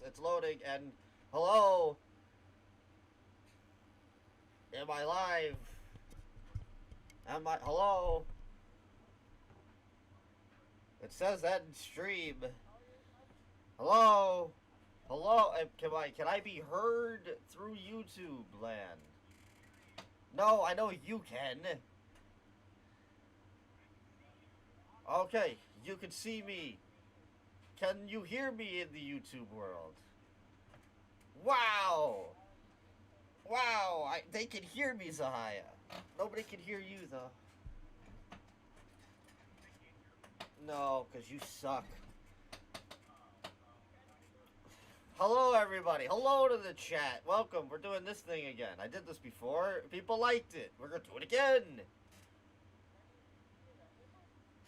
It's loading, and hello, am I live? Am I hello? It says that in stream. Hello, hello. Can I be heard through YouTube land? No, I know you can. Okay, you can see me. Can you hear me in the YouTube world? Wow! Wow! They can hear me, Zahaya. Nobody can hear you, though. No, because you suck. Hello, everybody. Hello to the chat. Welcome. We're doing this thing again. I did this before. People liked it. We're going to do it again.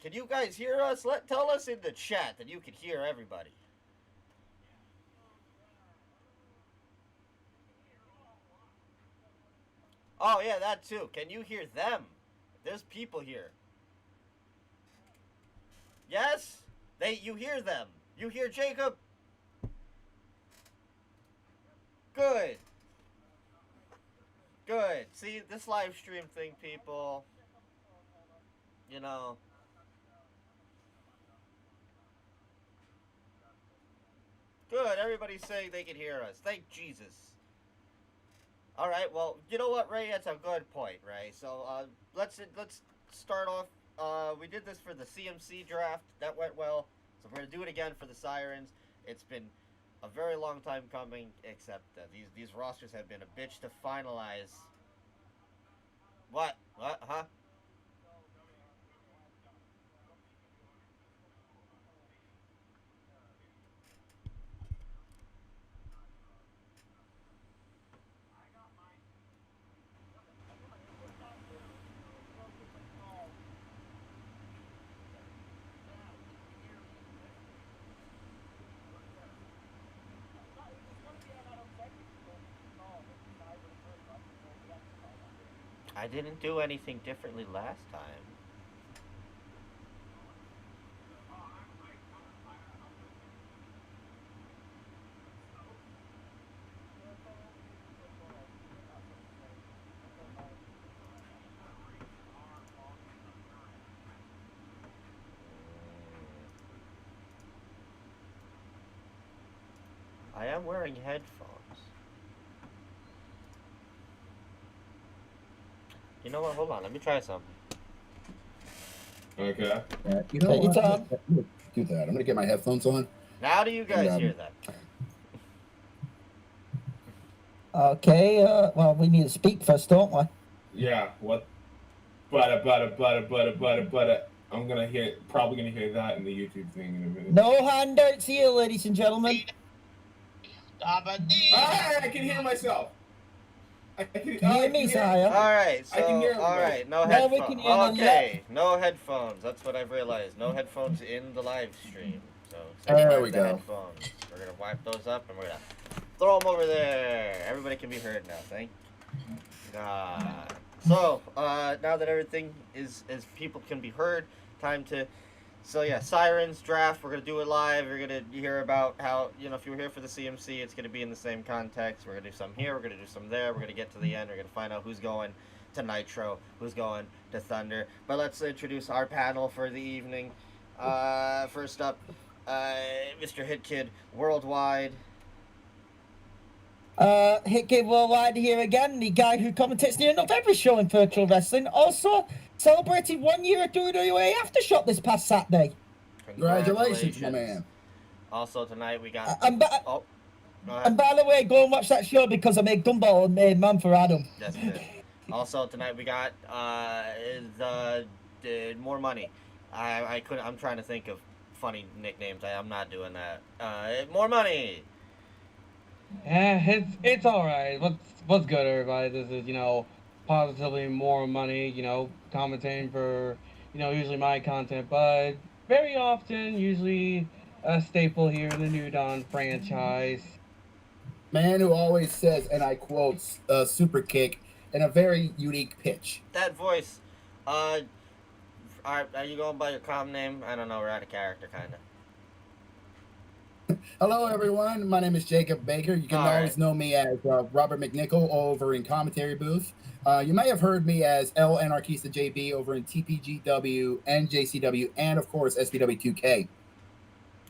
Can you guys hear us? Tell us in the chat that you can hear everybody. Oh, yeah, that too. Can you hear them? There's people here. Yes? You hear them. You hear Jacob? Good. Good. See, this live stream thing, people, you know. Good. Everybody's saying they can hear us. Thank Jesus. All right. Well, you know what, Ray? That's a good point, Ray. So let's start off. We did this for the CMC draft. That went well. So we're gonna do it again for the Sirens. It's been a very long time coming, except these rosters have been a bitch to finalize. What? What? Huh? I didn't do anything differently last time. I am wearing headphones. You know what? Hold on. Let me try something. Okay. You know Take your what? time. I'm gonna do that. I'm gonna get my headphones on. Now do you guys And, hear that? Okay, well, we need to speak first, don't we? Yeah. What? Butter. I'm probably gonna hear that in the YouTube thing in a minute. No handouts here, ladies and gentlemen. Ah, I can hear myself. Can you hear me, Saya? Alright, so, I can hear everybody. alright, no No, we headphones. can hear none Okay, no headphones. That's what I've realized. No headphones in the live stream. So, There we the go. headphones. We're gonna wipe those up and we're gonna throw them over there. Everybody can be heard now. Thank God. So, now that everything is as people can be heard, time to. So yeah, Sirens draft. We're gonna do it live. You're gonna hear about how if you were here for the CMC, it's gonna be in the same context. We're gonna do some here. We're gonna do some there. We're gonna get to the end. We're gonna find out who's going to Nitro, who's going to Thunder. But let's introduce our panel for the evening. First up, Mr. Hitkid Worldwide. Hit Kid Worldwide here again, the guy who commentates near enough every show in virtual wrestling. Also celebrated 1 year at WWE Aftershock this past Saturday. Congratulations, my man. Also tonight we got. And, ba- Oh, go ahead. and by the way, go and watch that show because I made Gumball and made Man for Adam. That's good. Also tonight we got the more money. I couldn't. I'm trying to think of funny nicknames. I'm not doing that. More money. It's all right. What's good, everybody? This is positively more money. Commentating for usually my content, but very often usually a staple here in the New Dawn franchise. Man who always says, and I quote, super kick in a very unique pitch. That voice. Are you going by your com name? I don't know. We're out of character, kind of. Hello, everyone. My name is Jacob Baker. You can All always right. know me as Robert McNichol over in commentary booth. You may have heard me as El Anarchista JB over in TPGW and JCW, and of course SPW2K.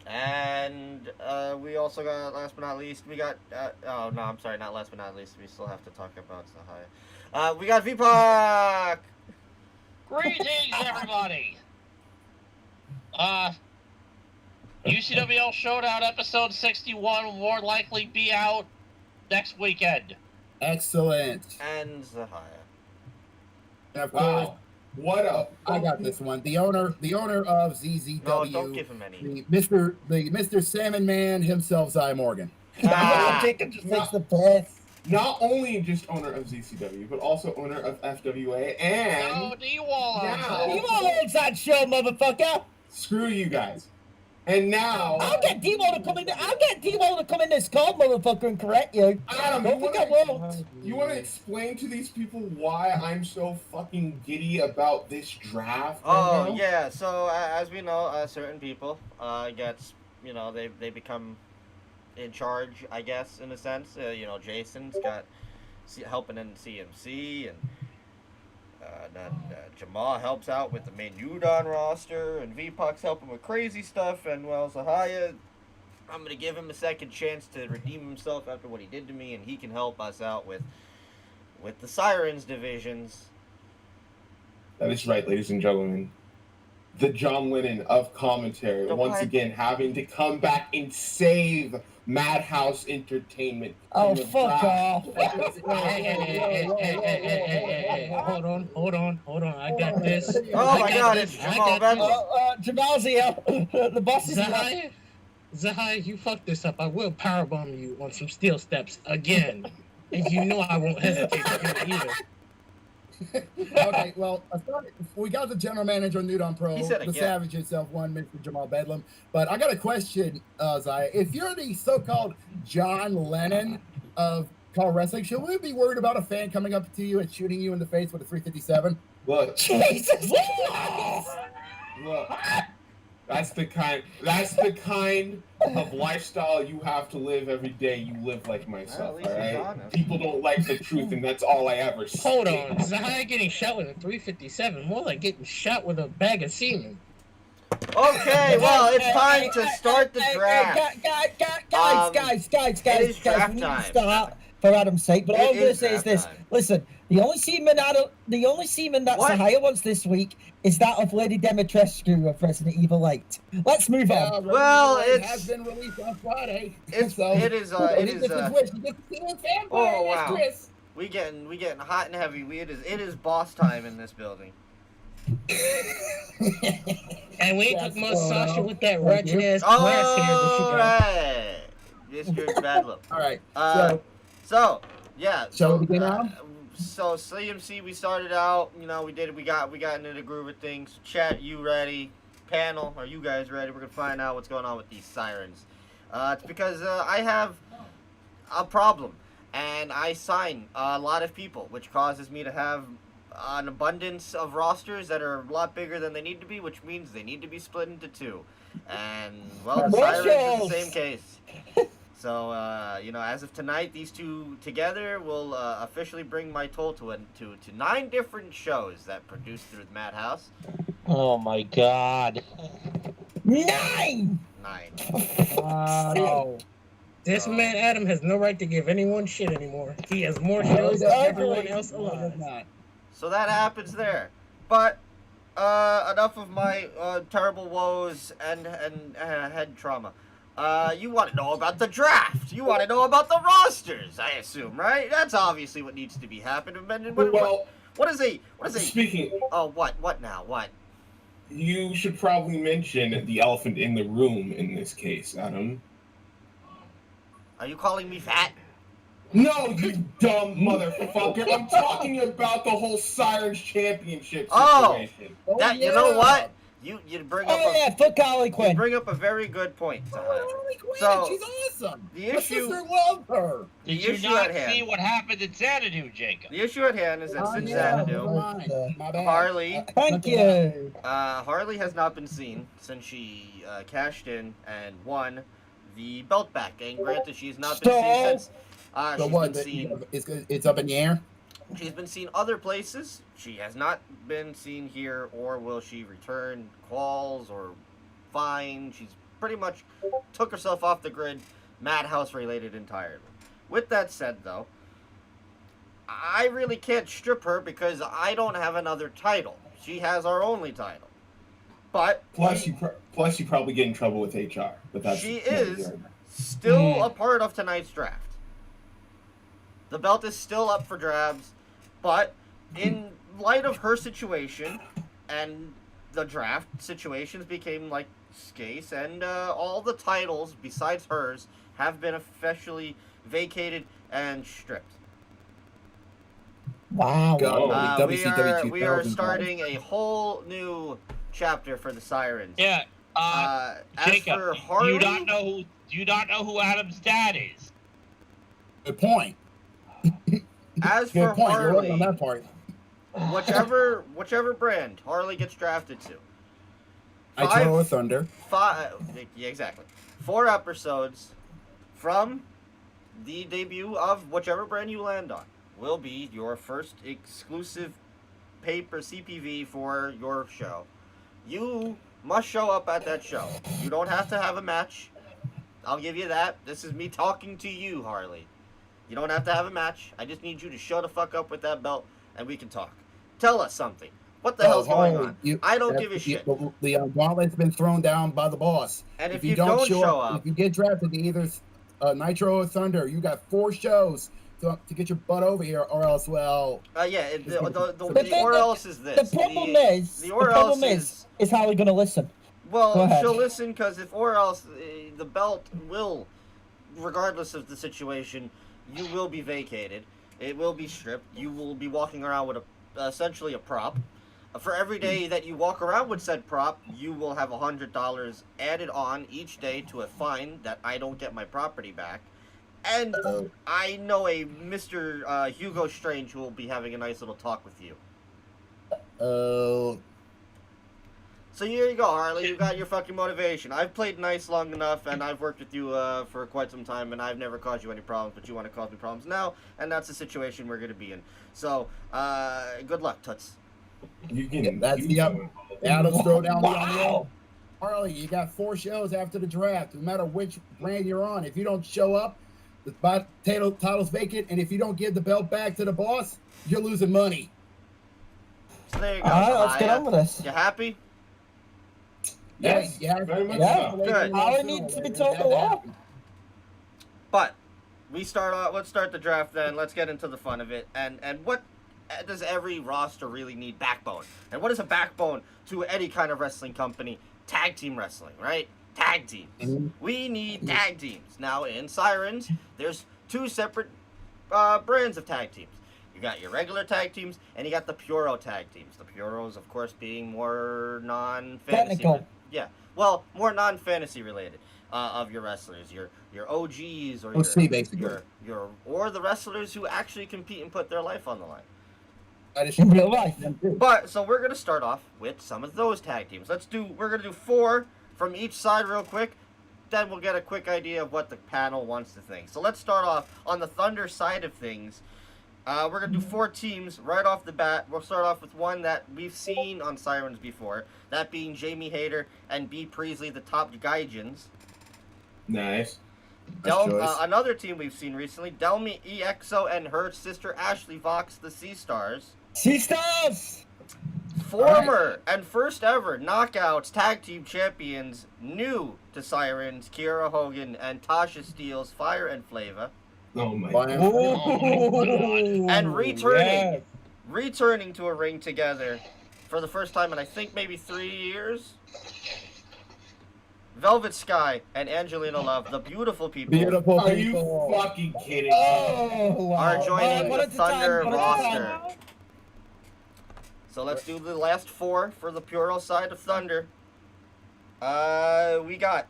And we also got, last but not least, we got. Oh no, I'm sorry, not last but not least. We still have to talk about Sahaya. We got VPOC. Greetings, everybody! UCWL Showdown episode 61 will more likely be out next weekend. Excellent. And Sahaya. And of course, Wow. What a I got this one. The owner of ZZW, No, don't give him any. the Mr. Salmon Man himself, Zy Morgan. Ah. Jacob just takes the piss. Not only just owner of ZCW, but also owner of FWA, No, and D-Wall! Now- You owns that show, motherfucker. screw you guys. And now, I'll get Demo to come in. I'll get Demo to come in this call, motherfucker, and correct you. Adam, Don't think I won't. you want to explain to these people why I'm so fucking giddy about this draft? Oh right now? yeah. So as we know, certain people gets, they become in charge, I guess, in a sense. Jason's got helping in CMC, and then Jamal helps out with the main Udon roster, and VPUC's helping with crazy stuff, and well, Sahaya, I'm gonna give him a second chance to redeem himself after what he did to me, and he can help us out with the Sirens divisions. That is right, ladies and gentlemen. The John Lennon of commentary, Don't once lie. again having to come back and save Madhouse Entertainment. Oh, from the fuck draft. off. Hey, hold on. I got this. Oh my God, it's I Jamal got Bedlam. Jamal's here. The boss is here. Zahai, you fucked this up. I will powerbomb you on some steel steps again. And you know I won't hesitate to do it either. Okay, well, we got the general manager of Nudon Pro, He said the again. Savage itself, one Mr. Jamal Bedlam. But I got a question, Zaya. If you're the so-called John Lennon of Call Wrestling, should we be worried about a fan coming up to you and shooting you in the face with a 357? Look, Jesus. look. That's the kind of lifestyle you have to live every day. You live like myself, Well, at least all he's right? honest. People don't like the truth, and that's all I ever say. Hold on. Zahai getting shot with a 357. More like getting shot with a bag of semen. Okay, well, it's time to start the draft. Guys, it is draft we need time. to start for Adam's sake. But It all I'm going is to say is draft this: time. listen, the only semen that What? Sahaya wants this week is that of Lady Demetrescu of Resident Evil 8. Let's move on. Well, it it's- has been released on Friday. It is. He It gets is. his wish. He gets to see his vampire Oh, wow. mistress. We getting hot and heavy. It is boss time in this building. And we Yes, took most oh, Sasha no. with that Thank ratchet you. ass grass hair that she All got. right, Mr. Bedlam. All right. So yeah. Shall we begin now? So CMC, we started out. We got into the groove of things. Chat, you ready? Panel, are you guys ready? We're gonna find out what's going on with these Sirens. It's because I have a problem, and I sign a lot of people, which causes me to have an abundance of rosters that are a lot bigger than they need to be, which means they need to be split into two. And well, the Sirens is the same case. So as of tonight, these two together will officially bring my total to 9 different shows that produced through the Madhouse. Oh my god. 9! 9. Wow. This So- man Adam has no right to give anyone shit anymore. He has more No, shows he than doesn't. everyone else No, he does alive. not. So that happens there. But enough of my terrible woes and head trauma. You want to know about the draft. You want to know about the rosters, I assume, right? That's obviously what needs to be happening. Well, What is a speaking, Oh, what now? What? you should probably mention the elephant in the room in this case, Adam. Are you calling me fat? No, you dumb motherfucker. I'm talking about the whole Sirens Championship Oh! situation. That you know what? You bring up Oh, yeah, fuck Harley you Quinn. bring up a very good point. Harley Quinn, So, she's awesome. the My issue- sister loves her. The Did you issue not at hand. see what happened in Xanadu, Jacob? The issue at hand is that Oh, since yeah. Xanadu, Never mind. My bad. Harley, Thank you. Harley has not been seen since she cashed in and won the belt back. And granted, she's not been seen since. So She's what? been seen. It's up in the air. She's been seen other places. She has not been seen here, or will she return calls or fine? She's pretty much took herself off the grid, Madhouse related entirely. With that said, though, I really can't strip her because I don't have another title. She has our only title. But Plus, you probably get in trouble with HR. But that's she is still a part of tonight's draft. The belt is still up for grabs, but in light of her situation and the draft, situations became like scarce, and all the titles besides hers have been officially vacated and stripped. Wow. We are starting a whole new chapter for the Sirens. Yeah. As Jacob, for Harley, do you not know who Adam's dad is? Good point. as Good for point. You're right on Harley, that part. whichever brand Harley gets drafted to. I throw a thunder. Yeah, exactly. 4 episodes from the debut of whichever brand you land on will be your first exclusive paper CPV for your show. You must show up at that show. You don't have to have a match. I'll give you that. This is me talking to you, Harley. You don't have to have a match. I just need you to show the fuck up with that belt and we can talk. Tell us something. What the hell's going on? I don't give a shit. The gauntlet's been thrown down by the boss. And if you don't show up, if you get drafted to either Nitro or Thunder, you got 4 shows to get your butt over here, or else, well... the or else is this. The problem is how we're going to listen. Well, she'll listen because if or else, the belt will, regardless of the situation, you will be vacated. It will be stripped. You will be walking around with essentially a prop. For every day that you walk around with said prop, you will have $100 added on each day to a fine that I don't get my property back. And I know a Mr. Hugo Strange who will be having a nice little talk with you. So here you go, Harley. You got your fucking motivation. I've played nice long enough, and I've worked with you for quite some time, and I've never caused you any problems, but you want to cause me problems now, and that's the situation we're going to be in. So, good luck, Toots. That's the Adam's throw down the roll. Harley, you got 4 shows after the draft. No matter which brand you're on, if you don't show up, the title's vacant, and if you don't give the belt back to the boss, you're losing money. So there you go. All right, let's get on with this. You happy? Yes, very much yeah. so. Good. Harley needs to be told the law. But let's start the draft then. Let's get into the fun of it. And what does every roster really need? Backbone. And what is a backbone to any kind of wrestling company? Tag team wrestling, right? Tag teams. We need tag teams. Now in Sirens, there's 2 separate brands of tag teams. You got your regular tag teams, and you got the Puro tag teams. The Puros, of course, being more non-fantasy. Technical. Yeah, well, more non-fantasy related of your wrestlers, your OGs or or the wrestlers who actually compete and put their life on the line. In real life. But so we're gonna start off with some of those tag teams. We're gonna do 4 from each side real quick. Then we'll get a quick idea of what the panel wants to think. So let's start off on the Thunder side of things. We're going to do 4 teams right off the bat. We'll start off with one that we've seen on Sirens before. That being Jamie Hayter and B. Priestley, the top Gaijins. Nice. Another team we've seen recently, Delmi EXO and her sister Ashley Vox, the Sea Stars. Sea Stars! Former and first ever Knockouts Tag Team Champions, new to Sirens, Kiera Hogan and Tasha Steele's Fire and Flava. Oh my god. And returning to a ring together for the first time in I think maybe 3 years. Velvet Sky and Angelina Love, the beautiful people. Are you fucking kidding me? Are joining the Thunder roster. So let's do the last 4 for the Puro side of Thunder. We got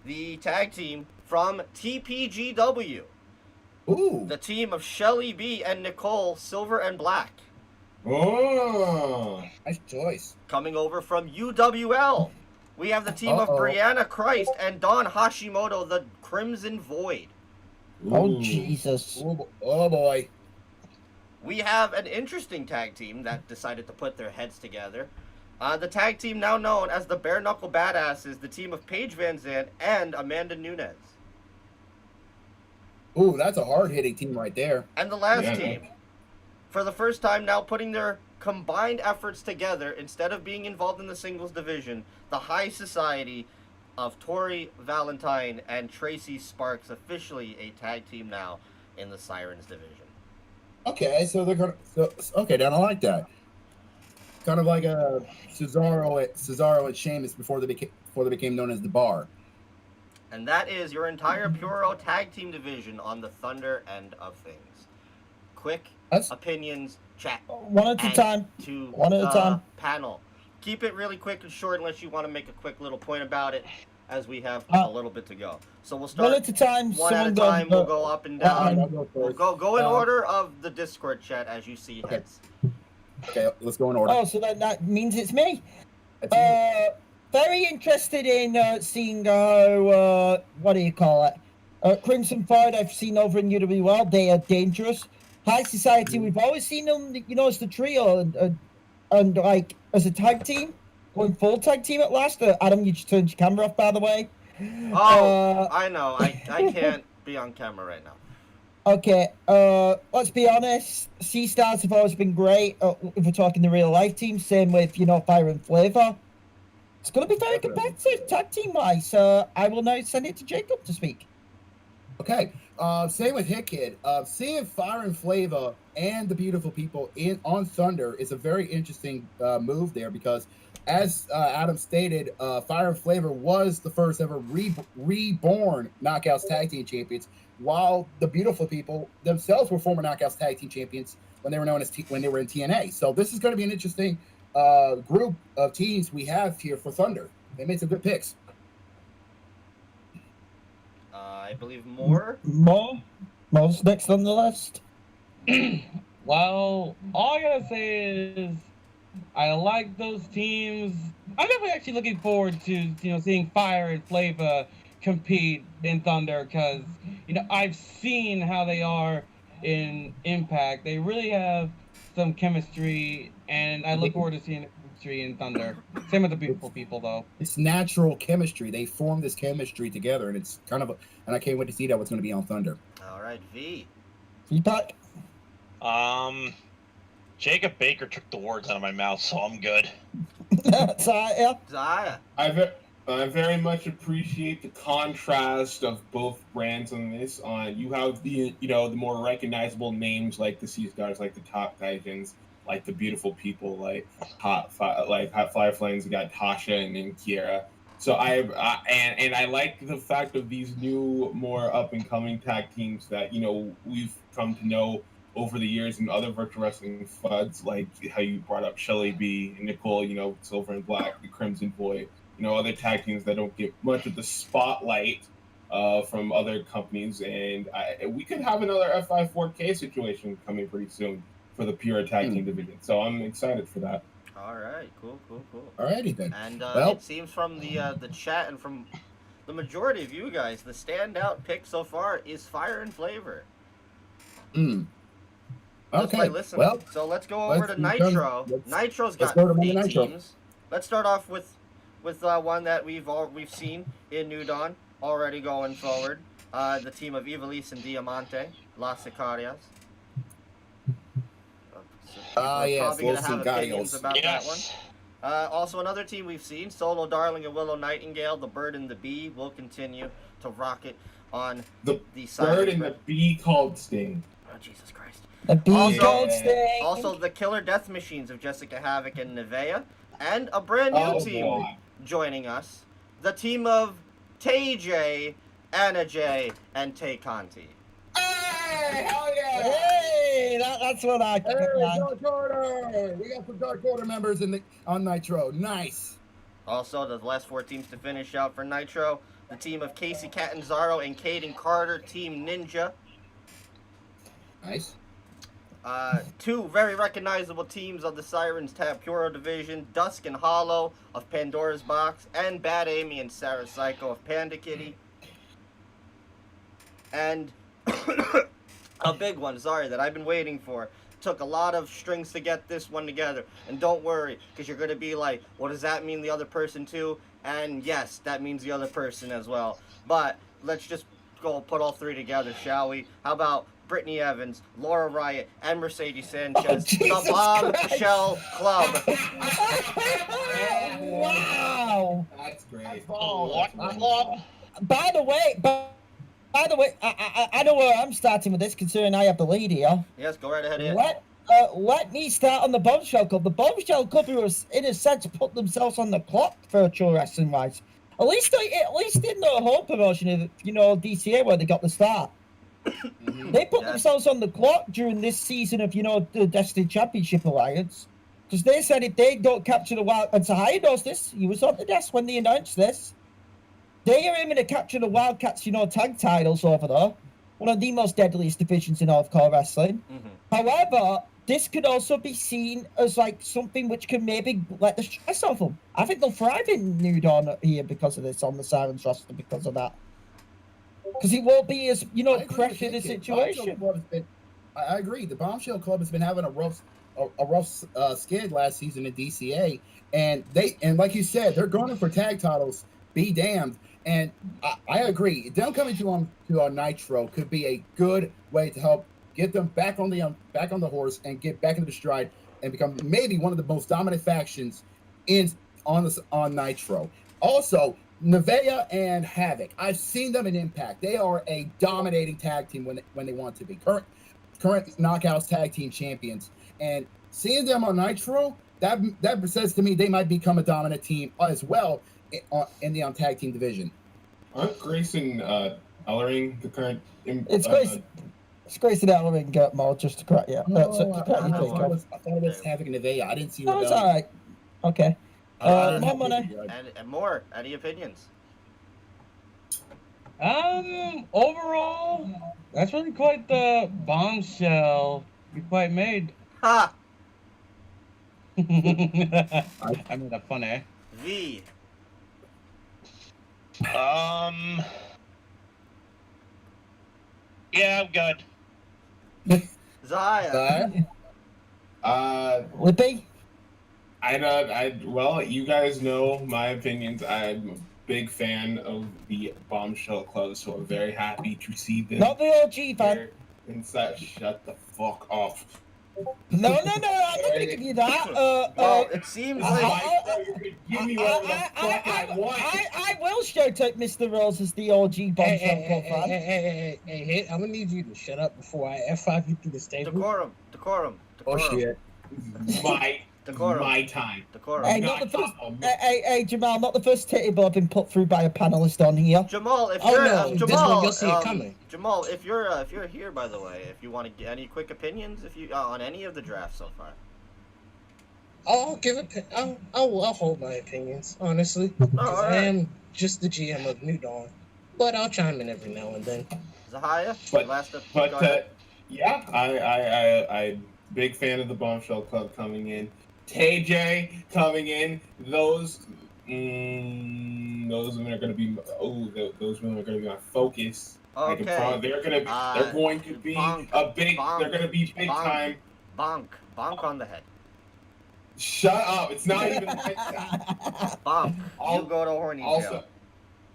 the tag team from TPGW. Ooh. The team of Shelly B and Nicole, Silver and Black. Oh. Nice choice. Coming over from UWL, We have the team of Brianna Christ and Don Hashimoto, the Crimson Void. Oh, Ooh. Jesus. Oh boy. We have an interesting tag team that decided to put their heads together. The tag team now known as the Bare Knuckle Badasses, the team of Paige Van Zandt and Amanda Nunes. Ooh, that's a hard-hitting team right there. And the last team, for the first time now putting their combined efforts together instead of being involved in the singles division, the High Society of Tori Valentine and Tracy Sparks, officially a tag team now in the Sirens division. Okay, so they're gonna. Okay, Dan, I like that. Kind of like a Cesaro and Sheamus before they became known as the Bar. And that is your entire Puro tag team division on the Thunder end of things. Quick opinions, chat. One at a time. One at a time. Panel. Keep it really quick and short unless you want to make a quick little point about it, as we have a little bit to go. So we'll start one at a time. One at a time. We'll go up and down. We'll go in order of the Discord chat as you see heads. Okay, let's go in order. Oh, so that means it's me. Very interested in seeing how, what do you call it? Crimson Void I've seen over in UWL. They are dangerous. High Society, we've always seen them, as the trio and like, as a tag team. Going full tag team at last. Adam, you just turned your camera off, by the way. Oh, I know. I can't be on camera right now. Okay, let's be honest. C-Stars have always been great. If we're talking the real life team, same with, Fire and Flavor. It's going to be very competitive, tag team-wise. I will now send it to Jacob to speak. Okay, same with Hit Kid. Seeing Fire and Flavor and the Beautiful People on Thunder is a very interesting move there because, as Adam stated, Fire and Flavor was the first ever reborn Knockouts Tag Team Champions, while the Beautiful People themselves were former Knockouts Tag Team Champions when they were known as when they were in TNA. So this is going to be an interesting group of teams we have here for Thunder. They made some good picks. I believe More's next on the list. Well, all I gotta say is I like those teams. I'm definitely actually looking forward to seeing Fire and Flavor compete in Thunder because I've seen how they are in Impact. They really have some chemistry, and I look forward to seeing the chemistry in Thunder. Same with the Beautiful People, though. It's natural chemistry. They form this chemistry together, and it's kind of and I can't wait to see what's going to be on Thunder. All right, V. Feedback. Jacob Baker took the words out of my mouth, so I'm good. Zaya. I very much appreciate the contrast of both brands on this. You have the the more recognizable names like the Sea Stars, like the Top Titans, like the Beautiful People, like Hot Fire Flames. You got Tasha and Kiera. So I like the fact of these new, more up and coming tag teams that we've come to know over the years in other virtual wrestling FUDs, like how you brought up Shelly B and Nicole, Silver and Black, the Crimson Void. Other tag teams that don't get much of the spotlight from other companies, and we could have another Fi4K situation coming pretty soon for the pure tag team division. So I'm excited for that. All right, cool. Alrighty then. And well, it seems from the chat and from the majority of you guys, the standout pick so far is Fire and Flavor. Okay. Well, so let's go over to Nitro. Nitro's got 8 teams. Let's start off with one that we've seen in New Dawn already going forward. The team of Ivelisse and Diamante, Las Sicarias. Yes, probably gonna have opinions about that one. Yes. Also, another team we've seen, Solo Darling and Willow Nightingale, the Bird and the Bee, will continue to rock it on the side. Bird and the Bee called Sting. Oh, Jesus Christ. The Bee called Sting. Also, the Killer Death Machines of Jessica Havoc and Nevea, and a brand new team joining us, the team of TJ, Anna J, and Tay Conti. Hey, hell yeah! Hey, that's what I. Hey, Dark Order! We got some Dark Order members on Nitro. Nice. Also, the last 4 teams to finish out for Nitro, the team of Casey Catanzaro and Caden Carter, Team Ninja. Nice. Two very recognizable teams of the Sirens Tapura division, Dusk and Hollow of Pandora's Box, and Bad Amy and Sarah Psycho of Panda Kitty. And a big one, sorry, that I've been waiting for. Took a lot of strings to get this one together. And don't worry, because you're going to be like, well, does that mean the other person too? And yes, that means the other person as well. But let's just go put all three together, shall we? How about Brittany Evans, Laura Riot, and Mercedes Sanchez, the Jesus Bombshell Club. Wow. That's great. What club? By the way, I know where I'm starting with this, considering I have the lead here. Yes, go right ahead. Ian. Let me start on the Bombshell Club. The Bombshell Club, who was, in a sense, put themselves on the clock virtual wrestling wise. At least in the home promotion of DCA where they got the start. They put themselves on the clock during this season of the Destiny Championship Alliance, because they said if they don't capture the wild, and Sahaya knows this, he was on the desk when they announced this. They are aiming to capture the Wildcats, tag titles over there, one of the most deadliest divisions in all of core wrestling. However, this could also be seen as like something which can maybe let the stress off them. I think they'll thrive in New Dawn here because of this, on the Sirens roster because of that. Because it won't be as, pressured a situation. I agree. The Bombshell Club has been having a rough skid last season in DCA, and like you said, they're going for tag titles. Be damned. And I agree. Them coming to Nitro could be a good way to help get them back on the horse and get back into the stride and become maybe one of the most dominant factions on Nitro. Also, Nevaeh and Havoc. I've seen them in Impact. They are a dominating tag team when they want to be. Current Knockouts tag team champions. And seeing them on Nitro, that says to me they might become a dominant team as well in the tag team division. Aren't Grayson Ellering the current? It's Grayson Ellering, Mo, just to correct you. I thought it was Havoc and Nevaeh. I didn't see that. No, it's all right. Okay. More money. And more. Any opinions? Overall, that's really quite the bombshell you quite made. Ha! I made that funny. V. Yeah, I'm good. Zaya. Lippy? Well, you guys know my opinions. I'm a big fan of the Bombshell Club, so I'm very happy to see them. Not the OG fan. Shut the fuck up. No, I'm not going to give you that. Well, it seems like... Give me whatever the fuck I want. I will shout out Mr. Rose as the OG Bombshell Club fan. Hey, I'm going to need you to shut up before I F5 you through the table. Decorum. Oh, shit. My time. Decorum. Hey, not the first. Hey, Jamal, not the first table I've been put through by a panelist on here. Jamal, if Oh you're no, this Jamal, one you'll see it coming. Jamal, if you're here, by the way, if you want to get any quick opinions, if you on any of the drafts so far. I'll give it. I'll hold my opinions, honestly. All I right. am just the GM of New Dawn, but I'll chime in every now and then. Zahaya, But- last up. Yeah, I big fan of the Bombshell Club coming in. KJ coming in. Those women are going to be. Those women are going to be on focus. Okay. They're going to be bonk, a big. bonk, They're going to be big bonk. time. Bonk on the head. Shut up! It's not even like that. Bonk. You go to horny jail.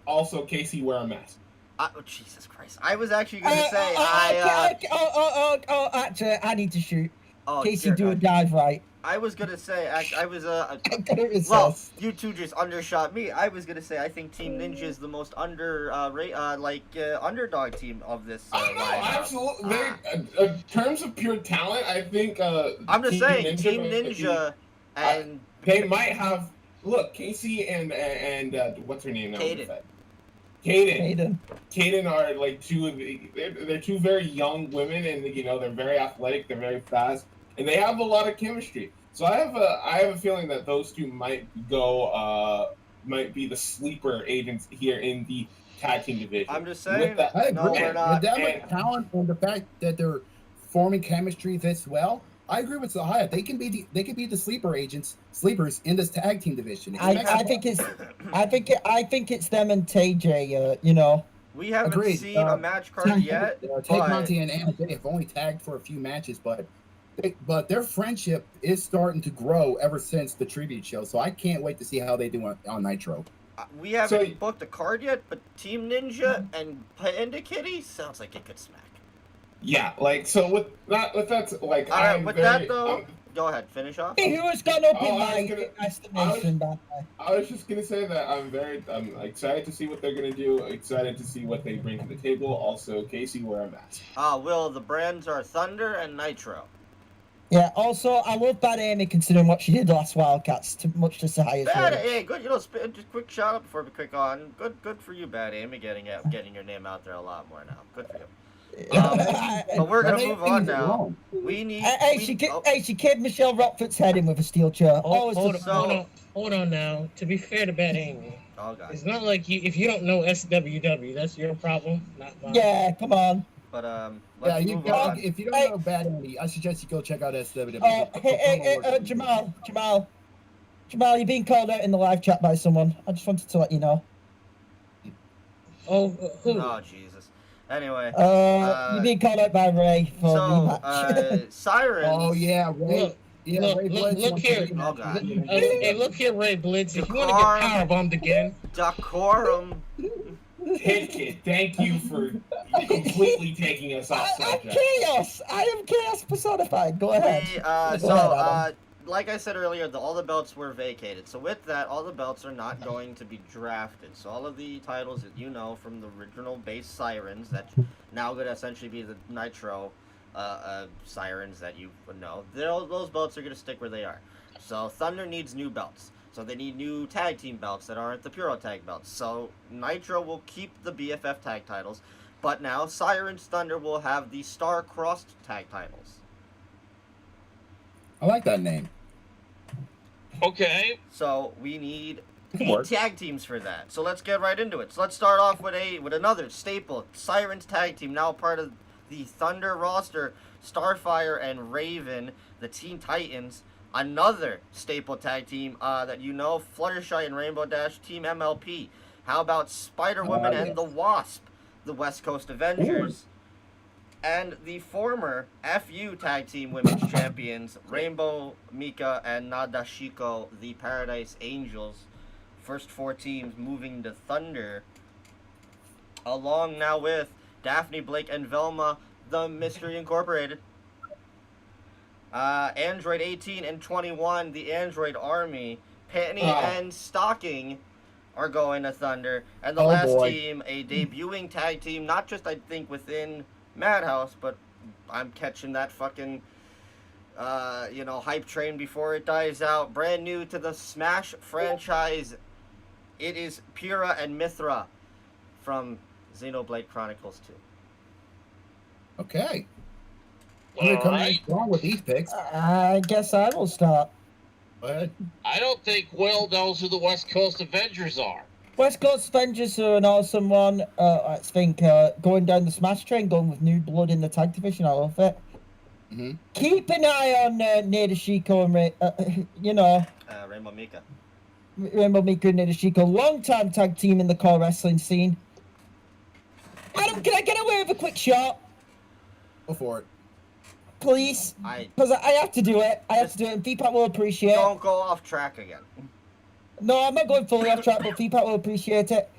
Also, Casey, wear a mask. Oh, Jesus Christ! I was actually gonna say actually, I need to shoot. Oh, Casey, dear do a God. dive right. I was gonna say I was Well, well, you two just undershot me. I was gonna say I think Team Ninja is the most underdog team of this. lineup. Absolutely. In terms of pure talent, I think. I'm just saying, Team might be- Ninja and They might have. Look, Casey and what's her name now? Kaden. Kaden are like they're two very young women, and they're very athletic, they're very fast, and they have a lot of chemistry. So I have a feeling that those two might be the sleeper agents here in the tag team division. I'm just saying. I agree. No, we're not. With that much talent and the fact that they're forming chemistry this well, I agree with Zahaya. They can be the sleepers in this tag team division. I think it's them and TJ. You know. We haven't Agreed. seen a match card yet, Tate but Monty and Anna Jay have only tagged for a few matches, but their friendship is starting to grow ever since the tribute show. So I can't wait to see how they do on Nitro. we haven't booked a card yet. But Team Ninja and Panda Kitty sounds like it could smack. Yeah, like so with that like. All right, I'm with very, that though, go ahead, finish off. Who has gone up in Oh, my estimation? I was just gonna say that I'm excited to see what they're gonna do. Excited to see what they bring to the table. Also, Casey, wear a mask. Will, the brands are Thunder and Nitro. Yeah. Also, I love Bad Amy considering what she did last Wildcats. Much to Sahaya's Bad, rage. hey, good. Just quick shout out before we click on. Good for you, Bad Amy, getting your name out there a lot more now. Good for you. But we're gonna move on now. We need. She kicked Michelle Rockford's head in with a steel chair. Hold on now. To be fair to Bad Amy, Oh god. it's not like if you don't know SWW, that's your problem, not mine. Yeah, come on. But let's move on. If you don't know Bad Amy, I suggest you go check out SWW. Jamal, you're being called out in the live chat by someone. I just wanted to let you know. Oh, who? Oh Jesus. Anyway. You're being called out by Ray for rematch. Sirens. Oh yeah, Ray. Look here. Oh god. Hey, look here, Ray Blitz. If you want to get powerbombed again, Decorum. Kid, thank you for completely taking us off I'm subject. chaos. I am chaos personified. Go ahead. Like I said earlier, all the belts were vacated. So with that, all the belts are not going to be drafted. So all of the titles that you know from the original base Sirens, that now going to essentially be the Nitro Sirens that you would know, those belts are going to stick where they are. So Thunder needs new belts. So they need new tag team belts that aren't the Puro tag belts. So Nitro will keep the BFF tag titles, but now Sirens Thunder will have the Star-Crossed tag titles. I like that name. Okay. So we need 8 tag teams for that. So let's get right into it. So let's start off with another staple Sirens tag team, now part of the Thunder roster. Starfire and Raven, the Teen Titans. Another staple tag team that you know, Fluttershy and Rainbow Dash, Team MLP. How about Spider Woman and the Wasp, the West Coast Avengers? And the former FU Tag Team Women's Champions, Rainbow Mika and Nadashiko, the Paradise Angels. First 4 teams moving to Thunder. Along now with Daphne, Blake, and Velma, the Mystery Incorporated. Android 18 and 21, the Android Army. Penny and Stocking are going to Thunder. And the last team, a debuting tag team, not just, I think, within Madhouse, but I'm catching that fucking, hype train before it dies out. Brand new to the Smash franchise. It is Pura and Mithra from Xenoblade Chronicles 2. Okay. We're coming strong with these picks. I guess I will start. Go ahead. I don't think Will knows who the West Coast Avengers are. West Coast Avengers are an awesome one. I think going down the Smash train, going with new blood in the tag division. I love it. Mm-hmm. Keep an eye on Nadeshiko and Rainbow Mika. Rainbow Mika and Nadeshiko, long-time tag team in the core wrestling scene. Adam, can I get away with a quick shot? Go for it. Please? Because I have to do it. I have to do it, and Feedback will appreciate it. Don't go off track again. No, I'm not going fully off track, but Feedback will appreciate it.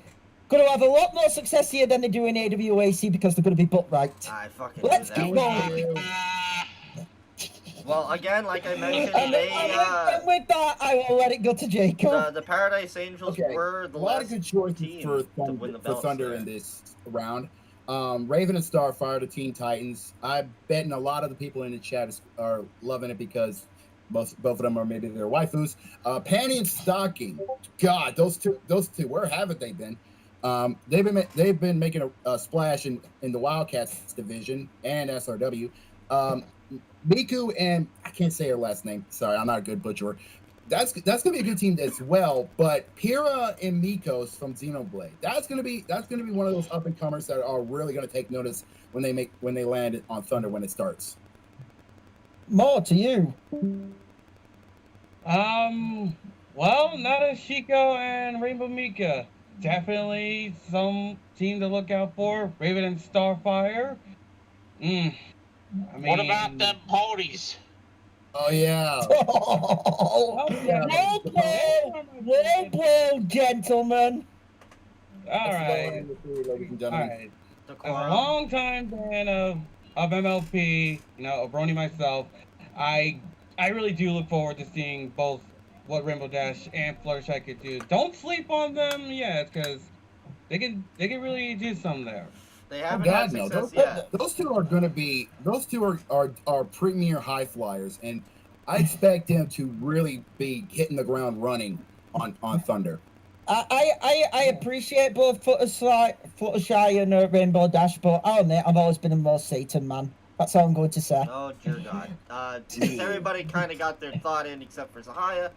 Going to have a lot more success here than they do in AWAC because they're going to be booked right. Let's keep going. Well, again, like I mentioned, and with that, I will let it go to Jacob. The Paradise Angels were the a lot of good choices for Thunder in this round. Raven and Starfire, the Teen Titans. I bet a lot of the people in the chat are loving it because both of them are maybe their waifus. Panty and Stocking. God, those two, where haven't they been? They've been making a splash in the Wildcats division and SRW. Miku and I can't say her last name. Sorry, I'm not a good butcher. That's gonna be a good team as well. But Pira and Mikos from Xenoblade. That's gonna be one of those up and comers that are really gonna take notice when they land on Thunder when it starts. more to you. Well, Nadeshiko and Rainbow Mika. Definitely some team to look out for. Raven and Starfire. I mean, What about them ponies? Oh yeah. Oh, Yeah, roll call, gentlemen. All That's low right. end of the food, ladies and All gentlemen. right. As a Decorum. long time fan of MLP, a brony myself, I really do look forward to seeing both what Rainbow Dash and Fluttershy could do. Don't sleep on them yet, because they can really do something there. They Oh haven't had God, no! success yet. Those two are going to be. Those two are premier high flyers, and I expect them to really be hitting the ground running on Thunder. I appreciate both Fluttershy and Rainbow Dash, but I'll admit I've always been a more Satan man. That's all I'm going to say. Oh dear God. Since everybody kind of got their thought in except for Zahaya,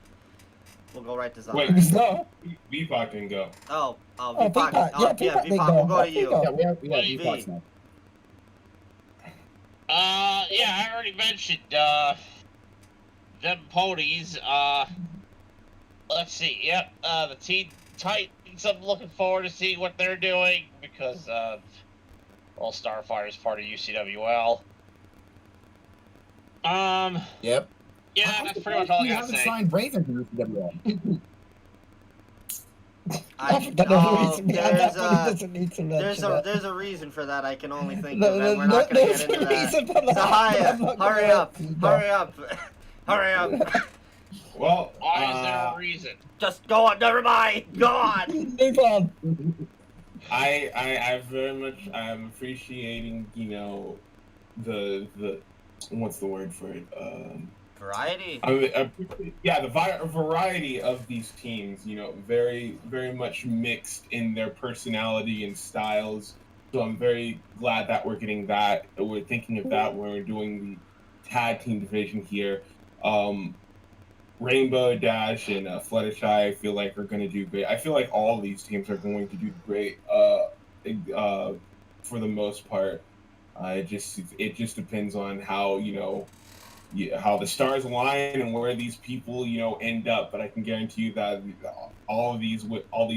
we'll go right to Zahaya. Wait. It's not. Vpod can go. Oh, Oh, Vpod. Vpod. Yeah, Yeah, Vpod, Vpod. We'll go to you. Vpod. Yeah, we have Wait, Vpods now. Yeah, I already mentioned, them ponies, let's see, yep, the Teen Titans, I'm looking forward to seeing what they're doing, because, well, Starfire is part of UCWL. Yep. Yeah, that's pretty much all I You gotta haven't say. signed Raven to UCWL. There's a reason for that. I can only think of, and we're not going to get into that. Zahaya, hurry up, hurry up. Well, Why is there a reason? Just go on. Never mind. Go on. Move on. I very much I'm appreciating the what's the word for it Variety. The variety of these teams, very much mixed in their personality and styles. So I'm very glad that we're getting that. We're thinking of that when we're doing the tag team division here. Rainbow Dash and Fluttershy, I feel like are going to do great. I feel like all of these teams are going to do great for the most part. It just depends on how how the stars align and where these people end up. But I can guarantee you that all these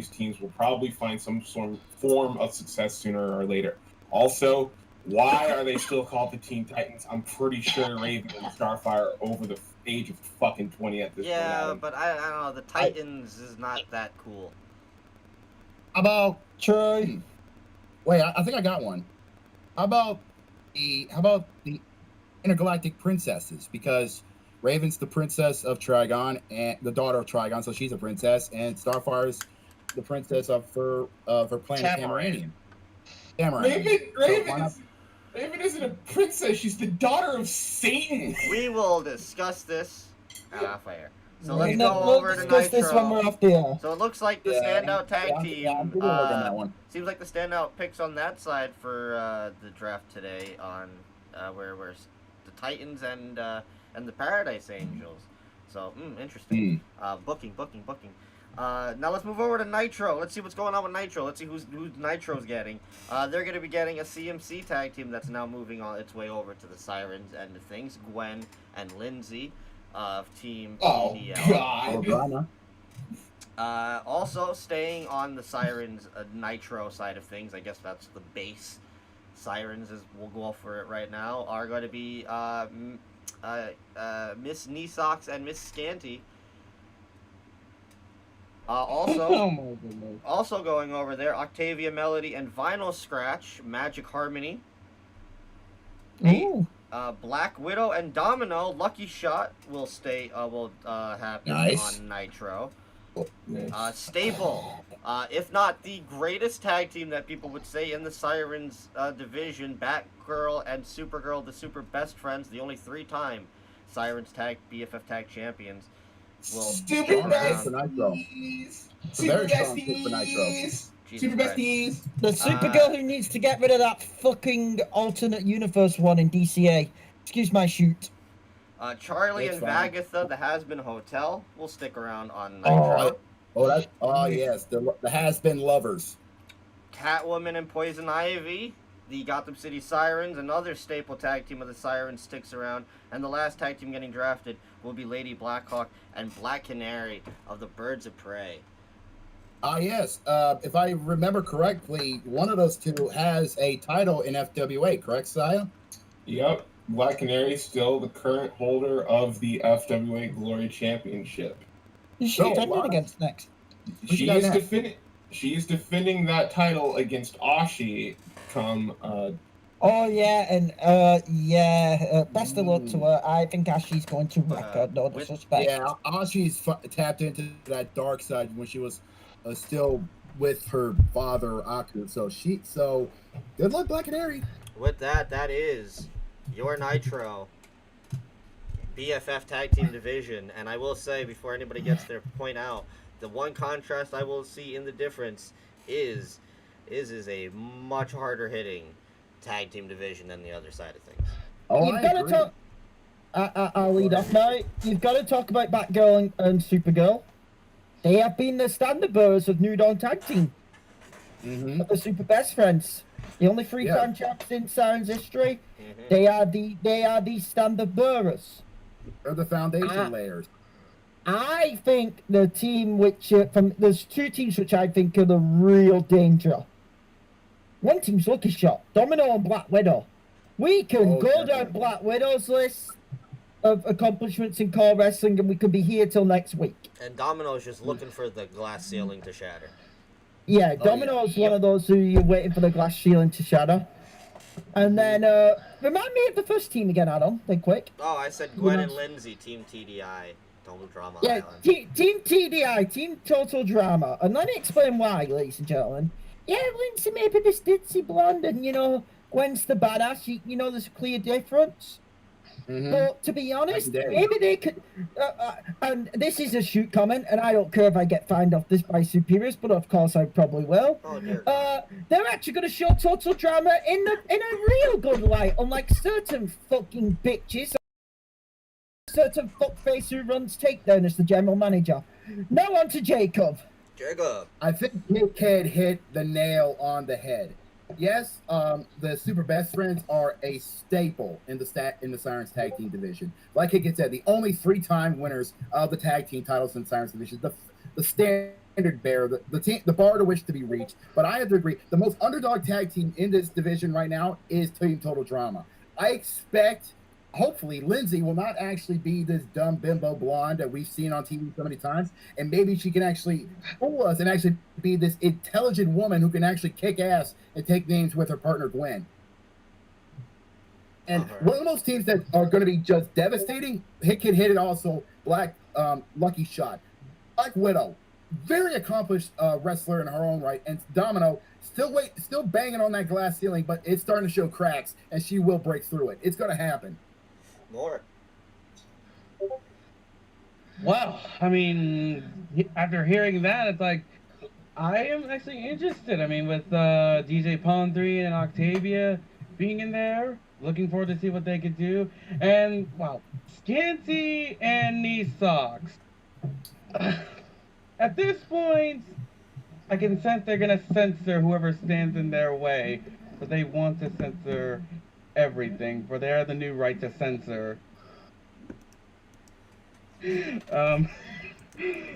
teams will probably find some sort of form of success sooner or later. Also, why are they still called the Teen Titans? I'm pretty sure Raven and Starfire are over the age of fucking 20 at this point. Yeah, but I don't know. The Titans is not that cool. How about True. Wait, I think I got one. How about the intergalactic princesses? Because Raven's the princess of Trigon and the daughter of Trigon, so she's a princess, and Starfire's the princess of her planet Tamaranian. Tamaran. Raven isn't a princess. She's the daughter of Satan. We will discuss this off air. So let's We'll go over to discuss this when we're Nitro. off the air. So it looks like the Yeah, standout tag I'm team. gonna look on that one. Seems like the standout picks on that side for the draft today on where the Titans and the Paradise Angels. So interesting. Booking. Now let's move over to Nitro. Let's see what's going on with Nitro. Let's see who's Nitro's getting. They're going to be getting a CMC tag team that's now moving on its way over to the Sirens end of things. Gwen and Lindsay of Team PDL. Also staying on the Sirens Nitro side of things, I guess that's the base. Sirens, as we'll go for it right now, are going to be Miss Knee Socks and Miss Scanty. Oh my goodness. Also going over there, Octavia Melody and Vinyl Scratch, Magic Harmony. Ooh. Black Widow and Domino, Lucky Shot will happen Nice. on Nitro. Nice. Stable, if not the greatest tag team that people would say in the Sirens division, Batgirl and Supergirl, the super best friends, the only 3-time Sirens tag BFF tag champions. Will Super stick around. For Nitro. besties. Very strong pick for Nitro. Jesus Super Christ. besties. The Supergirl who needs to get rid of that fucking alternate universe one in DCA. Excuse my shoot. Charlie It's and fine. Vagatha, the Has-Been Hotel, will stick around on Nitro. Yes, the Has-Been lovers. Catwoman and Poison Ivy the Gotham City Sirens, another staple tag team of the Sirens, sticks around, and the last tag team getting drafted will be Lady Blackhawk and Black Canary of the Birds of Prey. Yes. If I remember correctly, one of those two has a title in FWA, correct, Saya? Yep. Black Canary still the current holder of the FWA Glory Championship. Who's she defending wow. against next? She is defending that title against Ashi come Oh yeah, and best of luck to her. I think Ashley's going to wreck her, no disrespect. Yeah, Ashi's tapped into that dark side when she was still with her father Aku. So good luck, Black Canary. With that is your Nitro BFF Tag Team Division, and I will say before anybody gets their point out, the one contrast I will see in the difference is a much harder hitting tag team division than the other side of things. Oh, You've got to talk. I'll lead off now. You've got to talk about Batgirl and Supergirl. They have been the standard bearers of New Dawn Tag Team. Mm-hmm. Of the Super Best Friends. The only three-time champs in Sirens history. Mm-hmm. They are the standard bearers. They're the foundation layers. I think the team there's two teams which I think are the real danger. One team's Lucky Shot, Domino and Black Widow. We can go down Black Widow's list of accomplishments in core wrestling, and we could be here till next week. And Domino's just looking for the glass ceiling to shatter. Yeah, Domino's one of those who you're waiting for the glass ceiling to shatter. And then, remind me of the first team again, Adam, then quick. Oh, I said Gwen and Lindsay, Team TDI, Total Drama Yeah, Island. Team TDI, Team Total Drama. And let me explain why, ladies and gentlemen. Yeah, Lindsay may be this ditzy blonde, and, Gwen's the badass. There's a clear difference. Mm-hmm. But to be honest, maybe they could. And this is a shoot comment, and I don't care if I get fined off this by superiors, but of course I probably will. Oh, dear. They're actually going to show Total Drama in a real good light, unlike certain fucking bitches. Certain fuckface who runs Takedown as the general manager. Now on to Jacob. I think Nick Head hit the nail on the head. Yes, the Super Best Friends are a staple in the Sirens Tag Team Division. Like Hickett said, the only 3-time winners of the tag team titles in the Sirens Division. The standard bearer, the bar to which to be reached. But I have to agree, the most underdog tag team in this division right now is Team Total Drama. I expect, hopefully, Lindsay will not actually be this dumb bimbo blonde that we've seen on TV so many times, and maybe she can actually fool us and actually be this intelligent woman who can actually kick ass and take names with her partner Gwen. And one of those teams that are going to be just devastating, hit it also, Lucky Shot. Black Widow, very accomplished wrestler in her own right, and Domino still banging on that glass ceiling, but it's starting to show cracks, and she will break through it. It's going to happen. More. Well, I mean, after hearing that, it's like, I am actually interested. I mean, with DJ Pawn 3 and Octavia being in there, looking forward to see what they could do. And, wow, Scanty and Knee Socks. At this point, I can sense they're going to censor whoever stands in their way. But they want to censor everything, for they are the new right to censor.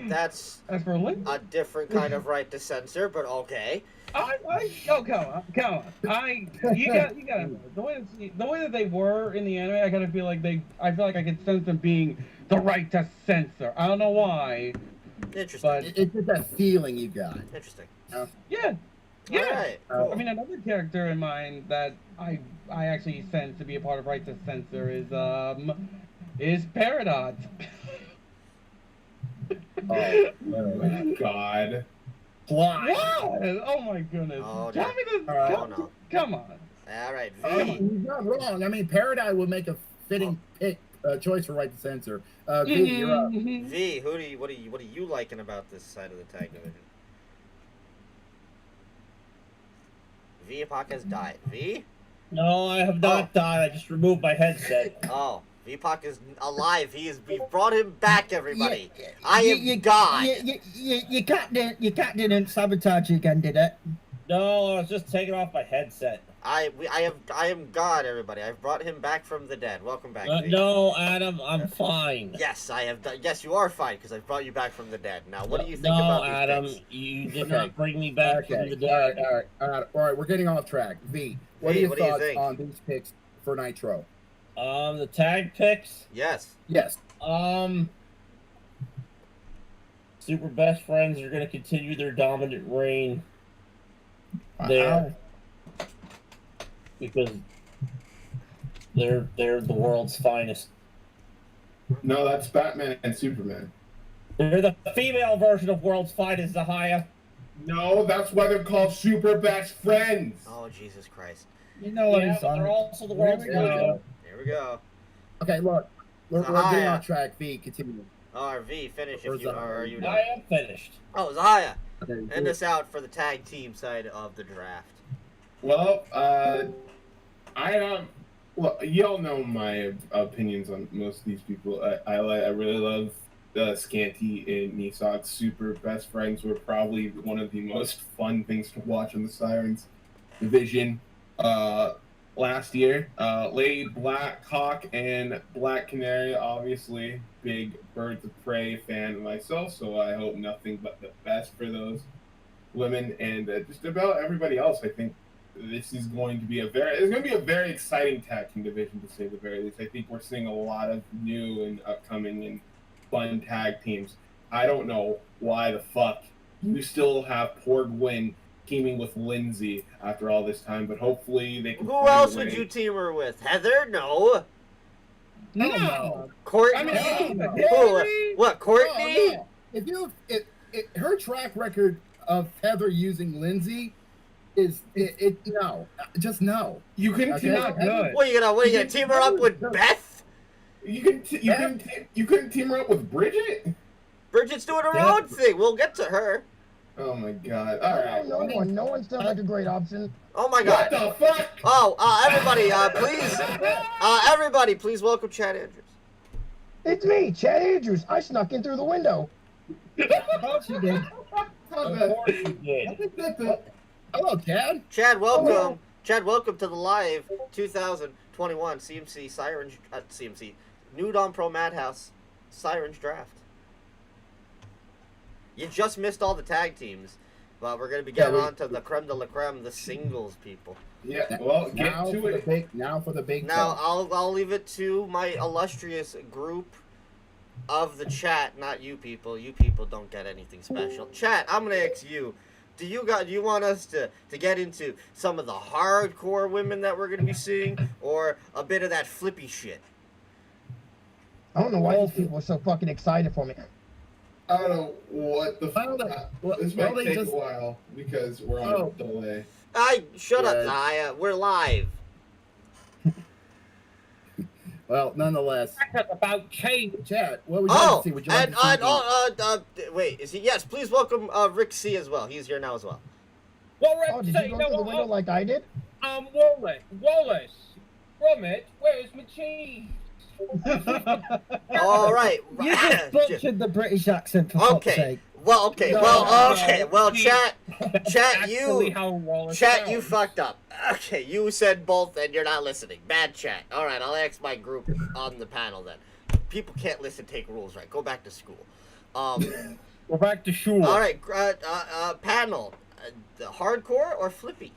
That's as for a different kind of right to censor, but okay. Come on. You got the way that they were in the anime. I kind of feel like I feel like I could sense them being the right to censor. I don't know why. Interesting. But It's just that feeling you got. Interesting. Yeah. Alright, cool. I mean, another character in mind that I actually sense to be a part of right to censor is Peridot. Oh my god. Why? What? Oh my goodness. Oh, Tell me this. no. Come on. Alright, He's not wrong. I mean, Paradise would make a fitting choice for right to censor. V, you're up. V, what are you liking about this side of the tag division? V Epoch has died. V? No, I have not died. I just removed my headset. Oh, V Epoch is alive. We brought him back, everybody. I am God. You cat didn't sabotage you again, did it? No, I was just taking off my headset. I am God, everybody. I've brought him back from the dead. Welcome back. V. No, Adam, I'm fine. Yes, I have done. Yes, you are fine because I've brought you back from the dead. Now, what do you think No, about these Adam, picks? you did Okay. not bring me back from Okay. the All right. dead. All right. We're getting off track. V, what V, are your what do you thoughts think? on these picks for Nitro? The tag picks. Yes. Yes. Super best friends are going to continue their dominant reign Wow. there because they're the world's finest. No, that's Batman and Superman. They're the female version of world's finest, Zahaya. No, that's why they're called super best friends. Oh, Jesus Christ. You know what Yeah, he's but they're on. also the world's Here we go. finest. Here we go. Okay, look. We're getting Zahaya. off track. V, continue. V, finish Or if you are you done? I am finished. Oh, Zaya, Okay, end us out for the tag team side of the draft. Well, well, y'all know my opinions on most of these people. I really love Scanty and Nisok. Super best friends were probably one of the most fun things to watch in the Sirens division last year. Lady Black Hawk and Black Canary, obviously big Birds of Prey fan myself, so I hope nothing but the best for those women and just about everybody else. I think this is going to be it's going to be a very exciting tag team division, to say the very least. I think we're seeing a lot of new and upcoming and fun tag teams. I don't know why the fuck you still have poor Gwen teaming with Lindsay after all this time, but hopefully they can. Who find a else way. would you team her with? Heather? No. No. Courtney? No. Who? What? Courtney? No. If her track record of Heather using Lindsay is no, just no. You can Okay. team up. What are you gonna team her up with Beth? You couldn't team her up with Bridget. Bridget's doing her Yeah. own thing. We'll get to her. Oh my god! All right. No one sounds like a great option. Oh my What God. the fuck? Oh, everybody, please welcome Chad Andrews. It's me, Chad Andrews. I snuck in through the window. Of course you did. How Of the- course you did. I think that the Hello, Chad. Chad, welcome. Hello. Chad, welcome to the live 2021 CMC Sirens CMC New Dawn Pro Madhouse Sirens draft. You just missed all the tag teams, but we're gonna be getting on to the creme de la creme, the singles people. yeah. Well, get Now to for the it. big. Now for the big. Now talk. I'll leave it to my illustrious group of the chat, not you people. You people don't get anything special. Chat, I'm gonna ask you. Do you want us to get into some of the hardcore women that we're gonna be seeing, or a bit of that flippy shit? I don't know why these people are so fucking excited for me. I don't know what the Well, fuck. well, This well, might they take just- a while because we're on Oh. delay. Shut up, Yeah. Zaya. We're live. Well, nonetheless, Talk about change. Chad. What would you like Oh, to see? Would you like and to see? wait, is he? Yes, please welcome Rick C as well. He's here now as well. Well, Oh, did you go through the window like I did? Wallace, Gromit, where's my cheese? All right. You just butchered the British accent, for fuck's Okay. sake. Well, okay. No, Well, no, okay. Well, he- chat, Actually, you. how Wallace Chat, you sounds. fucked up. Okay, you said both and you're not listening. Bad chat. All right, I'll ask my group on the panel then. People can't listen, take rules right. Go back to school. We're back to shul. All right, panel. The hardcore or flippy?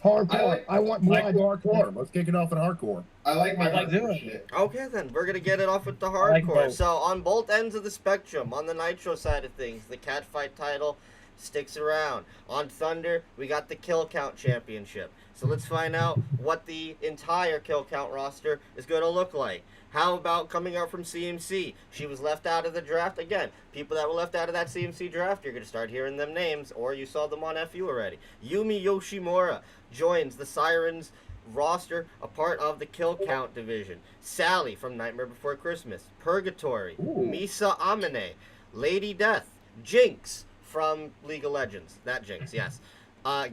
Hardcore. I want blood. Hardcore. Let's kick it off at hardcore. I like my I like hardcore doing shit. Okay, then we're gonna get it off with the I like hardcore. both. So on both ends of the spectrum, on the Nitro side of things, the Catfight title sticks around. On Thunder, we got the Kill Count Championship. So let's find out what the entire Kill Count roster is going to look like. How about coming out from CMC? She was left out of the draft. Again, people that were left out of that CMC draft, you're going to start hearing them names, or you saw them on FU already. Yumi Yoshimura joins the Sirens roster, a part of the Kill Count division. Sally from Nightmare Before Christmas. Purgatory. Misa Amine. Lady Death. Jinx from League of Legends. That Jinx, yes.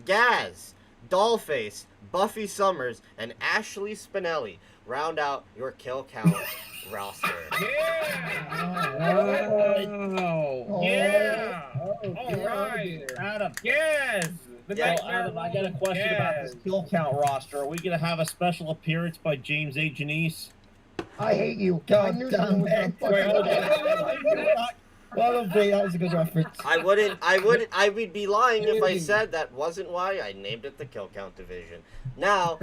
Gaz. Dollface. Buffy Summers. And Ashley Spinelli round out your Kill Count roster. Oh, yeah. Oh, All right. dear. Adam. Yes. The Yeah. Adam, I got a question about this kill count roster. Are we gonna have a special appearance by James A. Janice? I hate you. I God knew damn someone was gonna it. fucking Wait, hold on. Well, that was a good reference. I would be lying if I said that wasn't why I named it the Kill Count Division. Now,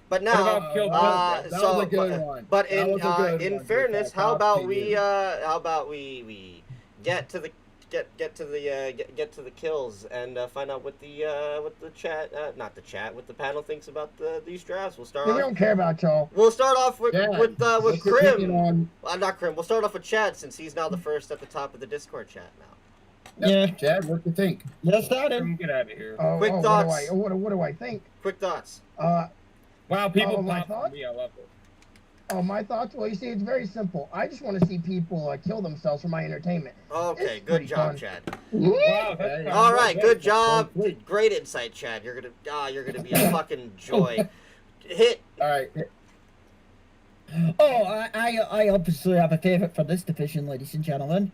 but now, about Kill that was so, a good one. but That was a good in one, fairness, Good how talk about to we, you. get to the get to the kills and find out what the chat, not the chat, what the panel thinks about these drafts. We'll start we off. don't care about y'all. We'll start off with Yeah, with what's your opinion Krim. on- Not Krim. We'll start off with Chad since he's now the first at the top of the Discord chat now. Yeah. Chad, what do you think? Let's start him. Get out of here. Quick What thoughts. do I think? Quick thoughts. Wow, people my pop for thoughts? me. I love it. Oh, my thoughts? Well, you see, it's very simple. I just want to see people kill themselves for my entertainment. Okay, It's good pretty job, fun. Chad. Wow, that's All right, good job. Great insight, Chad. You're gonna be a fucking joy. Hit. All right. Oh, I obviously have a favourite for this division, ladies and gentlemen.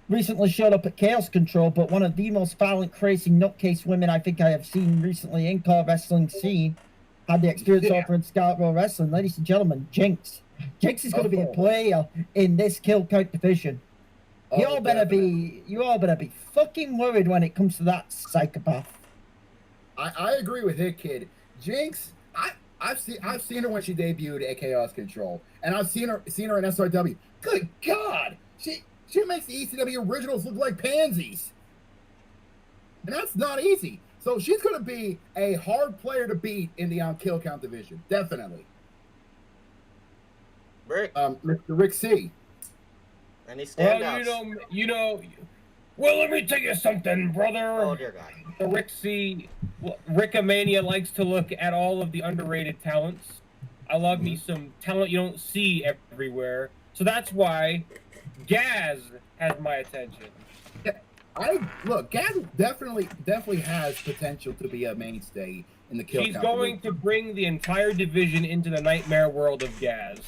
Recently showed up at Chaos Control, but one of the most violent, crazy, nutcase women I think I have seen recently in car wrestling scene. Had the experience over in Scarborough Wrestling. Ladies and gentlemen, Jinx. Jinx is going to be a player in this kill count division. You all better be fucking worried when it comes to that psychopath. I agree with Hit Kid. Jinx, I've seen her when she debuted at Chaos Control, and I've seen her in SRW. Good God, she makes the ECW originals look like pansies, and that's not easy. So she's going to be a hard player to beat in the kill count division, definitely. Rick. Mr. Rick C. Any standouts? Well, well, let me tell you something, brother. Oh dear God. Rick C. Rickamania likes to look at all of the underrated talents. I love me some talent you don't see everywhere. So that's why Gaz has my attention. Gaz definitely has potential to be a mainstay in the kill She's count going division. to bring the entire division into the nightmare world of Gaz.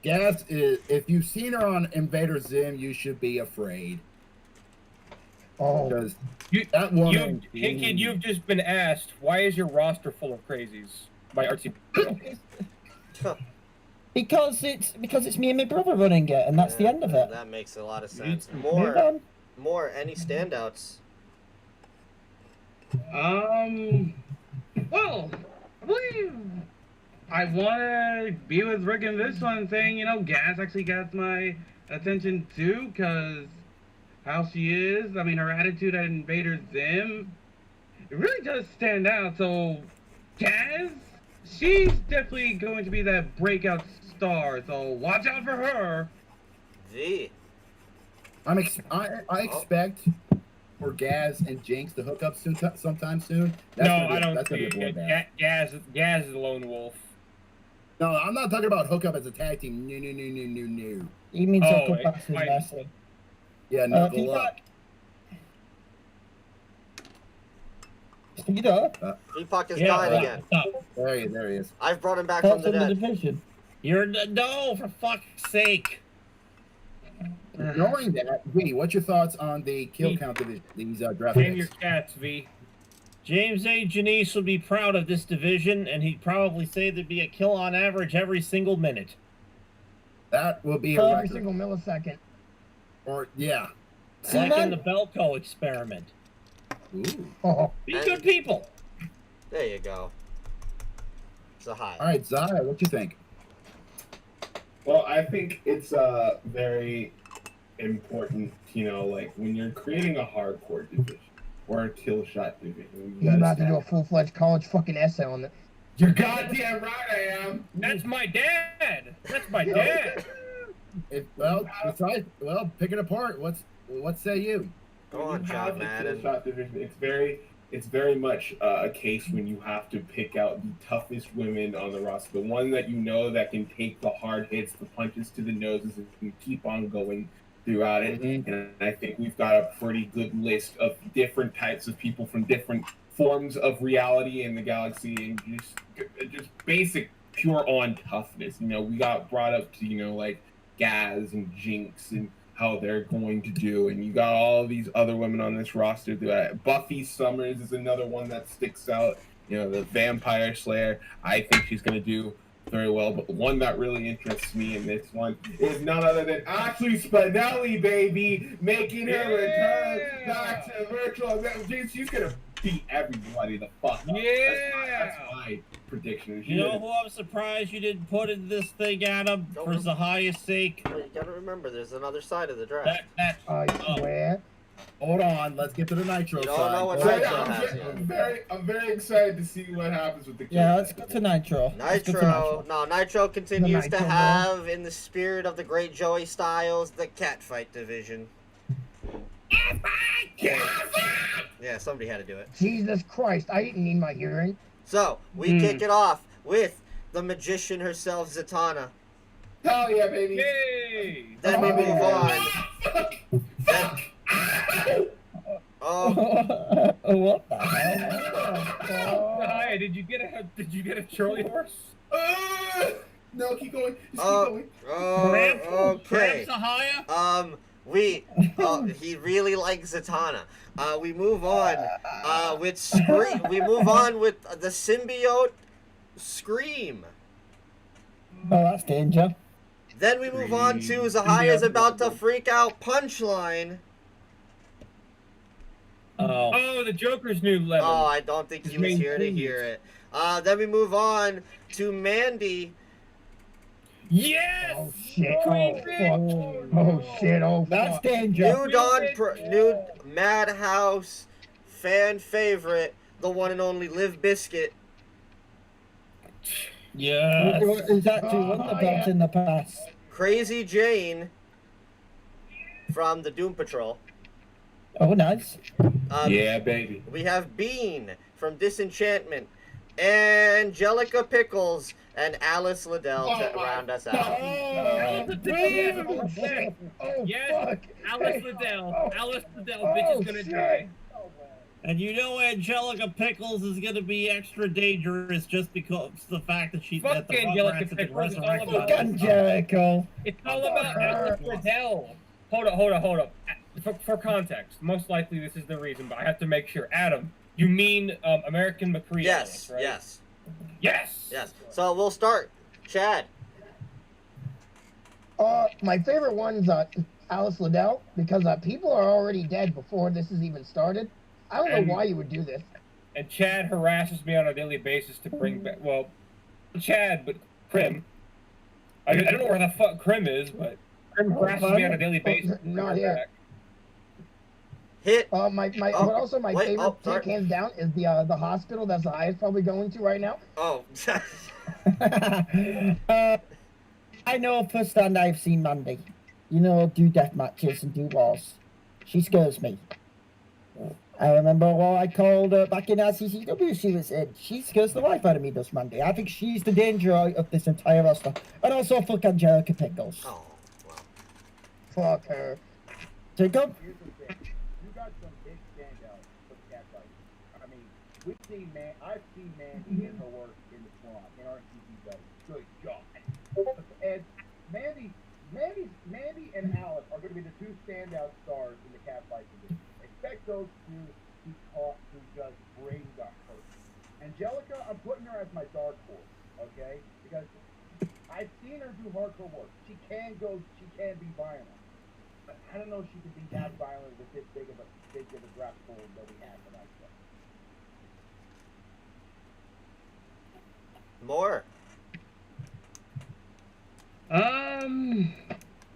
Gaz is, if you've seen her on Invader Zim, you should be afraid. Oh, Because that woman. Hey kid, you've just been asked, why is your roster full of crazies? By Artsy Girl. Because it's me and my brother running it, and that's the end of it. That makes a lot of sense. Move on. More. Any standouts? Well, I believe I want to be with Rick in this one, saying, Gas actually got my attention too, because how she is, I mean, her attitude at Invader Zim, it really does stand out. So, Gaz, she's definitely going to be that breakout star, so watch out for her. V. I expect for Gaz and Jinx to hook up sometime soon. I don't That's gonna see be a it. bloodbath. Gaz is a lone wolf. No, I'm not talking about hook up as a tag team. No. He means Oh, hook up as in fine. wrestling. Yeah, knuckle up. Speed up. Deepak is dying again. There he is. I've brought him back from That's the in the dead. division. You're no, for fuck's sake. Knowing that, V, what's your thoughts on the kill count division? These draft Name your picks? cats, V. James A. Janice will be proud of this division, and he'd probably say there'd be a kill on average every single minute. That will be a every record. single millisecond. Or yeah. Like in the Belco experiment. Ooh. Oh, Be good people. There you go. It's a high. All right, Zaya, what you think? Well, I think it's very important, like when you're creating a hardcore division or a kill shot division. he's about to do a full-fledged college fucking essay on it. You're goddamn right I am. That's my dad. That's my dad. Pick it apart. What say you? Go on, John Madden. Shot division. It's very much a case when you have to pick out the toughest women on the roster, the one that that can take the hard hits, the punches to the noses, and can keep on going throughout it. Mm-hmm. And I think we've got a pretty good list of different types of people from different forms of reality in the galaxy, and just basic pure on toughness. We got brought up to like Gaz and Jinx and how they're going to do. And you got all these other women on this roster. Buffy Summers is another one that sticks out. You know, the Vampire Slayer. I think she's going to do very well. But the one that really interests me in this one is none other than Ashley Spinelli, baby, making her return back to virtual. She's going to beat everybody the fuck up. That's my prediction. You know who I'm surprised you didn't put in this thing, Adam, for Zahaya's sake? Well, you gotta remember, there's another side of the draft. I swear. Hold on, let's get to the Nitro You don't side. know what Hold Nitro on. has. I'm very excited to see what happens with the kids. Yeah, let's go to Nitro. Nitro continues Nitro to one. have, in the spirit of the great Joey Styles, the catfight division. Yeah, somebody had to do it. Jesus Christ, I didn't need my hearing. So, we kick it off with the magician herself, Zatanna. Hell yeah, baby. Yay! Then we move on. What the hell? Hi, did you get a Charlie horse? No, keep going. Just keep going. Okay. Zahaya? He really likes Zatanna. We move on with Scream. We move on with the symbiote Scream. Oh, that's danger. Then we move on to Zahaya's about to freak out punchline. Oh, the Joker's new level. Oh, I don't think he was here to hear it. Then we move on to Mandy. Yes! Oh shit! Oh fuck! Oh shit! Oh fuck! That's danger. New Madhouse fan favorite, the one and only Liv Biscuit. Yeah. Is that two won the belt in the past? Crazy Jane from the Doom Patrol. Oh, nice. Yeah, baby. We have Bean from Disenchantment, Angelica Pickles, and Alice Liddell to round us out. Oh, shit! Oh yes, fuck! Alice Liddell. Alice Liddell, bitch is gonna die. And you know Angelica Pickles is going to be extra dangerous just because of the fact that she's Fuck at the Angelica Rugrats Pickles, it's all resurrected. about- Fuck Angelico. It's all about Alice Liddell. Hold up. For context, most likely this is the reason, but I have to make sure. Adam, you mean American McCree? Yes, right? yes. So we'll start. Chad. My favorite one's Alice Liddell because people are already dead before this is even started. I don't know why you would do this. And Chad harasses me on a daily basis to bring back. Well, Chad, but Krim. I don't know where the fuck Krim is, but Krim harasses me on a daily basis. To bring Not her here. back. Hit. But also my favorite pick, hands down, is the hospital that's the highest probably going to right now. Oh. I know firsthand I've seen Mandy. You know, do death matches and do wars. She scares me. I remember what I called her back in RCCW. She was in. She scares the life out of me, does Mandy. I think she's the danger of this entire roster. And also fuck Angelica Pickles. Oh, wow. Fuck her. Jacob? Here's the thing. You got some big standouts for the cat fight. I mean, I've seen Mandy in her work in the squad, in RCCW. Good job. And Mandy and Alice are going to be the two standout stars in the cat fight division. Expect those two to talk to just bring the hurt. Angelica, I'm putting her as my dark horse, okay? Because I've seen her do hardcore work. She can be violent. But I don't know if she can be that violent with this big of a draft pool that we have tonight. More.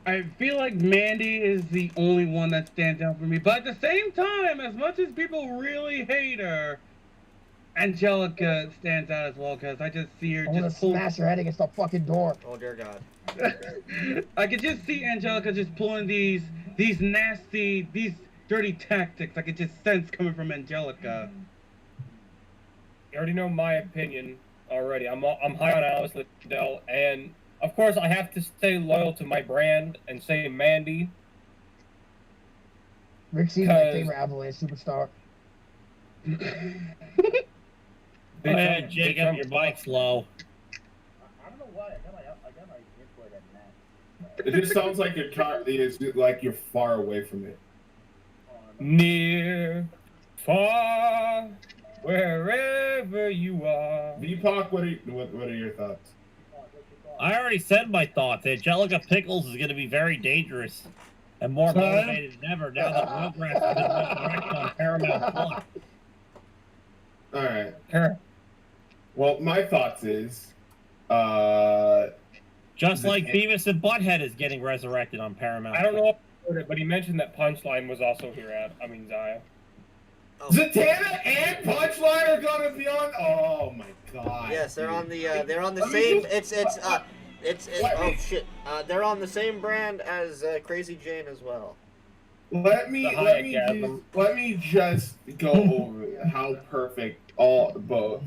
I feel like Mandy is the only one that stands out for me. But at the same time, as much as people really hate her, Angelica stands out as well because I just see her I'm gonna just pull. smash her head against the fucking door. Oh dear God. I could just see Angelica just pulling these nasty, these dirty tactics. I could just sense coming from Angelica. You already know my opinion already. I'm high on Alice Liddell, and of course I have to stay loyal to my brand and say Mandy. Rixie's my favorite Avalanche superstar. Go ahead, Jacob, your bike's low. I don't know why. I got my input at max. It just sounds like your car is like you're far away from it. Near, far, wherever you are. Deepak, what are your thoughts? I already said my thoughts. Angelica Pickles is going to be very dangerous and more motivated than ever now that Rugrats has been resurrected on Paramount Plus. All right. Sure. Well, my thoughts is, Just like Beavis and Butthead is getting resurrected on Paramount. I don't know if you heard it, but he mentioned that Punchline was also here Zaya. Zatanna and Punchline are gonna be on. Oh my god. Yes, they're on the same. Oh shit. They're on the same brand as Crazy Jane as well. Let me just go over how perfect both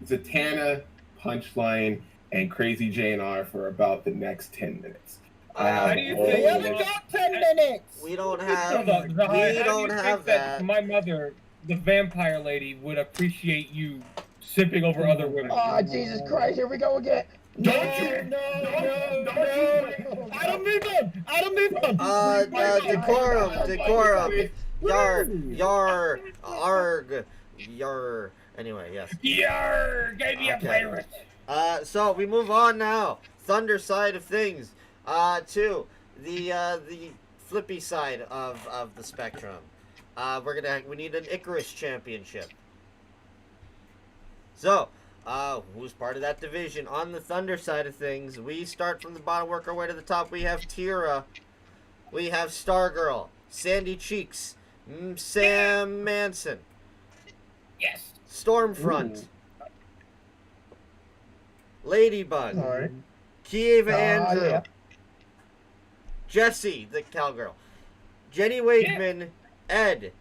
Zatanna, Punchline, and Crazy Jane are for about the next 10 minutes. How do you think? We haven't got 10 minutes. We don't have. We don't have that. My mother, the vampire lady, would appreciate you sipping over other women. Oh, Jesus Christ, here we go again. No. I don't move on. Decorum. Yar. Anyway, yes. Yar, gave me a pirate. So we move on now. Thunder side of things. To the flippy side of the spectrum. We need an Icarus championship. So, who's part of that division? On the Thunder side of things, we start from the bottom, work our way to the top. We have Tira. We have Stargirl. Sandy Cheeks. Sam Manson. Yes. Stormfront. Ladybug. Alright. Kieva Andrew. Yeah. Jessie, the cowgirl. Jenny Wakeman. Ed.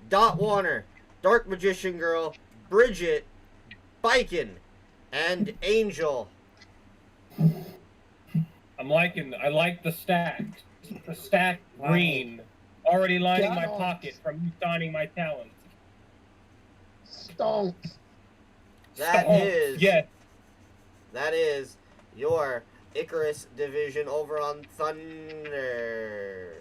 Dot Warner. Dark Magician Girl. Bridget. Biken. And Angel. I like the stack. The stack green. Already lining my pocket from you signing my talents. Stonks. That is your Icarus division over on Thunder.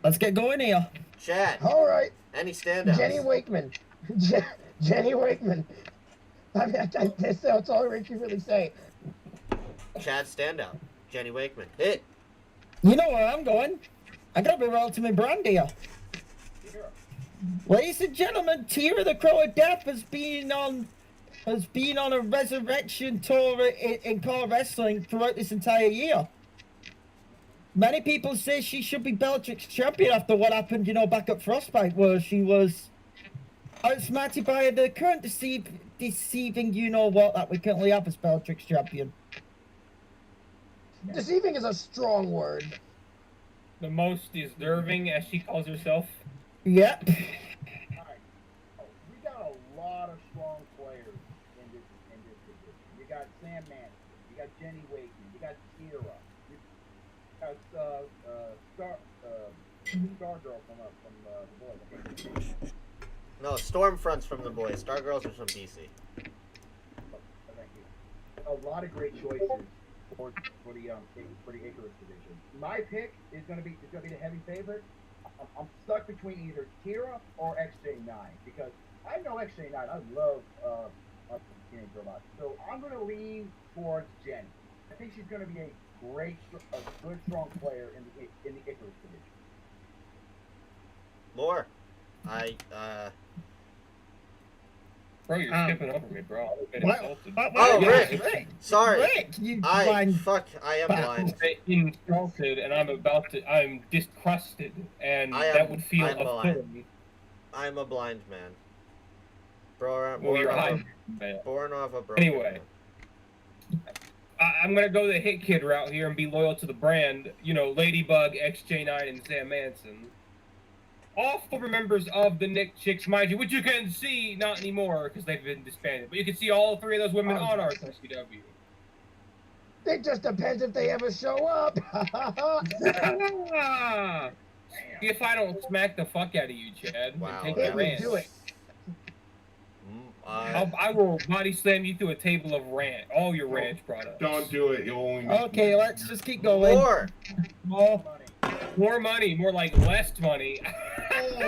Let's get going here. Chad. All right. Any standouts? Jenny Wakeman. Jenny Wakeman. I mean, that's all I can really say. Chad standout. Jenny Wakeman. Hit. You know where I'm going. I gotta be real to my brand here. Ladies and gentlemen, Tira the Crow of Death has been on a resurrection tour in car wrestling throughout this entire year. Many people say she should be Bellatrix champion after what happened, back at Frostbite, where she was outsmarted by the current deceiving you-know-what that we currently have as Bellatrix champion. Deceiving is a strong word. The most deserving, as she calls herself. Yep. Alright. We got a lot of strong players in this division. You got Sam Manson, you got Jenny Wakeman, you got Tira, you got Stargirl from the boys. No, Stormfront's from the boys. Stargirls are from DC. Oh, thank you. A lot of great choices for the Icarus division. My pick is gonna be the heavy favorite. I'm stuck between either Tira or XJ9 because I know XJ9. I love Teenage Robot, so I'm gonna lean towards Jenny. I think she's gonna be a good, strong player in the Icarus division. More. Bro, you're skipping over me, bro. I'm insulted. Oh, Rick. Sorry. Rick, I am blind. Insulted, and I'm disgusted, and that would feel blind. I'm a blind man. Born off a broken Anyway, I'm gonna go the Hit Kid route here and be loyal to the brand. Ladybug, XJ9, and Sam Manson. All former members of the Nick Chicks, mind you, which you can see not anymore because they've been disbanded. But you can see all three of those women on our CCW. It just depends if they ever show up. If I don't smack the fuck out of you, Chad, wow, and take your do it. ahead. I will body slam you through a table of ranch, all your ranch products. Don't do it. You'll only make Okay, let's just keep going. More. More money, more like less money. Oh my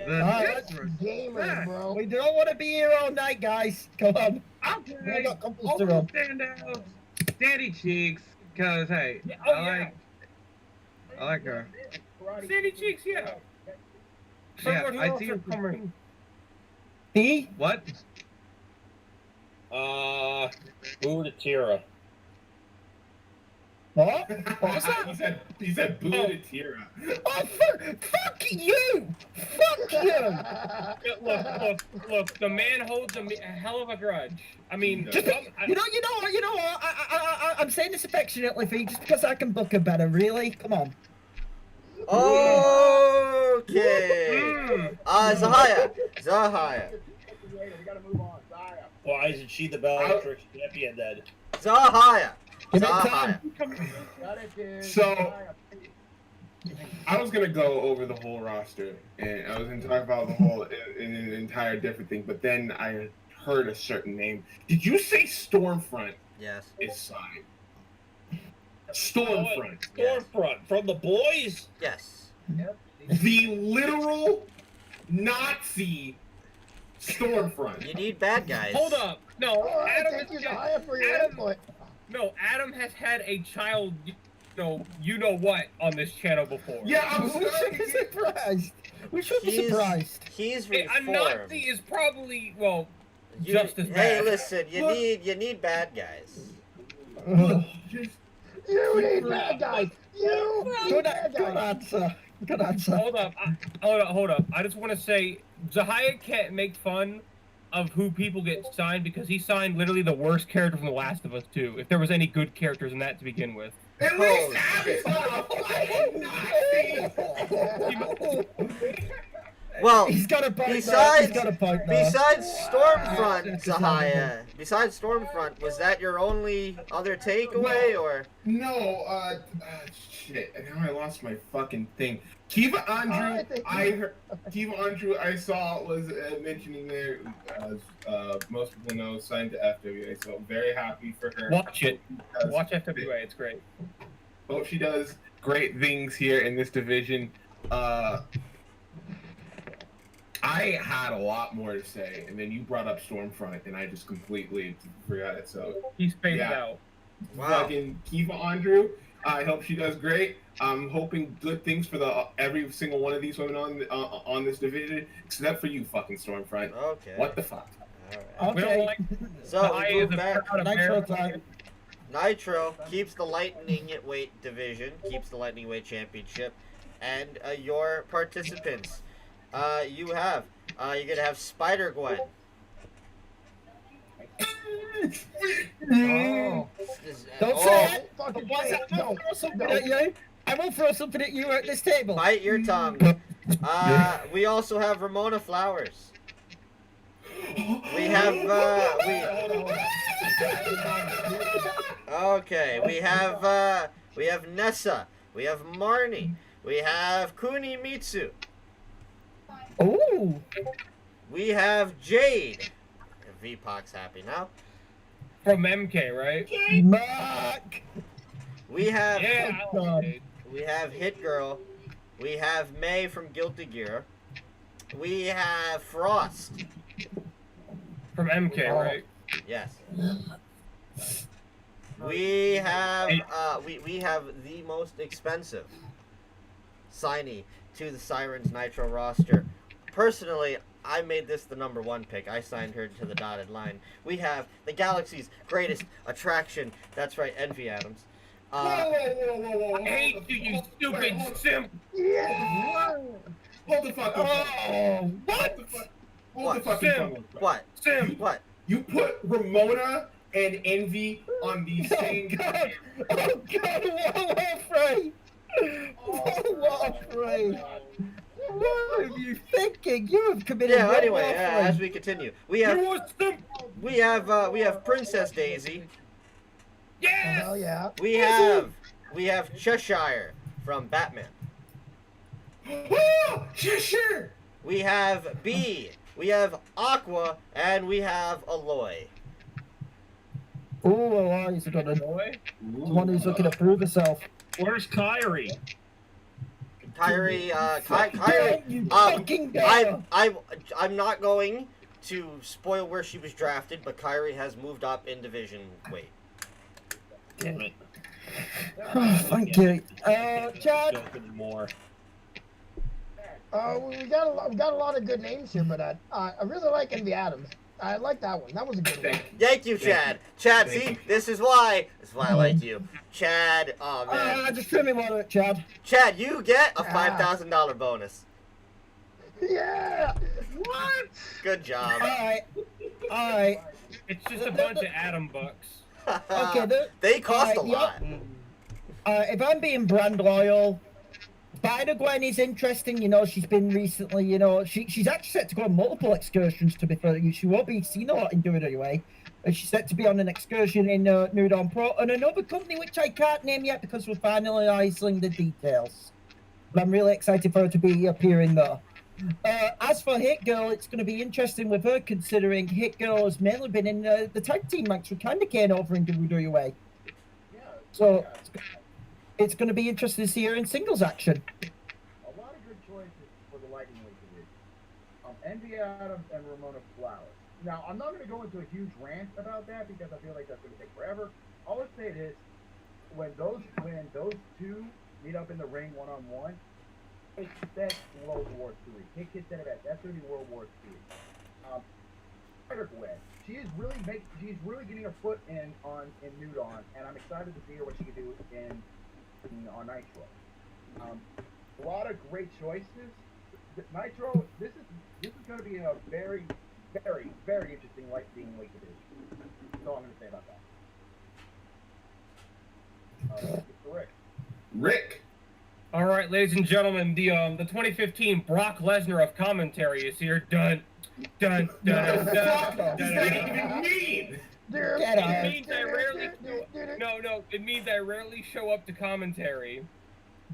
god. That's gamers, bro. We don't want to be here all night, guys. Come on. I Okay. got couples to Also run. stand out, Sandy Cheeks, cause hey, Yeah, oh, I like her. Sandy Cheeks, yeah. Yeah, Someone I who see also her. coming. B? What? Budatira. What? What was that? He said Budatira. Oh, fuck you! Fuck you! Look. The man holds a hell of a grudge. I mean, Just- You know what? I'm saying this affectionately, Fee, just because I can book her better. Really? Come on. Okay. Zahaya. Why isn't she the Bellatrix champion then? Zahaya. Give it time. So, I was gonna go over the whole roster, and I was gonna talk about the whole in an entire different thing. But then I heard a certain name. Did you say Stormfront Yes. is signed? Stormfront, Stormfront from the boys. Yes. the literal Nazi Stormfront. You need bad guys. hold up. No, All right, Adam thank you, is Zaya, for your Adam- input. No, Adam has had a child, you know what, on this channel before. Yeah, I'm We should sorry. be surprised. We should be surprised. He's A reformed. Nazi is probably, well, You- just as Hey, bad. listen. You need bad guys. You need bad guys. You need Good, bad good guys. answer. Good answer. Hold up. I just want to say, Zahaya can't make fun of who people get signed because he signed literally the worst character from The Last of Us 2, if there was any good characters in that to begin with. At least Abby's not a fucking Nazi. Well, He's got a point there. besides- He's got a point there. besides Stormfront, That's Zahaya. Besides Stormfront, was that your only other takeaway, or? No, shit. Now I lost my fucking thing. Kiva Andrew, Kiva Andrew, I saw was mentioning there, as most people know, signed to FWA. So I'm very happy for her. Watch it. because Watch FWA, it's great. Hope she does great things here in this division. I had a lot more to say, and then you brought up Stormfront, and I just completely forgot it. So He's faded Yeah. out. Wow. fucking Kiva Andrew. I hope she does great. I'm hoping good things for every single one of these women on this division, except for you, fucking Stormfront. Okay. What the fuck? All right. We don't like So Zahaya we is move a back. proud Nitro American. time. Nitro keeps the lightning weight division, keeps the lightning weight championship, and your participants. You're gonna have Spider Gwen. Oh. Don't Oh, say it. Fucking What's fake. that? I will No, throw something no. at you. I will throw something at you at this table. Bite your tongue. We also have Ramona Flowers. We have Okay, we have Nessa. We have Marnie. We have Kuni Mitsu. Ooh. We have Jade. VPOC's happy now. From MK, right? Mark. We have Yeah, I like it. we have Hit Girl. We have May from Guilty Gear. We have Frost. From MK, right? Yes. We have we have the most expensive signee to the Sirens Nitro roster. Personally, I made this the #1 pick. I signed her to the dotted line. We have the Galaxy's greatest attraction. That's right, Envy Adams. Whoa. I hate you stupid simp. Hold the fuck up. Oh, what? Hold the fucking phone up. What? Simp. What? You put Ramona and Envy on the same. God. Oh God, Waterfrey! Waterfrey! What are you thinking? You have committed. Yeah. one Anyway, Waterfrey. as we continue, we have Princess Daisy. Yes. Hell yeah. We have Cheshire from Batman. Oh, Cheshire! We have B we have Aqua, and we have Aloy. Oh, Eli's got a Boy. one who's looking to prove herself. Where's Kyrie? Kyrie, Kyrie, Don't you fucking dare! I'm not going to spoil where she was drafted, but Kyrie has moved up in division weight. Damn it. Oh, thank you. Chad? Anymore. We got a lot of good names here, but I really like Envy Adams. I like that one. That was a good one. Thank you, Chad. Chad, see, this is why I like you. Chad, oh man. Just trim me water, Chad. Chad, you get a $5,000 bonus. Yeah. What? Good job. Alright. It's just a bunch of Adam bucks. Okay, They cost a yeah. lot. If I'm being brand loyal, Spider-Gwen is interesting. You know, she's been recently, you know, she's actually set to go on multiple excursions, to be fair. She won't be seen a lot in WWE. And she's set to be on an excursion in New Dawn Pro and another company which I can't name yet because we're finalizing the details. But I'm really excited for her to be appearing there. As for Hit Girl, it's going to be interesting with her considering Hit Girl has mainly been in the tag team match with Candy Cane over in WWE. So it's going to be interesting to see her in singles action. A lot of good choices for the lighting weight division. Envy Adams and Ramona Flowers. Now, I'm not going to go into a huge rant about that because I feel like that's going to take forever. All I'll say is, when those two meet up in the ring one-on-one, that's World War III. Kick that event. That's going to be World War III. Spider-Gwen. She's really getting her foot in New Dawn, and I'm excited to see her what she can do on Nitro. A lot of great choices. Nitro. This is going to be a very, very, very interesting weight division. That's all I'm going to say about that. Rick. All right, ladies and gentlemen, the 2015 Brock Lesnar of commentary is here. Dun. What does that even mean? It means I rarely. No. It means I rarely show up to commentary,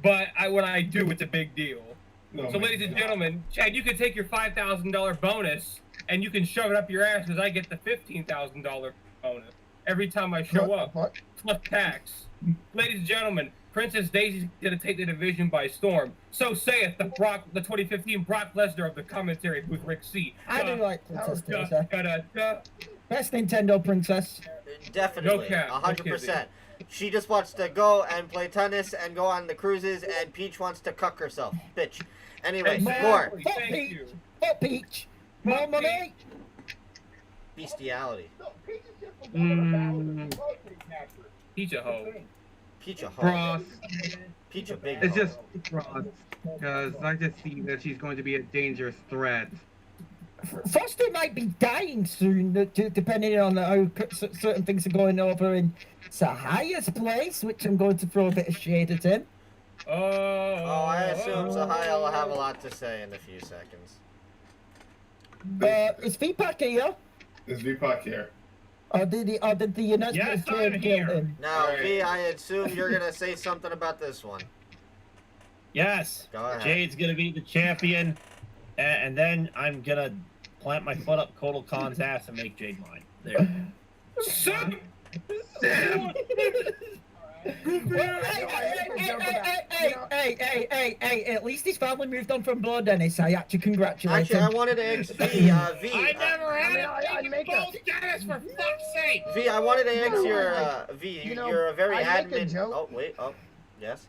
but when I do, it's a big deal. So, ladies and gentlemen, Chad, you can take your $5,000 bonus and you can shove it up your ass because I get the $15,000 bonus every time I show up, plus tax. Ladies and gentlemen, Princess Daisy's gonna take the division by storm. So saith the 2015 Brock Lesnar of the commentary booth, Rick C. I do like Princess Daisy. Best Nintendo princess. Definitely, No cap, 100%. She just wants to go and play tennis and go on the cruises, and Peach wants to cuck herself. Bitch. Anyway, more. Thank you. Fuck Peach. More money. Bestiality. Peach a hoe. Peach a hoe. Cross. Peach a big It's hoe. just cross. Because I just see that she's going to be a dangerous threat. Foster might be dying soon, depending on how certain things are going over in Sahaya's place, which I'm going to throw a bit of shade at him. I assume Sahaya will have a lot to say in a few seconds. Is Feedback here? Is Vipak here? Or did the announcement Yes, kill I'm here. him? Now, V, I assume you're going to say something about this one. Yes. Go ahead. Jade's gonna be the champion, and then I'm gonna plant my foot up Kotal Khan's ass and make Jade mine. There. Hey, at least his family moved on from blood, Dennis. I actually congratulate Actually, him. I wanted to ask V. V, I never had I'd a make both Dennis, for fuck's sake! V, I wanted to ask your V. You know, You're a very I'd make a adamant. joke. Oh wait. Oh, yes.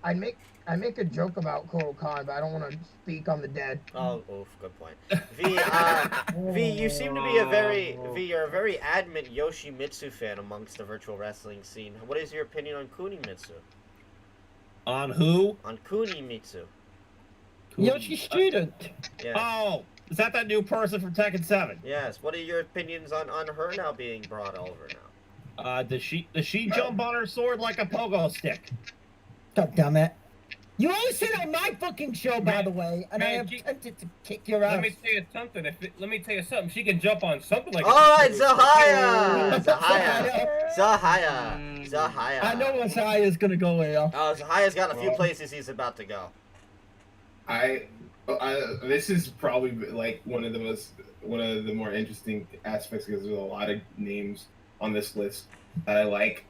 I make a joke about Kotal Khan, but I don't want to speak on the dead. Oh, oof, good point. V, V, you seem to be you're a very adamant Yoshimitsu fan amongst the virtual wrestling scene. What is your opinion on Kunimitsu? On who? On Kunimitsu. Yoshi student. Yes. Oh, is that new person from Tekken 7? Yes. What are your opinions on her now being brought over now? Does she jump on her sword like a pogo stick? God damn it. You always sit on my fucking show, by the way, and I man, am tempted to kick your ass. Let me tell you something. She can jump on something like All right, Zahaya! Zahaya! I know where Zahaya's gonna go here. Oh, Zahaya's got a few places he's about to go. This is probably like one of the more interesting aspects because there's a lot of names on this list that I like.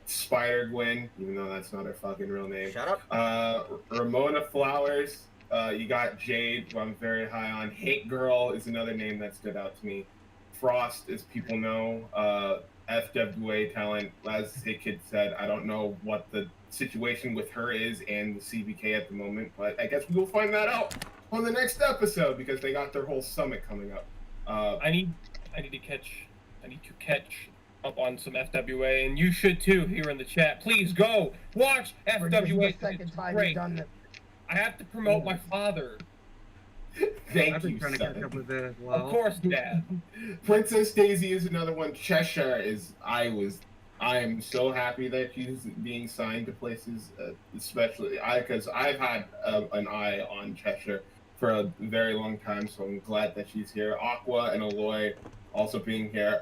Spider Gwen, even though that's not her fucking real name. Shut up. Ramona Flowers. You got Jade, who I'm very high on. Hate Girl is another name that stood out to me. Frost, as people know. FWA talent, as Hey Kid said, I don't know what the situation with her is and the CBK at the moment, but I guess we will find that out on the next episode because they got their whole summit coming up. I need to catch up on some FWA, and you should too here in the chat. Please go watch For just FWA. the second It's time great. you've done it. I have to promote my father. Thank I've been you, trying to catch son. up with it as well. Of course, Dad. Princess Daisy is another one. Cheshire is. I am so happy that she's being signed to places, especially because I've had an eye on Cheshire for a very long time, so I'm glad that she's here. Aqua and Aloy also being here.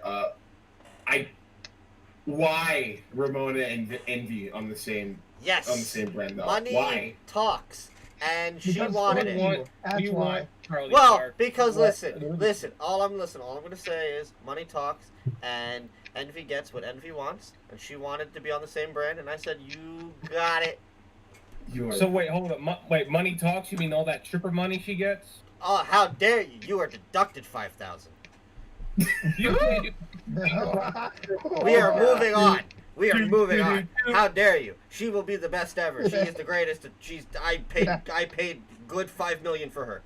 Why Ramona and Envy on the same Yes. brand though? Money Why? talks, and she Because wanted fuck it. you. That's why. Charlie Well, Clark. because What? listen. All I'm gonna say is money talks, and Envy gets what Envy wants, and she wanted to be on the same brand, and I said, you got it. You are. So wait, hold up. Wait, money talks? You mean all that tripper money she gets? Oh, how dare you! You are deducted 5,000. We are moving on. We are moving on. How dare you? She will be the best ever. She is the greatest. I paid good 5 million for her.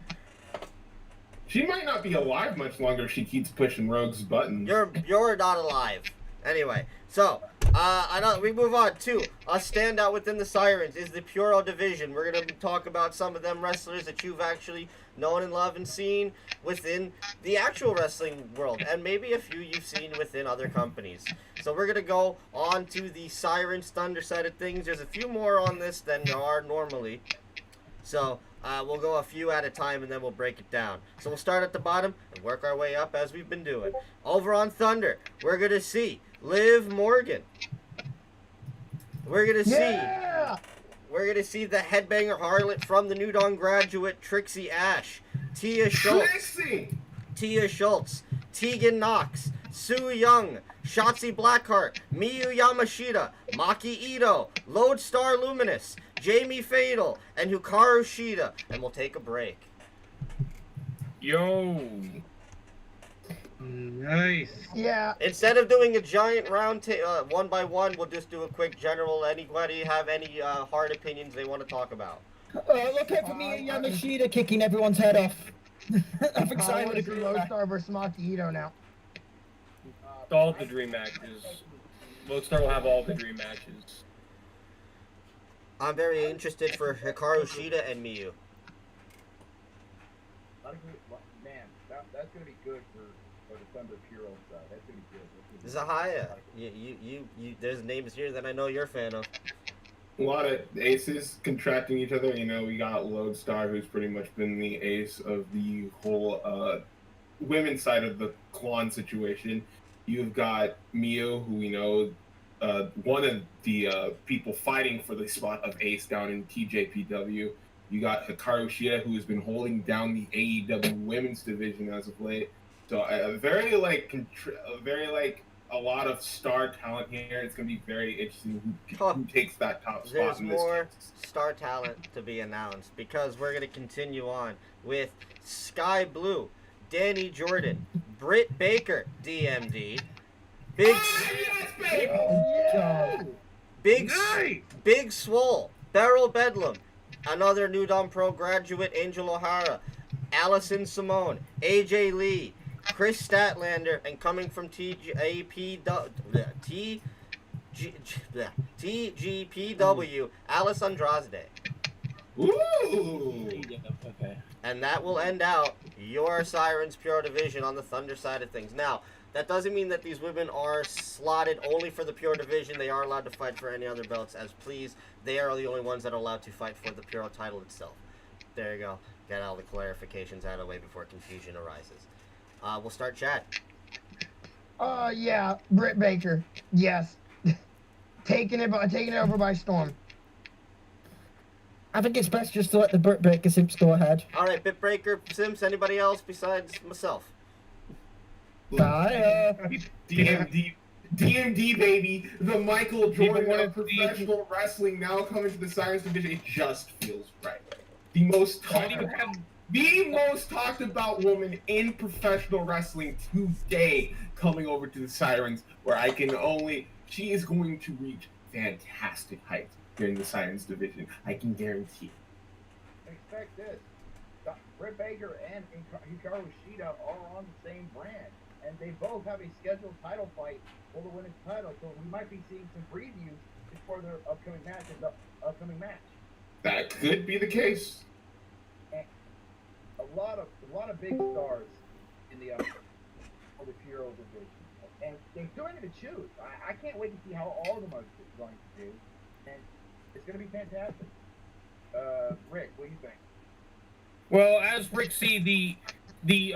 She might not be alive much longer if she keeps pushing Rogue's buttons. You're not alive. Anyway, so we move on to a standout within the Sirens is the Puro division. We're gonna talk about some of them wrestlers that you've actually known and loved and seen within the actual wrestling world, and maybe a few you've seen within other companies. So we're gonna go on to the Sirens Thunder side of things. There's a few more on this than there are normally, so we'll go a few at a time and then we'll break it down. So we'll start at the bottom and work our way up as we've been doing. Over on Thunder, we're gonna see Liv Morgan. We're gonna see the headbanger harlot from the New Dawn graduate, Trixie Ash, Tia Schultz, Tegan Knox, Sue Young, Shotzi Blackheart, Miyu Yamashita, Maki Ito, Lodestar Luminous, Jamie Fatal, and Hikaru Shida. And we'll take a break. Yo. Nice. Yeah. Instead of doing a giant round one by one, we'll just do a quick general. Anybody have any hard opinions they want to talk about? Look out for me and Yamashita kicking everyone's head off. I think I Simon want to see agrees with that. Lodestar versus Maki Ito now. All of the dream matches. Lodestar will have all the dream matches. I'm very interested for Hikaru Shida and Miyu. Man, that's gonna be good for the Thunder Puro side. That's gonna be good. Zahaya, you. There's names here that I know you're a fan of. A lot of aces contracting each other. You know, we got Lodestar, who's pretty much been the ace of the whole women's side of the Klon situation. You've got Mio, who we know one of the people fighting for the spot of ace down in TJPW. You got Hikaru Shida, who has been holding down the AEW women's division as of late. So a lot of star talent here. It's going to be very interesting who takes that top spot. There's in this more case. star talent to be announced because we're going to continue on with Sky Blue, Danny Jordan, Britt Baker, DMD, Big Swole, Beryl Bedlam, another New Dawn Pro graduate, Angel O'Hara, Allison Simone, AJ Lee, Chris Statlander, and coming from TGPW, Alice Andrade. Ooh! Okay. And that will end out your Sirens Pure Division on the Thunder side of things. Now, that doesn't mean that these women are slotted only for the Pure Division. They are allowed to fight for any other belts as please. They are the only ones that are allowed to fight for the Pure title itself. There you go. Get all the clarifications out of the way before confusion arises. We'll start chat. Yeah, Britt Baker. Yes. taking it over by storm. I think it's best just to let the Britt Breaker Simps go ahead. All right, Bitbreaker Sims. Anybody else besides myself? DMD, baby, the Michael Jordan wanna of professional wrestling now coming to the Sirens division. It just feels right. The most talked about woman in professional wrestling today coming over to the Sirens, where she is going to reach fantastic heights during the Sirens division. I can guarantee. Expect this. Britt Baker and Hikaru Shida are on the same brand, and they both have a scheduled title fight for the women's title. So we might be seeing some previews before their upcoming match. That could be the case. And a lot of big stars in the for the Puro division, and they're going to choose. I can't wait to see how all of them are going to do, and it's going to be fantastic. Rick, what do you think? Well, as Rick C, the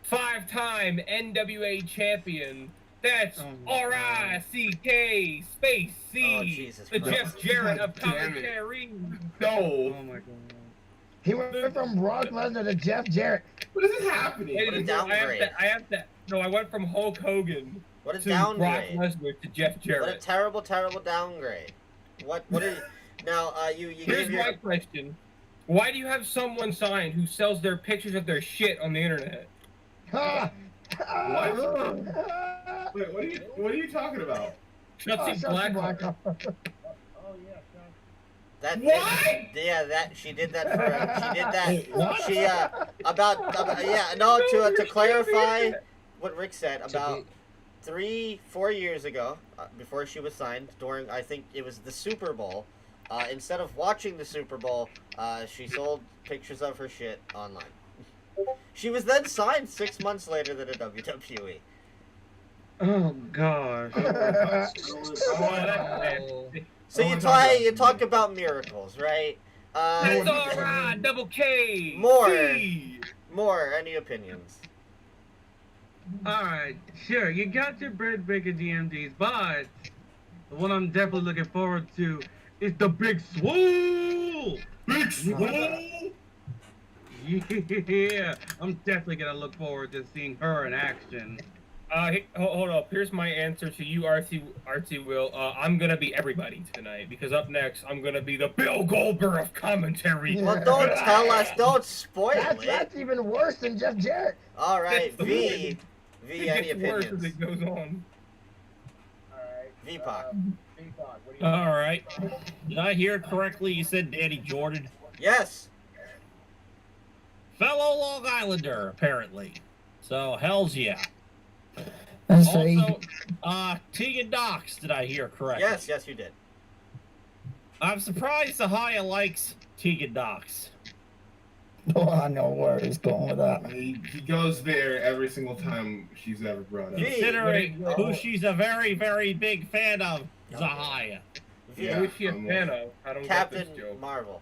5-time NWA champion, that's R-I-C-K space C, Oh, Jesus the Christ. Jeff Jarrett of God damn it. commentary. No. Oh my god. He went from Brock Lesnar to Jeff Jarrett. What is happening? What a downgrade. I went from Hulk Hogan What a to Brock downgrade. Lesnar to Jeff What a Jarrett. terrible, terrible downgrade. What is now? You Here's gave your my question. Why do you have someone signed who sells their pictures of their shit on the internet? What? Wait, what are you talking about? Shotzi Blackheart. Oh yeah, that. What? Yeah, she did that for. She did that. She to clarify what Rick said about 3-4 years ago, before she was signed, during I think it was the Super Bowl. Instead of watching the Super Bowl, she sold pictures of her shit online. She was then signed 6 months later to the WWE. Oh gosh. So you talk about miracles, right? That's alright, double K. More. Any opinions? Alright, sure, you got your Britt Baker DMDs, but the one I'm definitely looking forward to is the Big Swole! Big Swole! Yeah, I'm definitely gonna look forward to seeing her in action. Hold up. Here's my answer to you, Artsy Will. I'm gonna be everybody tonight because up next I'm gonna be the Bill Goldberg of commentary. Well, don't tell us. Don't spoil it. That's even worse than Jeff Jarrett. All right, V. It Any gets worse as opinions? it goes on. Alright. VPOC. VPOC, what do you All right. Did I hear correctly? You said Danny Jordan? Yes. Fellow Long Islander, apparently. So, hells yeah. Let's see. Also, Tegan Knox, did I hear correctly? Yes, you did. I'm surprised Sahaya likes Tegan Knox. Oh, I know where he's going with that. He goes there every single time she's ever brought up. V. Considering What who she's a very, very big fan of, Zahaya. Yeah, Who is she a I'm fan of? I don't Captain get this joke. Marvel.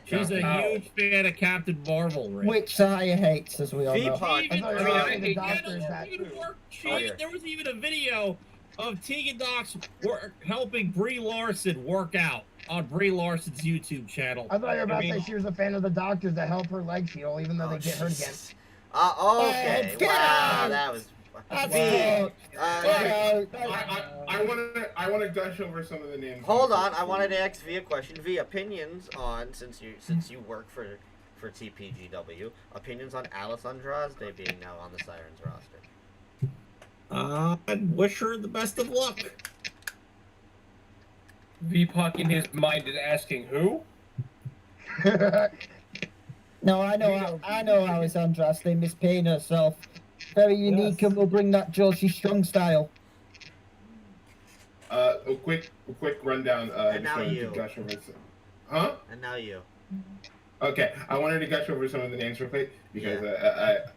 She's a How? huge fan of Captain Marvel, Rick. Which Zaya hates, as we all know. VPOC. Even, I thought I you were mean, the I doctors don't that even too. work. Oh, yeah. There was even a video of Tegan Knox helping Brie Larson work out on Brie Larson's YouTube channel. I thought you were about to I say mean, she was a fan of the doctors that help her legs heal, even though Oh, they get hurt again. Jesus. Okay. get Wow, out. that was. That's V. it. I want to gush over some of the names. Hold on, I wanted to ask V a question. V, opinions on since you work for TPGW, opinions on Alice Andrade being now on the Sirens roster. I'd wish her the best of luck. VPOC in his mind is asking who? No, I know Alice Andrade, Miss Payne herself. Very unique and will bring that Georgie Strong style. A quick rundown. And just now wanted you. to gush over some. Huh? And now you. Okay, I wanted to gush over some of the names real quick because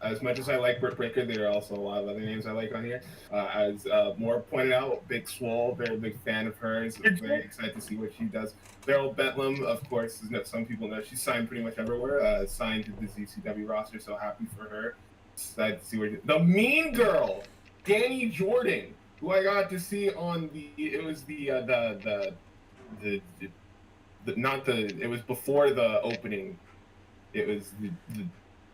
as much as I like Britt Breaker, there are also a lot of other names I like on here. As Moore pointed out, Big Swole, very big fan of hers. I'm very excited to see what she does. Beryl Bedlam, of course, some people know she's signed pretty much everywhere. Signed to the ZCW roster, so happy for her. Excited to see where the Mean Girl, Danny Jordan, who I got to see on the it was before the opening. It was the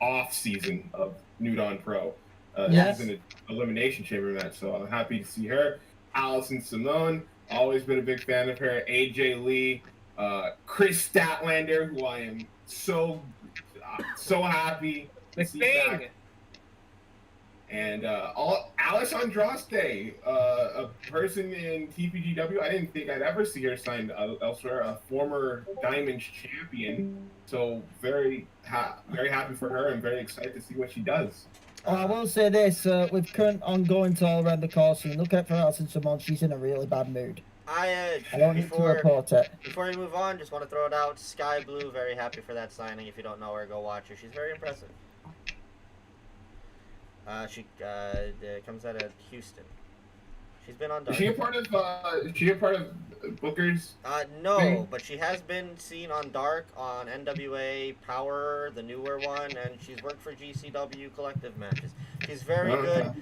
off season of New Dawn Pro. Yes. She was in an elimination chamber match, so I'm happy to see her. Allison Simone, always been a big fan of her. AJ Lee, Chris Statlander, who I am so happy to see back. And Alice Andraste, a person in TPGW, I didn't think I'd ever see her signed elsewhere, a former Diamonds champion. So very happy for her and very excited to see what she does. I will say this, with current ongoing all around the course scene, look out for Alison Simone, she's in a really bad mood. I don't need to report it. Before we move on, just want to throw it out, Sky Blue, very happy for that signing. If you don't know her, go watch her. She's very impressive. She comes out of Houston. She's been on Dark. Is she a part of Booker's? No, thing? but she has been seen on Dark, on NWA Power, the newer one, and she's worked for GCW collective matches. She's very good.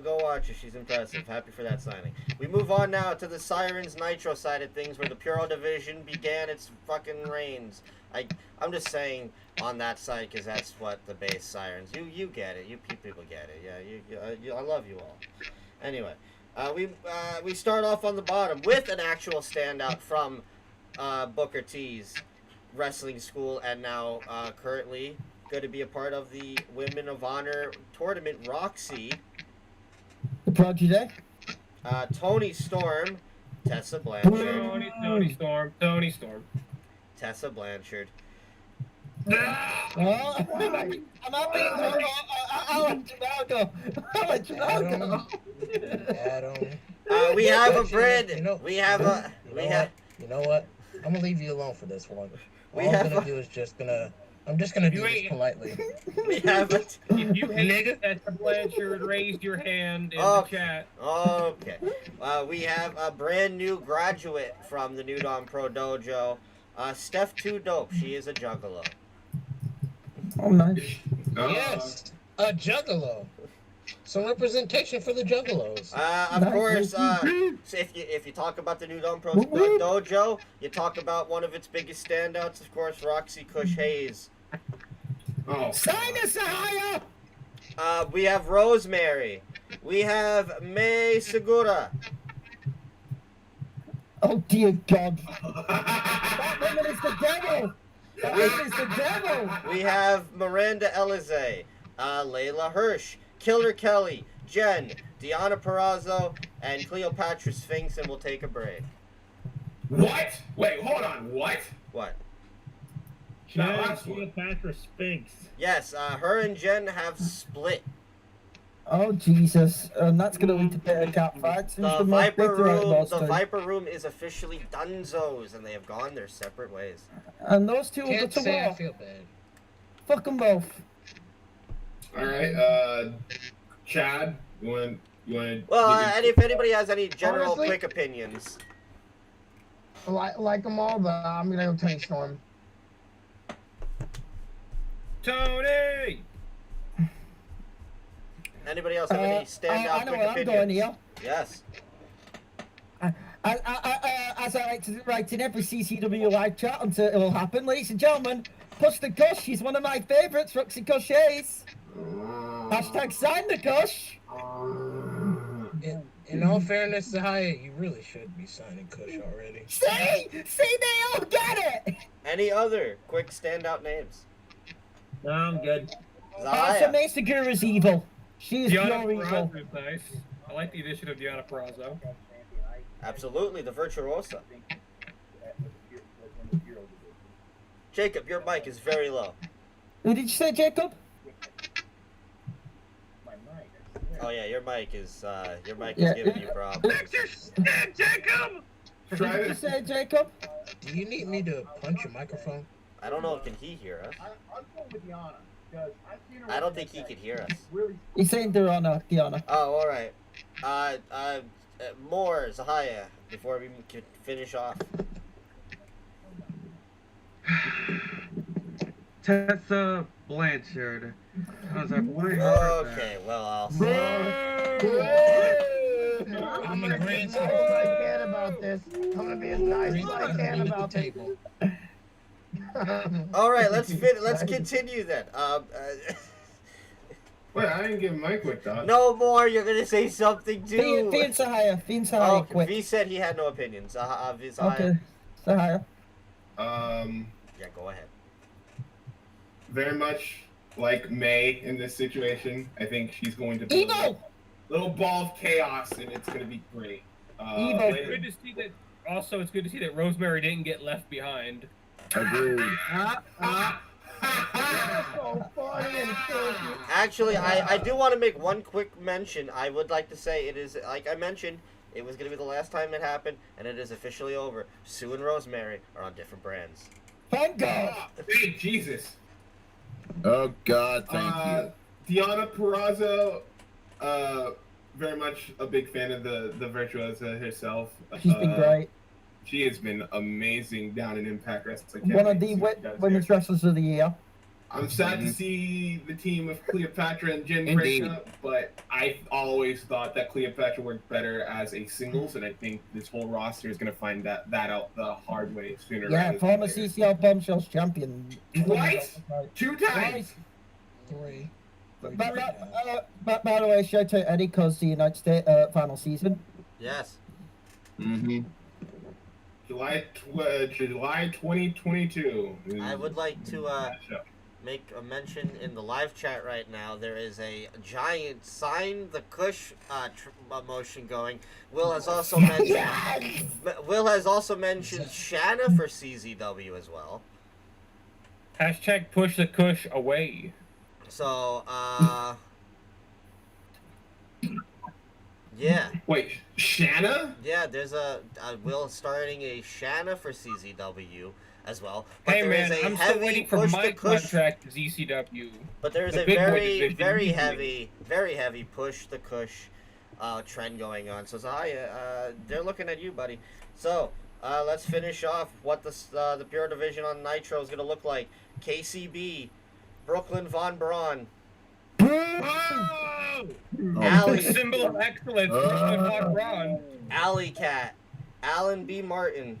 Go watch her. She's impressive. Happy for that signing. We move on now to the Sirens Nitro side of things, where the Puro division began its fucking reigns. I'm just saying on that side because that's what the base Sirens. You get it. You people get it. Yeah. I love you all. Anyway. We start off on the bottom with an actual standout from Booker T's wrestling school, and now currently going to be a part of the Women of Honor tournament, Roxy. The prodigy. Tony Storm, Tessa Blanchard. Tony Storm. Tessa Blanchard. I'm happy. Alan Janalco. We have a bread. You know what? I'm gonna leave you alone for this one. I'm just gonna do this politely. We have it. If you hate Tessa Blanchard, raise your hand in the chat. Okay. We have a brand new graduate from the New Dawn Pro Dojo. Steph Too Dope. She is a juggalo. Oh, nice. Yes, a juggalo. Some representation for the juggalos. Of course, so if you talk about the New Dawn Pro Dojo, you talk about one of its biggest standouts, of course, Roxy Cush Hayes. Sign us higher! We have Rosemary. We have May Segura. Oh dear God! That woman is the devil. That woman is the devil. We have Miranda Elize, Layla Hirsch, Killer Kelly, Jen, Deanna Perrazzo, and Cleopatra Sphinx, and we'll take a break. What? Wait, hold on. What? What? Cleopatra Sphinx. Yes, her and Jen have split. Oh Jesus! And that's gonna lead to better cat fights. The Viper Room is officially Dunzos, and they have gone their separate ways. And those two will go to war. I feel bad. Fuck them both. All right, Chad, you want? Well, and if anybody has any general quick opinions, like them all, but I'm gonna go Tony Storm. Tony. Anybody else have any standout quick opinions? I'm going here. Yes. As I like to write in every CCW live chat until it will happen, ladies and gentlemen, Push the Kush, she's one of my favourites, Roxy Cush Hayes. Hashtag sign the Kush. In all fairness to Hyatt, you really should be signing Kush already. See, they all get it. Any other quick standout names? No, I'm good. Zaya. May Segura's evil. She is Deanna pure evil. Perrazzo is nice. I like the addition of Deanna Perrazzo. Absolutely, the Virtuosa. Jacob, your mic is very low. Who did you say, Jacob? Oh yeah, your mic is giving you problems. Jacob! What did you say, Jacob? Do you need me to punch your microphone? I don't know. Can he hear us? I'm going with Deanna because I've seen her. I don't think he could hear us. Really. He's saying Deanna. Oh, all right. More Zahaya before we can finish off. Tessa Blanchard. Okay, well, I'll say. I'm a grandson. I get about this. this. I'm gonna be as nice as I can about the it. table. All right, let's continue then. Wait, I didn't give my quick thought. No more. You're gonna say something too. Fiend Sahaya, Oh, quick. V said he had no opinions. V Okay, Sahaya. Yeah, go ahead. Very much like May in this situation. I think she's going to be a little ball of chaos, and it's going to be great. It's good to see that. Also, it's good to see that Rosemary didn't get left behind. Agreed. So funny and filthy. Actually, I do want to make one quick mention. I would like to say it is, like I mentioned, it was going to be the last time it happened, and it is officially over. Sue and Rosemary are on different brands. Thank God. Hey, Jesus. Oh God, thank you. Deanna Purrazzo, very much a big fan of the Virtuosa herself. She's been great. She has been amazing down in Impact Wrestling. One of the women's wrestlers of the year. I'm sad to see the team of Cleopatra and Jen break up, but I always thought that Cleopatra worked better as a singles, and I think this whole roster is going to find that out the hard way sooner. Yeah, former CCL Bombshells champion. Twice? 2 times? Three. By the way, shout out Eddie because the United States final season. Yes. Mm-hmm. July 2022. I would like to make a mention in the live chat right now. There is a giant sign the Kush motion going. Will has also mentioned Shanna for CZW as well. Hashtag push the Kush away. So yeah. Wait, Shanna? Yeah, there's a Will starting a Shanna for CZW as well. But Hey there is man, a I'm heavy still waiting for push my to Kush. contract with ECW. But there is The a big boy very, division, very usually. heavy push the Kush trend going on. So Zahaya, they're looking at you, buddy. So let's finish off what the Pure Division on Nitro is going to look like. KCB, Brooklyn Von Braun, The symbol of excellence, Brooklyn Von Braun. Alley Cat, Alan B. Martin,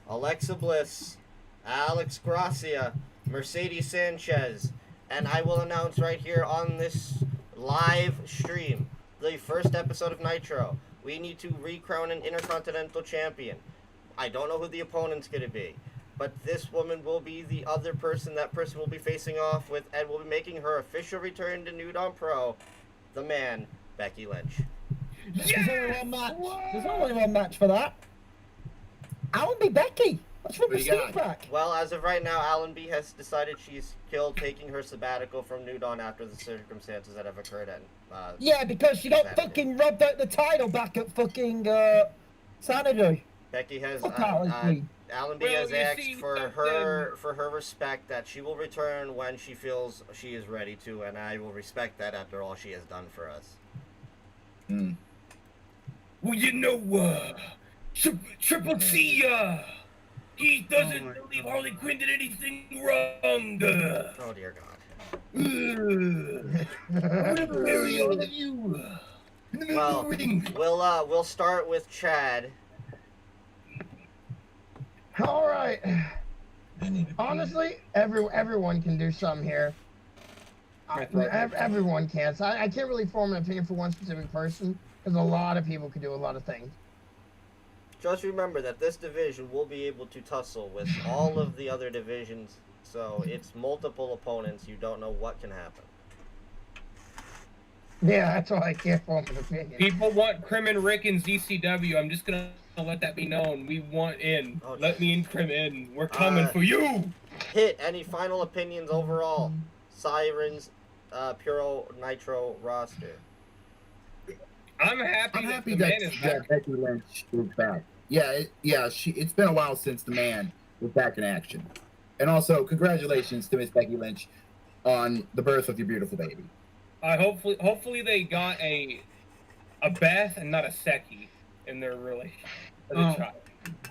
Alexa Bliss, Alex Gracia, Mercedes Sanchez, and I will announce right here on this live stream the first episode of Nitro. We need to recrown an Intercontinental Champion. I don't know who the opponent's going to be, but this woman will be the other person that person will be facing off with, and will be making her official return to New Dawn Pro, the man, Becky Lynch. There's only one match. There's only one match for that. Alan B. Becky. What's wrong with Steve back? Well, as of right now, Alan B has decided she's killed taking her sabbatical from New Dawn after the circumstances that have occurred at Yeah, because she got fucking rubbed out the title back at fucking Saturday. Becky has Alan B Well, has you asked see, for something- her respect that she will return when she feels she is ready to, and I will respect that after all she has done for us. Well, you know, Triple C, he doesn't believe Harley Quinn did anything wrong. Oh dear God. Marry all of you. Well, we'll start with Chad. All right. Honestly, everyone can do something here. Everyone can. So I can't really form an opinion for one specific person because a lot of people can do a lot of things. Just remember that this division will be able to tussle with all of the other divisions, so it's multiple opponents. You don't know what can happen. Yeah, that's why I can't form an opinion. People want Crim and Rick in ZCW. I'm just gonna let that be known. We want in. Let me and Crim in. We're coming for you. Hit, any final opinions overall? Sirens, Puro Nitro roster. I'm happy that the man is back. Becky Lynch is back. Yeah, it's been a while since the man was back in action. And also, congratulations to Miss Becky Lynch on the birth of your beautiful baby. Hopefully they got a Beth and not a Seki in their relationship as a child.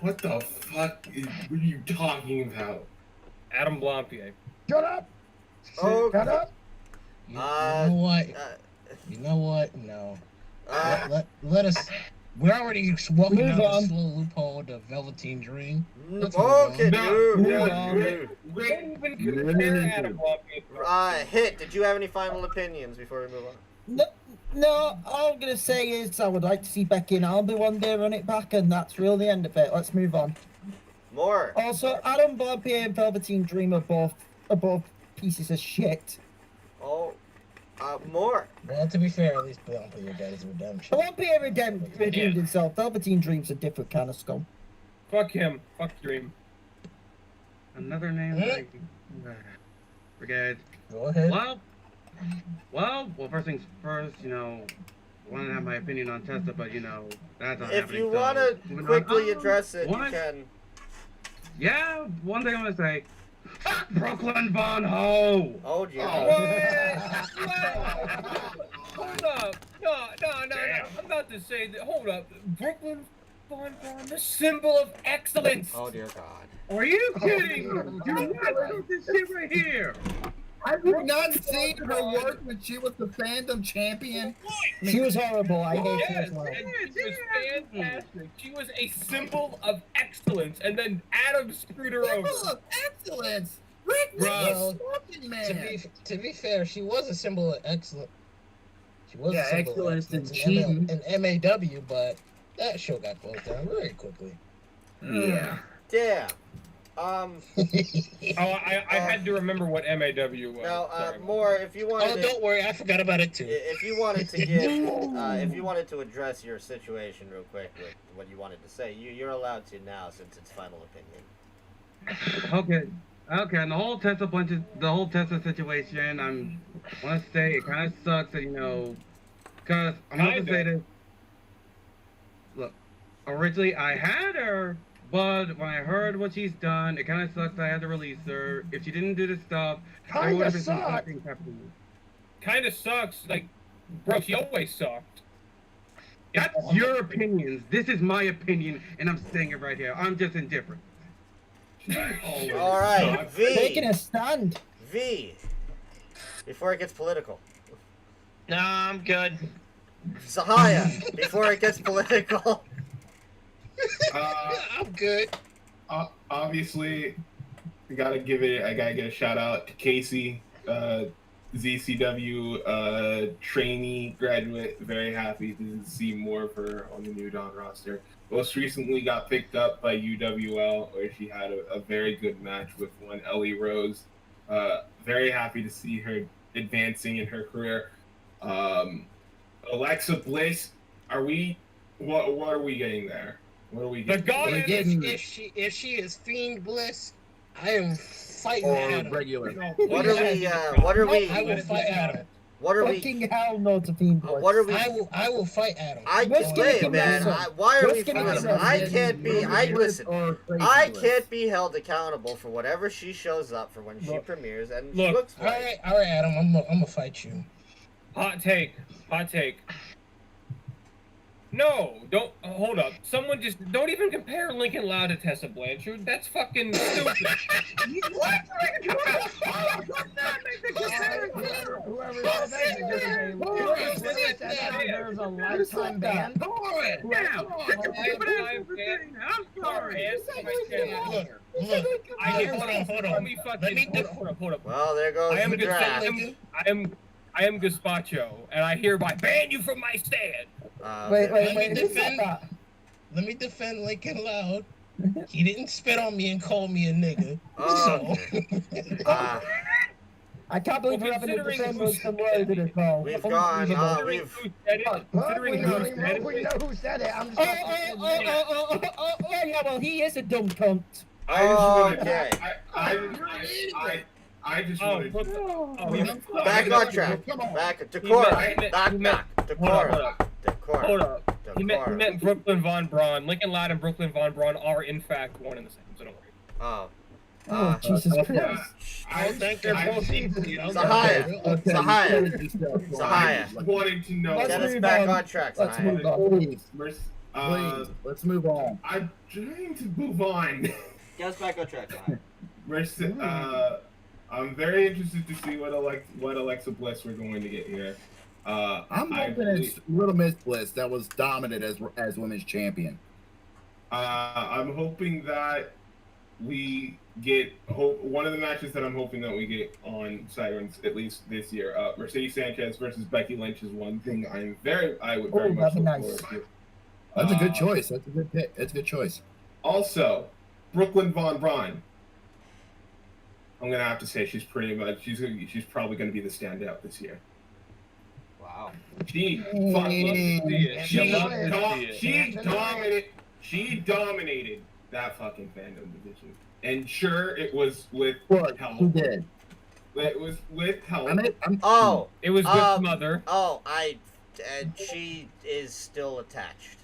What the fuck are you talking about? Adam Blampier. Shut up! Oh, Shut up! You know what? You know what? No. Let us We're already walking Move down the on. slow loophole of the Velveteen Dream. Let's Okay, No, no. Rick, Don't even compare Adam Blumpy. Hit, did you have any final opinions before we move on? No, all I'm gonna say is I would like to see Becky and Alby one day run it back, and that's really the end of it. Let's move on. More. Also, Adam Blumpy and Velveteen Dream are both pieces of shit. Oh, more. Well, to be fair, at least Blumpy got his redemption. Blumpy redeemed himself. Velveteen Dream's a different kind of scum. Fuck him. Fuck Dream. Another name that I forget. Go ahead. Well, first things first, you know, I want to have my opinion on Tessa, but, you know, that's not If happening. you so want to moving quickly on. address it, What? you can. Yeah, one thing I want to say. Fuck Brooklyn Von Ho! Oh, dear. Hold up. No. I'm about to say that. Hold up. Brooklyn Von Braun, the symbol of excellence. Oh, dear God. Are you kidding? You're not doing this shit right here! I did not see her work when she was the fandom champion. She was horrible. I hate her Yes, as well. and she was fantastic. She was a symbol of excellence, and then Adam screwed her over. Symbol of excellence. Rick Well, is fucking man. To be fair, she was a symbol of excellence. She was Yeah, a symbol of excellence and excellence cheating. in MAW, but that show got closed down very quickly. Yeah. Damn. Oh, I had to remember what MAW was. Now, Sorry. more, if you wanted Oh, don't worry, I forgot about it too. If you wanted to give, if you wanted to address your situation real quick with what you wanted to say, you're allowed to now since it's final opinion. Okay, and the whole Tessa situation, I want to say it kind of sucks that, you know, because I'm going to say this. Look, originally I had her, but when I heard what she's done, it kind of sucks that I had to release her. If she didn't do this stuff, there would Kinda have been some suck. things happening. Kind of sucks. Like, bro, she always sucked. That's your opinions. This is my opinion, and I'm saying it right here. I'm just indifferent. All right, Taking V. a stand. V. Before it gets political. Nah, I'm good. Sahaya. Before it gets political. I'm good. Obviously, I gotta get a shout out to Casey, ZCW trainee graduate. Very happy to see more of her on the New Dawn roster. Most recently got picked up by UWL, where she had a very good match with one Ellie Rose. Very happy to see her advancing in her career. Alexa Bliss, what are we getting there? What are we The getting? goddess. If she is Fiend Bliss, I am fighting Or Adam. regular. What are we? I will fight Adam. What are we? Fucking hell no to Fiend Bliss. What are we? I will fight Adam. What's gonna Hey come man, out? why are we? What's gonna Listen, come out? I can't be. Listen. Or crazy I Bliss. can't be held accountable for whatever she shows up for when she Look. premieres and Look. looks All right. right, Adam. I'm gonna fight you. Hot take. No, don't hold up. Someone just don't even compare Lincoln Loud to Tessa Blanchard. That's fucking stupid. Whoever said that deserves a lifetime ban. I'm sorry. Look, hold on. Hold up. Well, there goes I am the draft. I am Gazpacho, and I hereby ban you from my stand. Wait, Let me who said defend- that? Let me defend Lincoln Loud. He didn't spit on me and call me a nigga. Oh, So I can't believe Well, we're having a considering defend who's- some word in it, Paul. we've gone. Considering who said it, Well, considering we who know said who said it. I'm just Yeah, well, he is a dumb cunt. Okay. I just Oh, wanted. what the- oh, Back on track. Come on. Back to He Cora. meant- Knock he knock. meant- To hold up, Cora. To Cora. Hold up. To He meant Cora. Brooklyn Von Braun. Lincoln Loud and Brooklyn Von Braun are in fact one and the same, so don't worry. Oh. Oh, Jesus Christ. I think they're both equal. Sahaya. Sahaya. Sahaya. Wanted to know. Let's Get us move back on. on track, Let's Sahaya. move on. Please, please, let's move on. I'm trying to move on. Get us back on track, Sahaya. I'm very interested to see what Alexa Bliss we're going to get here. I'm I hoping believe- it's Little Miss Bliss that was dominant as women's champion. I'm hoping that we get one of the matches that I'm hoping that we get on Sirens at least this year. Mercedes Sanchez versus Becky Lynch is one thing I would very much that'd be look nice. forward to. That's a good choice. That's a good pick. That's a good choice. Also, Brooklyn Von Braun. I'm gonna have to say she's pretty much she's probably gonna be the standout this year. Wow. She dominated that fucking fandom division. And sure, it was with help. She did. It was with help. Oh, It was with Mother. Oh, and she is still attached.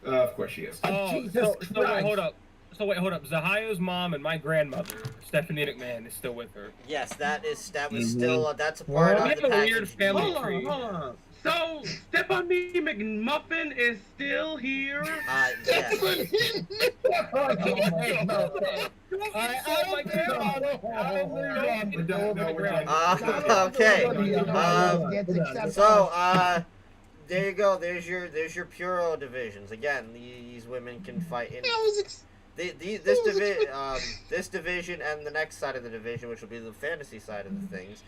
Of course she is. Oh, Jesus so wait, Christ. hold up. Zahayo's mom and my grandmother, Stephanie McMahon, is still with her. Yes, that was still that's a part We of have the a package. weird family Hold tree. on. So, Stephanie McMuffin is still here? Yes. Okay. So, there you go. There's your Puro divisions. Again, these women can fight in this division and the next side of the division, which will be the fantasy side of the things.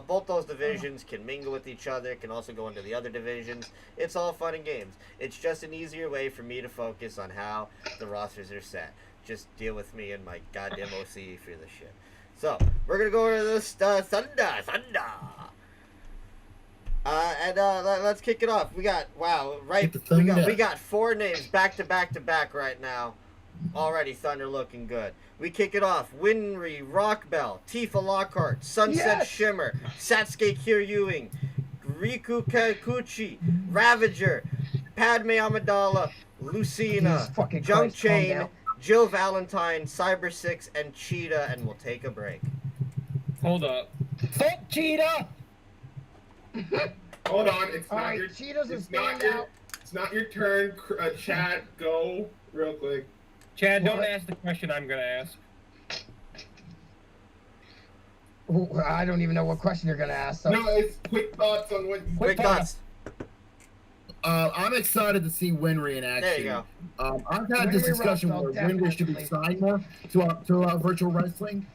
Both those divisions can mingle with each other. Can also go into the other divisions. It's all fun and games. It's just an easier way for me to focus on how the rosters are set. Just deal with me and my goddamn OCE for this shit. So we're gonna go to this Thunder. Let's kick it off. We got we got 4 names back to back right now. Already Thunder looking good. We kick it off. Winry, Rockbell, Tifa Lockhart, Sunset Shimmer, Satsuki Kiryuing, Riku Kikuchi, Ravager, Padme Amidala, Lucina, Junk Chain, Jill Valentine, Cyber 6, and Cheetah, and we'll take a break. Hold up. Fuck Cheetah! Hold on, it's not Alright, your Cheetah's a it's not standout. it's not your turn. Chad, go real quick. Chad, don't ask the question I'm gonna ask. Ooh, I don't even know what question you're gonna ask. So. No, it's quick thoughts on what. Quick thoughts. I'm excited to see Winry in action. There you go. I've had this discussion where Winry should be signed more to virtual wrestling.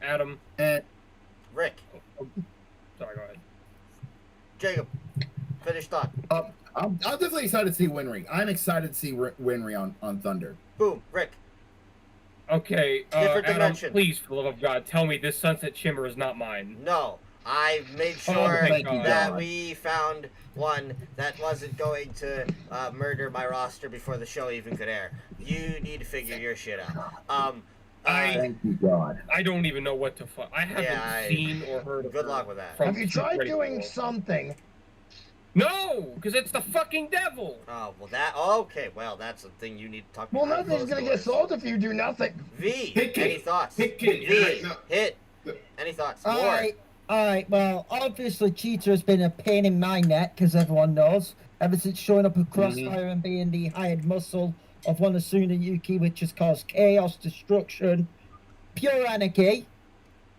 Adam. And Rick. Sorry, go ahead. Jacob. Finish thought. I'm definitely excited to see Winry. I'm excited to see Winry on Thunder. Boom. Rick. Okay, Different Adam, dimension. please, for the love of God, tell me this Sunset Shimmer is not mine. No. I made sure thank you, that God. we found one that wasn't going to murder my roster before the show even could air. You need to figure your shit out. Thank you, God. I don't even know what to fuck. I haven't seen or heard of Good her luck with that. from Have you tried Super doing Bowl. something? No, because it's the fucking devil. Oh, well, okay. Well, that's a thing you need to talk Well, about. nothing's gonna get sold if you do nothing. V, Hit any kid. thoughts? Hit kid. V, Right, no. hit. Any thoughts? More. Alright, well, obviously Cheetah has been a pain in my neck, because everyone knows, ever since showing up at Crossfire and being the hired muscle of one Asuna Yuki, which has caused chaos, destruction, pure anarchy.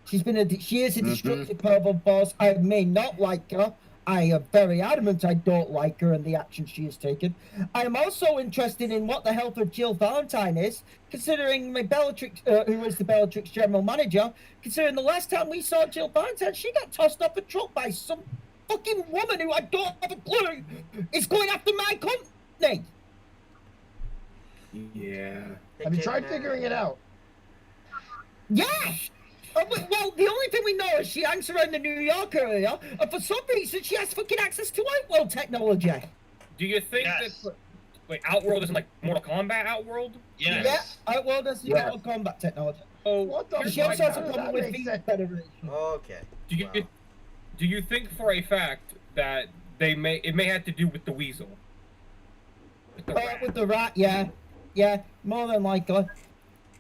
She is a destructive powerful boss. I may not like her. I am very adamant I don't like her and the action she has taken. I am also interested in what the health of Jill Valentine is, considering my Bellatrix, who is the Bellatrix general manager, considering the last time we saw Jill Valentine, she got tossed off a truck by some fucking woman who I don't have a clue is going after my company. Yeah. Have you tried figuring it out? Yeah! Well, the only thing we know is she hangs around the New York area, and for some reason she has fucking access to Outworld technology. Do you think that... Wait, Outworld is like Mortal Kombat Outworld? Yes. Yeah, Outworld has the Mortal Kombat technology. Oh, What the She fuck? also has How a does problem that with make the sense? Federation. Okay. Do you think for a fact that it may have to do with the weasel? With the rat, yeah, more than likely.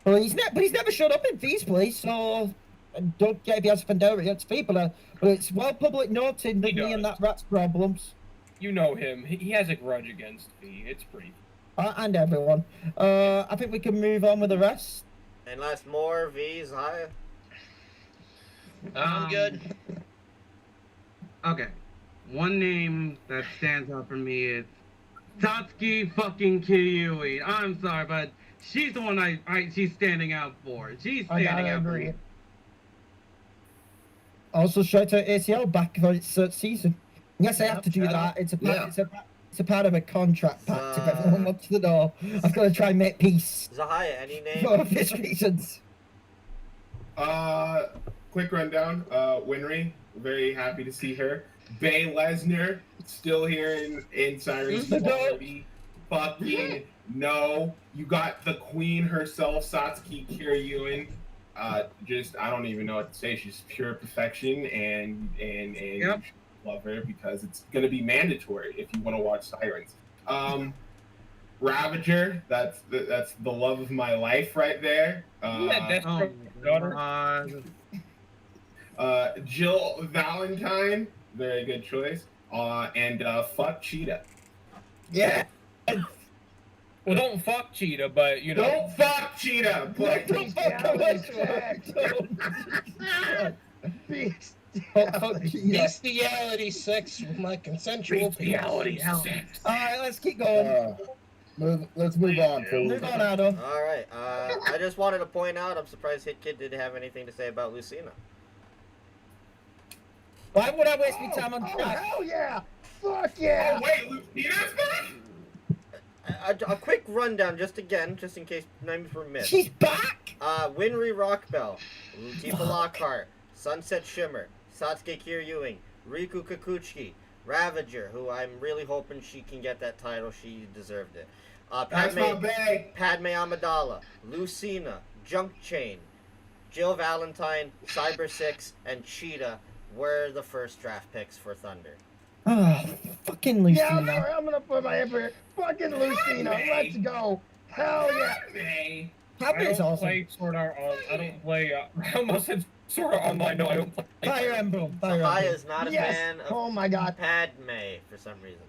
But he's never showed up in V's place, so I don't get if he has a Pandora against V, but it's well public noted that me and that rat's problems. You know him. He has a grudge against V. It's pretty. And everyone. I think we can move on with the rest. Unless more V's higher. I'm good. Okay. One name that stands out for me is Satsuki fucking Kiryui. I'm sorry, but she's the one she's standing out for. She's I standing gotta out for agree. me. Also, shout out ACL back for its third season. Yes, I have to do shout that. out. It's a Yeah. it's a part of a contract pack to get everyone up to the door. I've got to try and make peace Zahaya, any name? for obvious reasons. Quick rundown. Winry, very happy to see her. Bay Lesnar, still here in Sirens quality. Fucking no. You got the queen herself, Satsuki Kiryuin. Just I don't even know what to say. She's pure perfection, and Yep. you should love her because it's gonna be mandatory if you want to watch Sirens. Ravager, that's the love of my life right there. Oh, daughter. Jill Valentine, very good choice. And fuck Cheetah. Yeah. Well, don't fuck Cheetah, but you know. Don't fuck Cheetah, but Don't fuck Bestiality sex with my consensual Bestiality penis. sex. All right, let's keep going. Let's move on, please. Move on, Adam. All right. I just wanted to point out, I'm surprised Hit Kid didn't have anything to say about Lucina. Why would I waste my time on Oh, track? hell yeah! Fuck yeah! Oh wait, Lucina's back? A quick rundown, just in case names were missed. She's back. Winry Rockbell, Tifa Lockhart, Sunset Shimmer, Satsuki Kiryuin, Riku Kikuchi, Ravager, who I'm really hoping she can get that title. She deserved it. That's my bae. Padme Amidala, Lucina, Junk Chain, Jill Valentine, Cyber 6, and Cheetah were the first draft picks for Thunder. Oh, fucking Yeah, Lucina. I'm gonna put my head for fucking Lucina. Let's go. Hell yeah! Bae. How I big is don't awesome? play Sword Art Online. I don't play. I almost said Sword Art Online. No, I don't play. Fire Emblem. Fire Zahaya Emblem. is not a Yes! fan of Oh my god. Padme for some reason.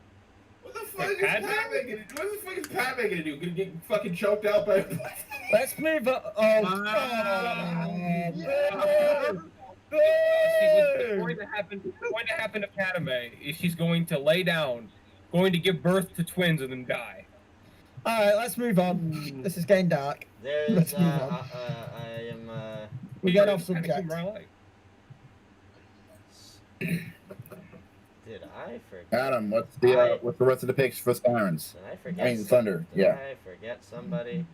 What the fuck is Padme? Padme gonna do? What the fuck is Padme gonna do? Gonna get fucking choked out by Let's move on. Oh, Yeah. What's going to happen to Padme is she's going to lay down, going to give birth to twins and then die. All right, let's move on. This is getting dark. There's, Let's move on. I am, We get off Kinda subject. keep my life. did I forget? Adam, what's the rest of the picks for Sirens? Did I forget? I mean, Thunder, Did yeah. I forget somebody?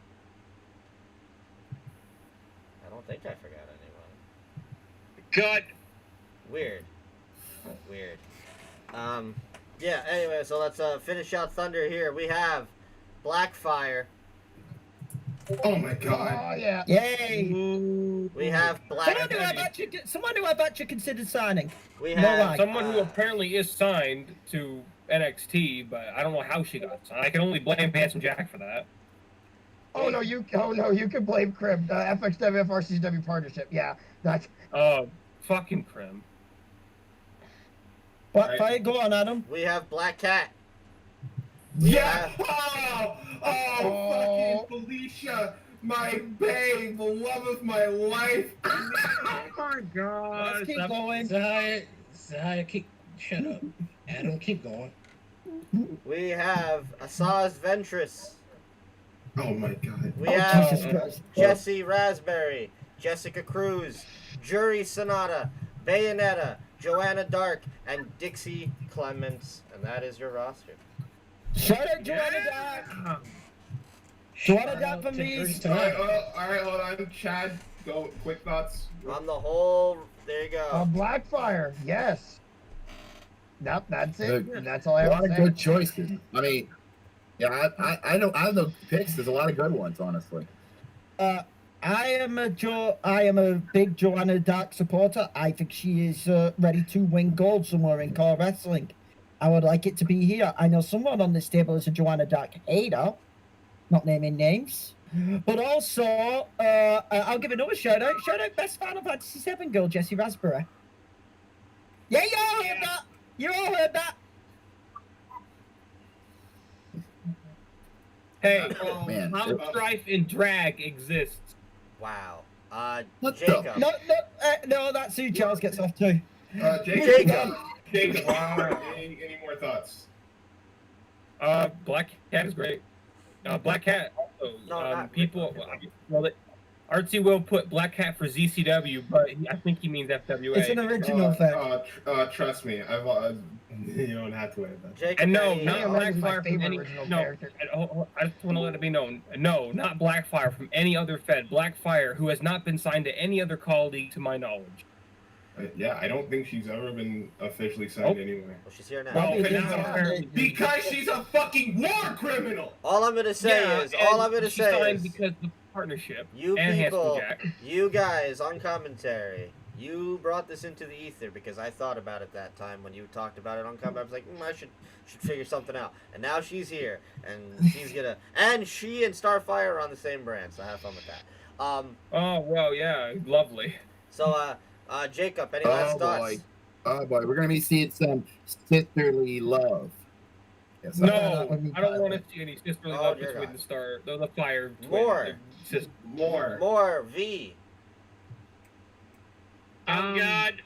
I don't think I forgot anyone. Good. Weird. Weird. Yeah, anyway, so let's finish out Thunder here. We have Blackfire. Oh my god. Oh yeah. Yay! We have Black. Someone who I've actually considered signing. We No have lie. Someone who apparently is signed to NXT, but I don't know how she got signed. I can only blame Handsome Jack for that. Oh no, you can blame Crib. FXW FRCW partnership. Yeah, that's. Fucking Crim. What? Right. Fire, go on, Adam. We have Black Cat. Yeah! Oh, fucking Felicia, my babe, the love of my life. Oh my god. Let's keep going. Zaya, shut up. Adam, keep going. We have Asaz Ventress. Oh my god. We Oh, have Jesus Christ. Jesse Raspberry, Jessica Cruz, Jury Sonata, Bayonetta, Joanna Dark, and Dixie Clements. And that is your roster. Shout out Joanna Dark. Joanna Dark for me. Alright, hold on. Chad, go. Quick thoughts. On the whole, there you go. Blackfire. Yes. Nope, that's it. Good. That's all I A have lot to of say. good choices. I mean, yeah, I know the picks. There's a lot of good ones, honestly. I am a big Joanna Dark supporter. I think she is ready to win gold somewhere in core wrestling. I would like it to be here. I know someone on this table is a Joanna Dark hater, not naming names. But also, I'll give another shout out. Shout out best Final Fantasy VII girl, Jessie Raspberry. Yeah, you all heard that. You all heard that. Hey, Man, how strife and drag exists. Wow. What the- Jacob. No, that's who Charles gets off to. Jacob. Jacob, Wow. any more thoughts? Black Cat is great. Black Cat also. No, not people. Rick, Well, Artsy will put Black Cat for ZCW, but I think he means FWA. It's an original fan. Trust me, you don't have to worry about that. Jacob, And no, any- not Kenny Omega's my Blackfire from favorite any. original No, character. I just want to let it be known. No, not Blackfire from any other Fed. Blackfire, who has not been signed to any other call league, to my knowledge. Yeah, I don't think she's ever been officially signed anywhere. Well, she's here now. Well, Maybe now it's- apparently- Because she's a fucking war criminal. All I'm gonna say is, she signed because of the partnership you and people, Handsome Jack. you guys on commentary, you brought this into the ether because I thought about it that time when you talked about it on commentary. I was like, I should figure something out. And now she's here, and she's gonna, and she and Starfire are on the same brand, so have fun with that. Oh well, yeah, lovely. So, Jacob, any last thoughts? Oh boy, we're gonna be seeing some sisterly love. Yes, No, would be I don't want to positive. see any sisterly Oh, love dear between God. the Fire. twins. More. They're sis- More. V. Oh God.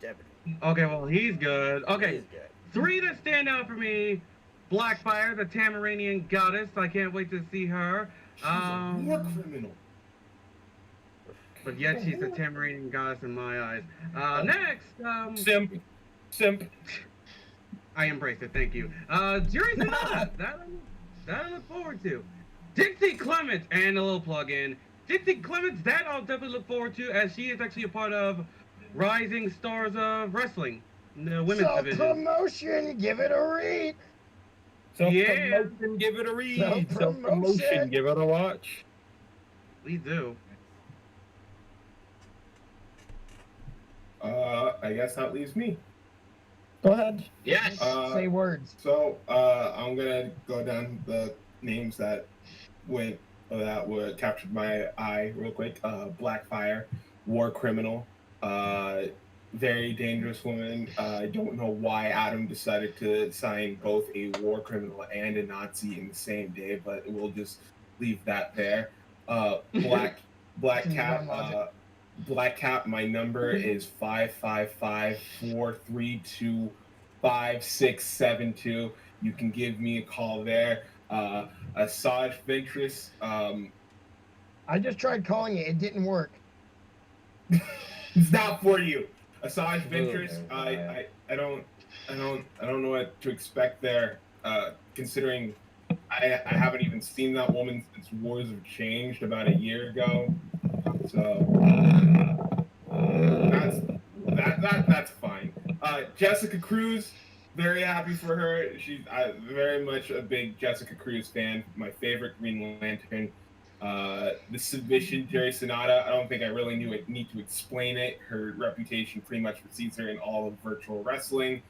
Deputy. Okay, well, he's good. Okay, He's good. 3 that stand out for me. Blackfire, the Tamaranian goddess. I can't wait to see her. She's a war criminal. But yet she's the Tamaranian goddess in my eyes. Next, Simp. I embrace it. Thank you. Jury Sonata. that I look forward to. Dixie Clements and a little plug-in. Dixie Clements. That I'll definitely look forward to, as she is actually a part of Rising Stars of Wrestling, the women's division. Self-promotion, give it a read. Self-promotion, give it a read. Self-promotion. Self-promotion, give it a watch. Please do. I guess that leaves me. Go ahead. Yes. Say words. So, I'm gonna go down the names that were captured my eye real quick. Blackfire, war criminal, very dangerous woman. I don't know why Adam decided to sign both a war criminal and a Nazi in the same day, but we'll just leave that there. Black Cat. Black Cat, my number is 555-432-5672. You can give me a call there. Asajj Ventress, I just tried calling it. It didn't work. it's not for you. Asajj Ventress, I don't know what to expect there. Considering I haven't even seen that woman since Wars have Changed about a year ago. So that's fine. Jessica Cruz, very happy for her. She's very much a big Jessica Cruz fan. My favorite Green Lantern. The submission, Jerry Sonata. I don't think I really need to explain it. Her reputation pretty much precedes her in all of virtual wrestling.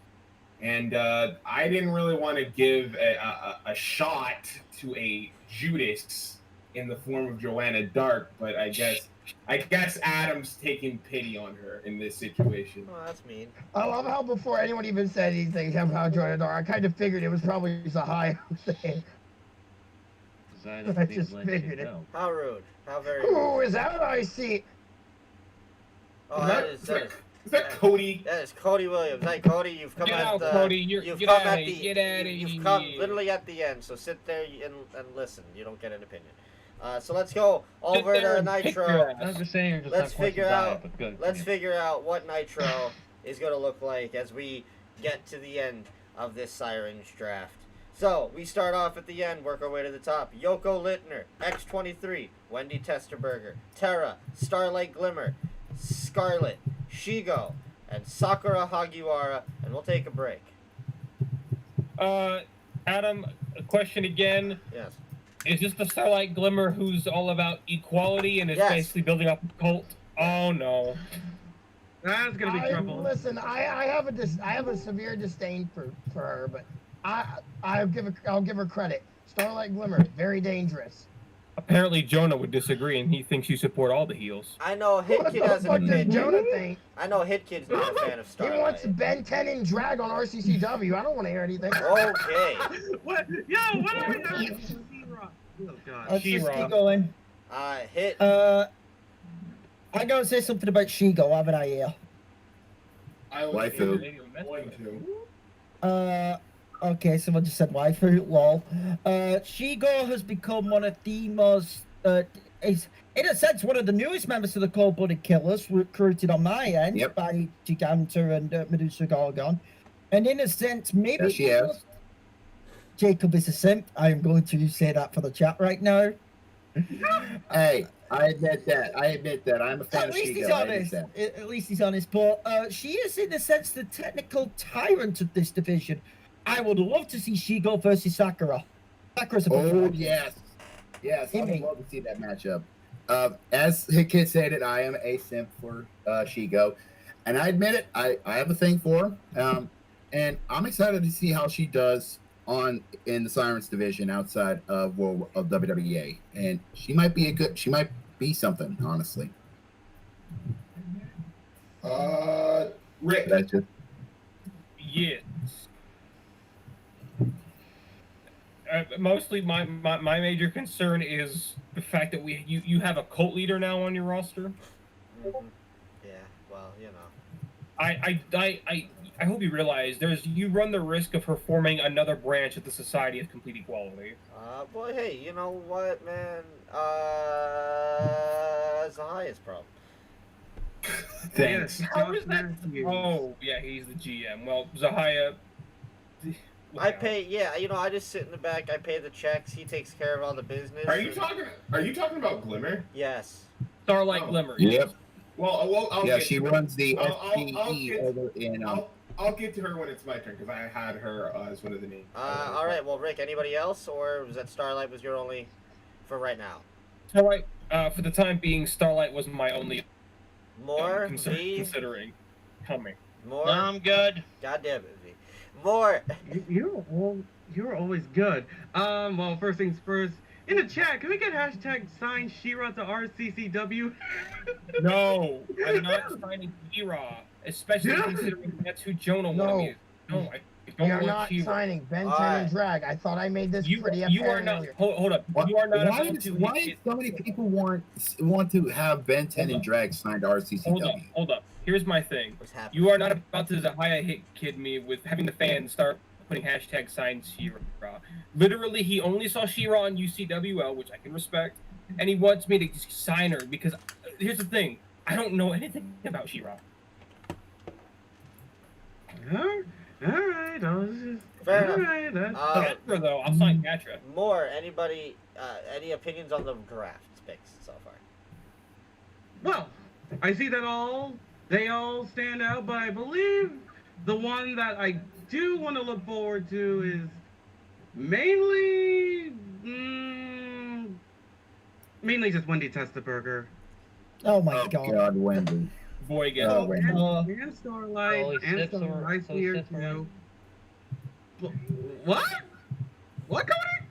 And I didn't really want to give a shot to a Judas in the form of Joanna Dark, but I guess Adam's taking pity on her in this situation. Oh, that's mean. I love how before anyone even said anything about Joanna Dark, I kind of figured it was probably Zahai. I just figured it. How rude. How very Ooh, rude. is that what I see? Oh, Is that Cody? That is Cody Williams. Hey, Cody, you've come Get at out, the. Cody. You've Get come out at of the. here. Get out of You've here. come literally at the end. So sit there and listen. You don't get an opinion. So let's go over Sit there to and kick Nitro. your ass. I'm just saying, you're just Let's not quite figure so bad, out- but good. Let's figure out what Nitro is going to look like as we get to the end of this Sirens draft. So, we start off at the end, work our way to the top. Yoko Littner, X23, Wendy Testerberger, Terra, Starlight Glimmer, Scarlet, Shigo, and Sakura Hagiwara, and we'll take a break. Adam, a question again. Yes. Is this the Starlight Glimmer who's all about equality and is Yes. basically building up a cult? Oh no. That's gonna be trouble. Listen, I have a severe disdain for her, but I'll give her credit. Starlight Glimmer, very dangerous. Apparently Jonah would disagree and he thinks you support all the heels. I know Hit What Kid the has an fuck did opinion. Jonah think? I know Hit Kid's not a fan of He Starlight. wants Ben 10 and drag on RCCW. I don't want to hear anything. Okay. What? Yo, what are we doing? Oh god. Let's just She-Ra. keep going. Hit. I'm gonna say something about Shigo, haven't I here? I was Waifu. going to. Okay, someone just said waifu, lol. Shigo has become one of the most, is, in a sense, one of the newest members of the Cold-Blooded Killers, recruited on my end by Giganta and Medusa Gorgon. And in a sense, maybe Yes, she is. Jacob is a simp. I am going to say that for the chat right now. Hey, I admit that. I'm a fan At of least Shigo. he's honest. At least he's honest. But she is, in a sense, the technical tyrant of this division. I would love to see Shigo versus Sakura. Sakura's a yes. Yes, I would love to see that matchup. As Kid stated, I am a simp for Shigo. And I admit it, I have a thing for her. And I'm excited to see how she does in the Sirens division outside of WWE. And she might be something, honestly. Rick. That's just... Yes. Mostly my major concern is the fact that you have a cult leader now on your roster. Mm-hmm. Yeah, well, you know. I hope you realize you run the risk of her forming another branch of the Society of Complete Equality. Boy, hey, you know what, man? Zahaya's problem. Thanks. How is that? Oh, yeah, he's the GM. Well, Zahaya. I pay, I just sit in the back. I pay the checks. He takes care of all the business. Are you talking about Glimmer? Yes. Starlight Glimmer. Yep. Well, she runs the SPE over in. I'll get to her when it's my turn because I had her as one of the names. All right. Well, Rick, anybody else, or was that Starlight was your only for right now? Starlight, for the time being, Starlight was my only. More considering coming. More. No, I'm good. God damn it, V. More. You're always good. Well, first things first. In the chat, can we get hashtag sign She-Ra to RCCW? No, I'm not signing She-Ra, especially considering that's who Jonah wanted me. No, I don't You're want not She-Ra. signing Ben 10 and Drag. I thought I made this pretty apparent. You are not. Hold up. You are not. Why so many people want to have Ben 10 and Drag signed to RCCW? Hold up. Here's my thing. You are not about to Zahaya hit kid me with having the fans start putting hashtag sign She-Ra. Literally, he only saw She-Ra on UCWL, which I can respect, and he wants me to just sign her because here's the thing: I don't know anything about She-Ra. All right, I was just. Fair enough. Catra, though, I'll sign Catra. More. Anybody? Any opinions on the draft picks so far? Well, I see that they all stand out, but I believe the one that I do want to look forward to is mainly just Wendy Testaburger. Oh my God, Wendy. Boy, again. And Starlight, and Starlight here too. What? What, Cody?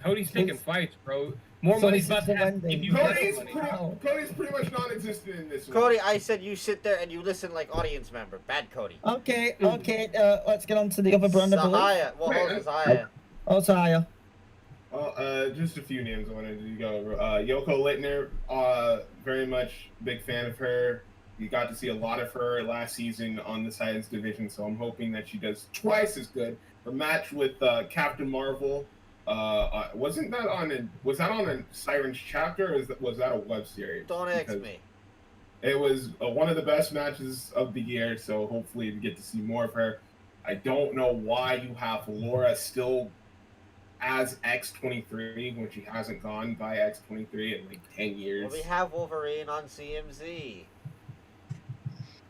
Cody's taking fights, bro. More money's about to happen if you Cody's get money. Cody's pretty much non-existent in this one. Cody, I said you sit there and you listen like audience member. Bad Cody. Okay. Let's get on to the other brand of belief. Zahaya. Well, hold on, Zahaya. Oh, Zahaya. Well, just a few names I wanted to go over. Yoko Littner, very much big fan of her. You got to see a lot of her last season on the Sirens division, so I'm hoping that she does twice as good. Her match with Captain Marvel, was that on a Sirens chapter, or was that a web series? Don't ask me. It was one of the best matches of the year, so hopefully we get to see more of her. I don't know why you have Laura still as X-23 when she hasn't gone by X-23 in like 10 years. Well, we have Wolverine on CMZ.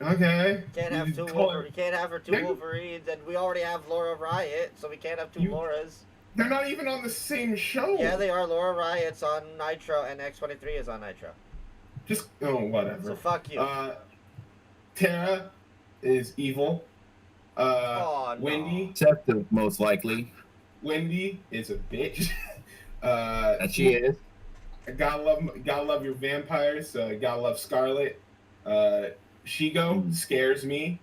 Okay. Can't have can't have her two Wolverines, and we already have Laura Riot, so we can't have two Lauras. They're not even on the same show. Yeah, they are. Laura Riot's on Nitro, and X-23 is on Nitro. Just whatever. So fuck you. Tara is evil. No. Wendy. Deceptive, most likely. Wendy is a bitch. That she is. Gotta love your vampires. Gotta love Scarlet. Shigo scares me.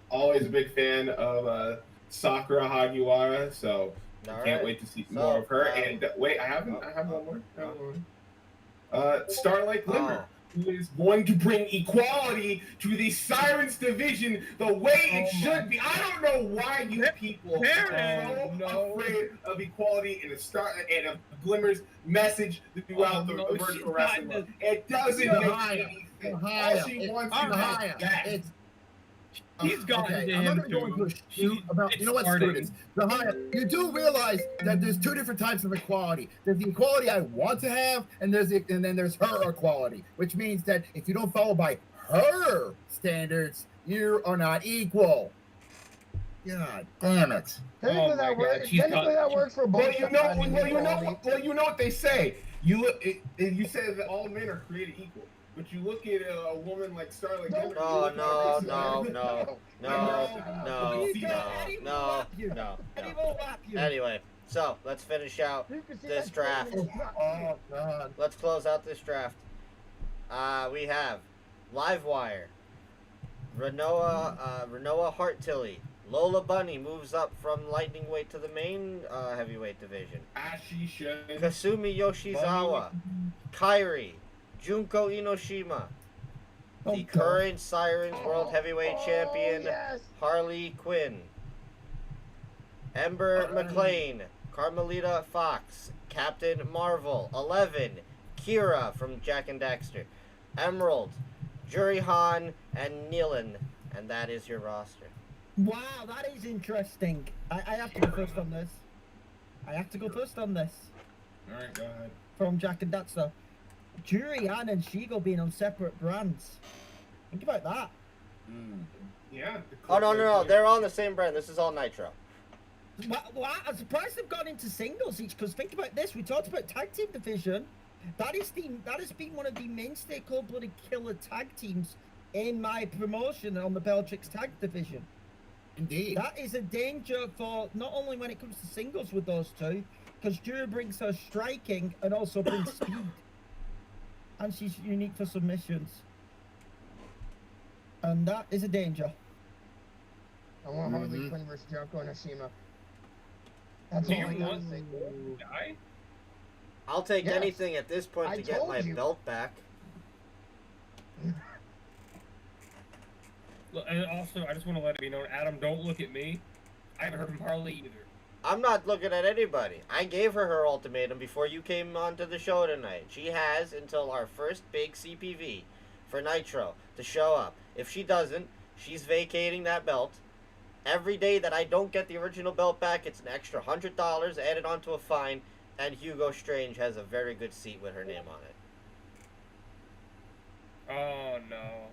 Always a big fan of Sakura Hagiwara, so I can't wait to see more of her. And wait, I have one more. Starlight Glimmer. who is going to bring equality to the Sirens division the way it should be. I don't know why you people are so afraid of equality and of Glimmer's message throughout the virtual wrestling world. It doesn't make any sense. All she wants to do is that. He's gotten okay, to I'm him not going to go into a too. shoot about. You know what? Screw this. Zahaya, you do realize that there's two different types of equality. There's the equality I want to have, and then there's her equality, which means that if you don't follow by her standards, you are not equal. God damn it! Technically, that works for both. Well, you know what they say. You said that all men are created equal. But you look at a woman like Starlight. No. Anyway, so let's finish out this draft. Oh God. Let's close out this draft. We have Livewire, Renoa Hartilly. Lola Bunny moves up from lightning weight to the main heavyweight division. Kasumi Yoshizawa, Kairi, Junko Inoshima, the current Sirens World Heavyweight Champion, Harley Quinn, Ember McLean, Carmelita Fox, Captain Marvel, 11, Kira from Jack and Daxter, Emerald, Juri Han, and Neelan. And that is your roster. Wow, that is interesting. I have to go first on this. Alright, go ahead. From Jack and Daxter. Juri Han and Shigo being on separate brands. Think about that. Yeah. Oh, no. They're on the same brand. This is all Nitro. Well, I'm surprised they've gone into singles each, because think about this. We talked about tag team division. That has been one of the mainstay cold-blooded killer tag teams in my promotion on the Bellatrix tag division. Indeed. That is a danger for not only when it comes to singles with those two, because Juri brings her striking and also brings speed. And she's unique for submissions. And that is a danger. I want Harley Quinn versus Junko Inoshima. That's all I gotta say. I'll take anything at this point to get my belt back. Look, and also, I just want to let it be known, Adam, don't look at me. I haven't heard from Harley either. I'm not looking at anybody. I gave her ultimatum before you came onto the show tonight. She has until our first big CPV for Nitro to show up. If she doesn't, she's vacating that belt. Every day that I don't get the original belt back, it's an extra $100 added onto a fine, and Hugo Strange has a very good seat with her name on it. Oh, no.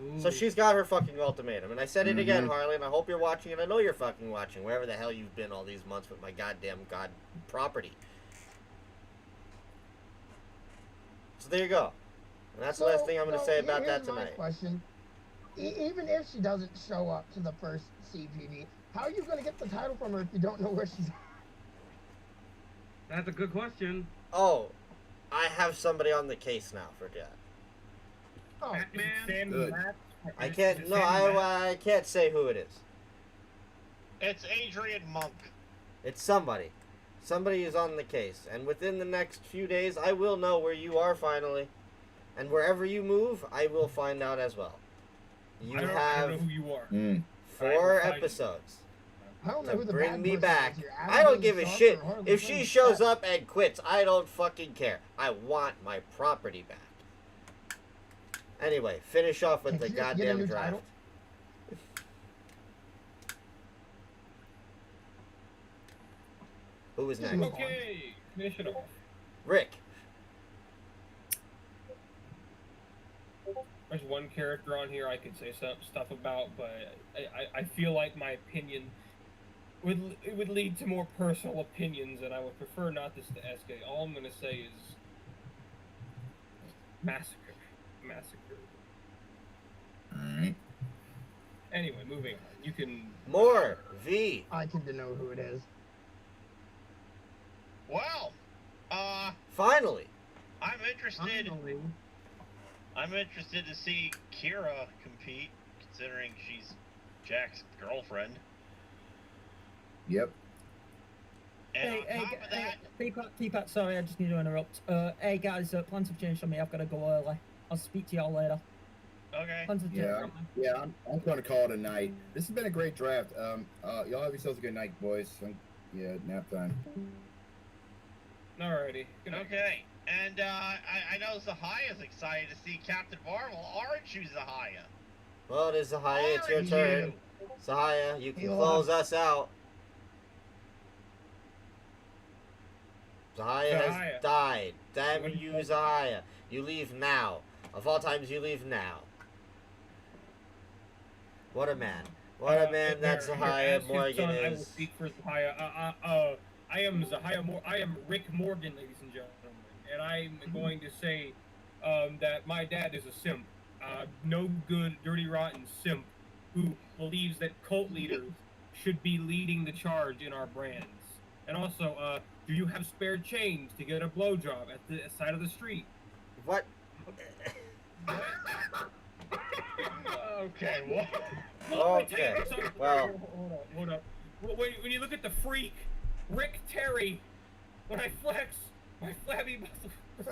Ooh. So she's got her fucking ultimatum. And I said it again, Harley, and I hope you're watching, and I know you're fucking watching, wherever the hell you've been all these months with my goddamn property. So there you go. And that's the last thing I'm going to say about that tonight. Question. Even if she doesn't show up to the first CPV, how are you going to get the title from her if you don't know where she's at? That's a good question. Oh, I have somebody on the case now for that. Oh, Good. I can't. No, I can't say who it is. It's Adrian Monk. It's somebody. Somebody is on the case, and within the next few days, I will know where you are finally, and wherever you move, I will find out as well. I don't know who you are. 4 episodes. I don't know who the bring me bad back. person is. I don't give a shit if she shows up and quits. I don't fucking care. I want my property back. Anyway, finish off with the goddamn draft. Who is next? Okay, finish it off. Rick. There's one character on here I could say some stuff about, but I feel like my opinion would lead to more personal opinions, and I would prefer not this to SK. All I'm gonna say is massacre. Alright. Anyway, moving on. You can More V. I can to know who it is. Well, Finally. I'm interested. I'm interested to see Kira compete, considering she's Jack's girlfriend. Yep. And on top of that, Teapot, sorry, I just need to interrupt. Hey guys, plans have changed on me. I've got to go early. I'll speak to y'all later. Okay. Tons of Yeah, I'm going to call it a night. This has been a great draft. Y'all have yourselves a good night, boys. Yeah, nap time. Alrighty. Good night. Okay. And I know Zahaya's excited to see Captain Marvel. Orange choose Zahaya. Well, it is Zahaya. It's your Orange, turn. Zahaya, you can He close left. us out. Zahaya has Zahaya. died. Damn What you, did you- Zahaya. You leave now. Of all times, you leave now. What a man. What a man that Here, Zahaya as his Morgan son, I will is. speak for Zahaya. I am I am Rick Morgan, ladies and gentlemen, and I'm going to say that my dad is a simp, no good, dirty, rotten simp who believes that cult leaders should be leading the charge in our brands. And also, do you have spare change to get a blowjob at the side of the street? What? Okay, what? Okay, well. Hold up. When you look at the freak, Rick Terry, when I flex my flabby muscle.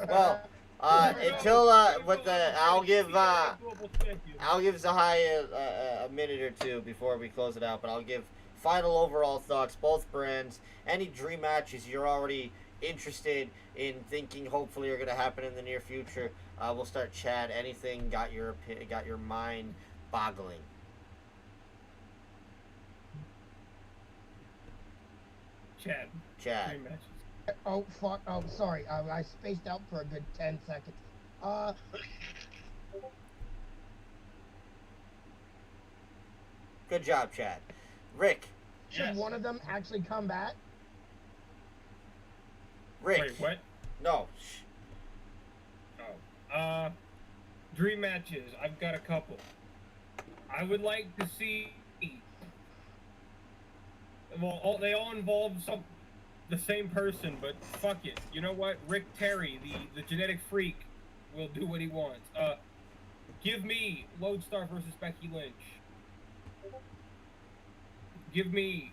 Well, until with the, I'll give Zahaya a minute or two before we close it out, but I'll give final overall thoughts, both brands, any dream matches you're already interested in thinking hopefully are going to happen in the near future. We'll start Chad. Anything got your mind boggling? Chad. Chad. Dream matches. Oh, fuck. Oh, sorry. I spaced out for a good 10 seconds. Good job, Chad. Rick. Should one of them actually come back? Rick. Wait, what? No. Oh. Dream matches. I've got a couple. I would like to see. Well, they all involve the same person, but fuck it. You know what? Rick Terry, the genetic freak, will do what he wants. Give me Lodestar versus Becky Lynch. Give me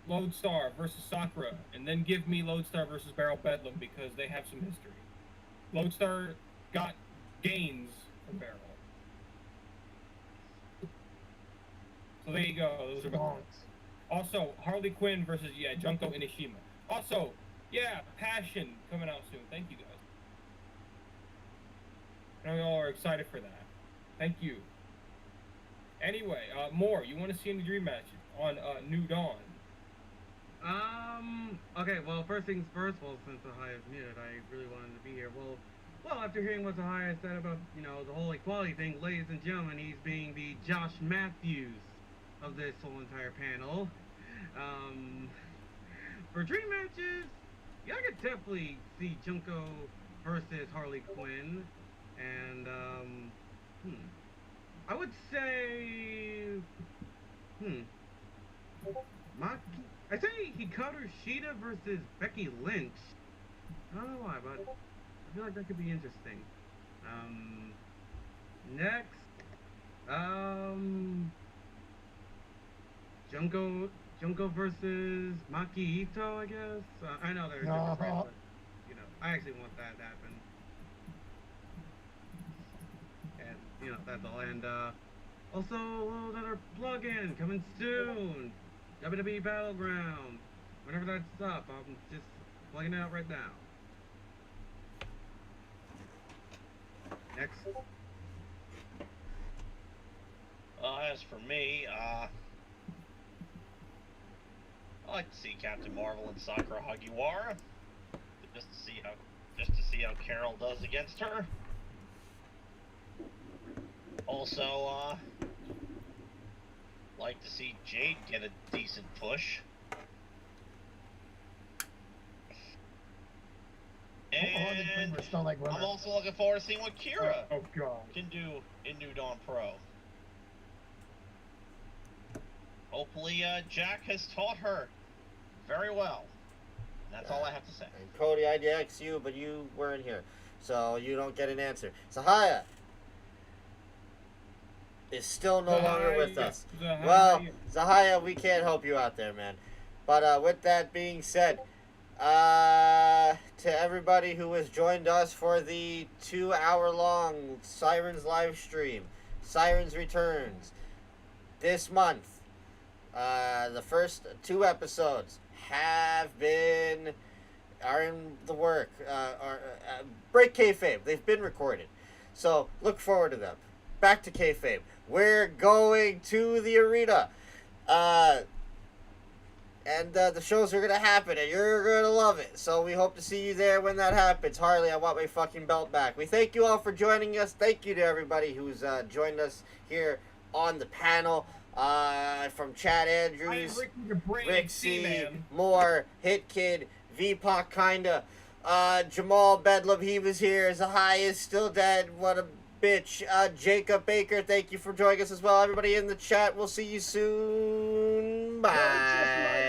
Lodestar versus Sakura, and then give me Lodestar versus Barrel Bedlam because they have some history. Lodestar got gains from Barrel. So there you go. Those are my Also, Harley Quinn versus Junko Inishima. Also, Passion coming out soon. Thank you guys. I know you all are excited for that. Thank you. Anyway, more. You want to see any dream matches on New Dawn? Okay, well, first things first, well, since Zahaya's muted, I really wanted to be here. Well, after hearing what Zahaya said about, the whole equality thing, ladies and gentlemen, he's being the Josh Matthews of this whole entire panel. For dream matches, I could definitely see Junko versus Harley Quinn, and, I would say, I say Hikaru Shida versus Becky Lynch. I don't know why, but I feel like that could be interesting. Next, Junko versus Maki Ito, I guess. I know they're different brands, but I actually want that to happen. And that's all. And also a little another plug-in coming soon. WWE Battleground. Whenever that's up, I'm just plugging it out right now. Next. As for me, I'd like to see Captain Marvel and Sakura Hagiwara, just to see how Carol does against her. Also, like to see Jade get a decent push. And I'm also looking forward to seeing what Kira can do in New Dawn Pro. Hopefully, Jack has taught her very well. That's all I have to say. And Cody, I asked you, but you weren't here, so you don't get an answer. Zahaya is still no longer with us. Well, Zahaya, we can't help you out there, man. But with that being said, To everybody who has joined us for the 2-hour-long Sirens live stream, Sirens returns this month. The first 2 episodes are in the work. Break kayfabe. They've been recorded, so look forward to them. Back to kayfabe. We're going to the arena. And the shows are going to happen, and you're going to love it. So we hope to see you there when that happens. Harley, I want my fucking belt back. We thank you all for joining us. Thank you to everybody who's joined us here on the panel. From Chad Andrews, Rick C, Moore, Hit Kid, VPOC kinda, Jamal Bedlam, he was here. Zahai is still dead. What a bitch. Jacob Baker, thank you for joining us as well. Everybody in the chat, we'll see you soon. Bye.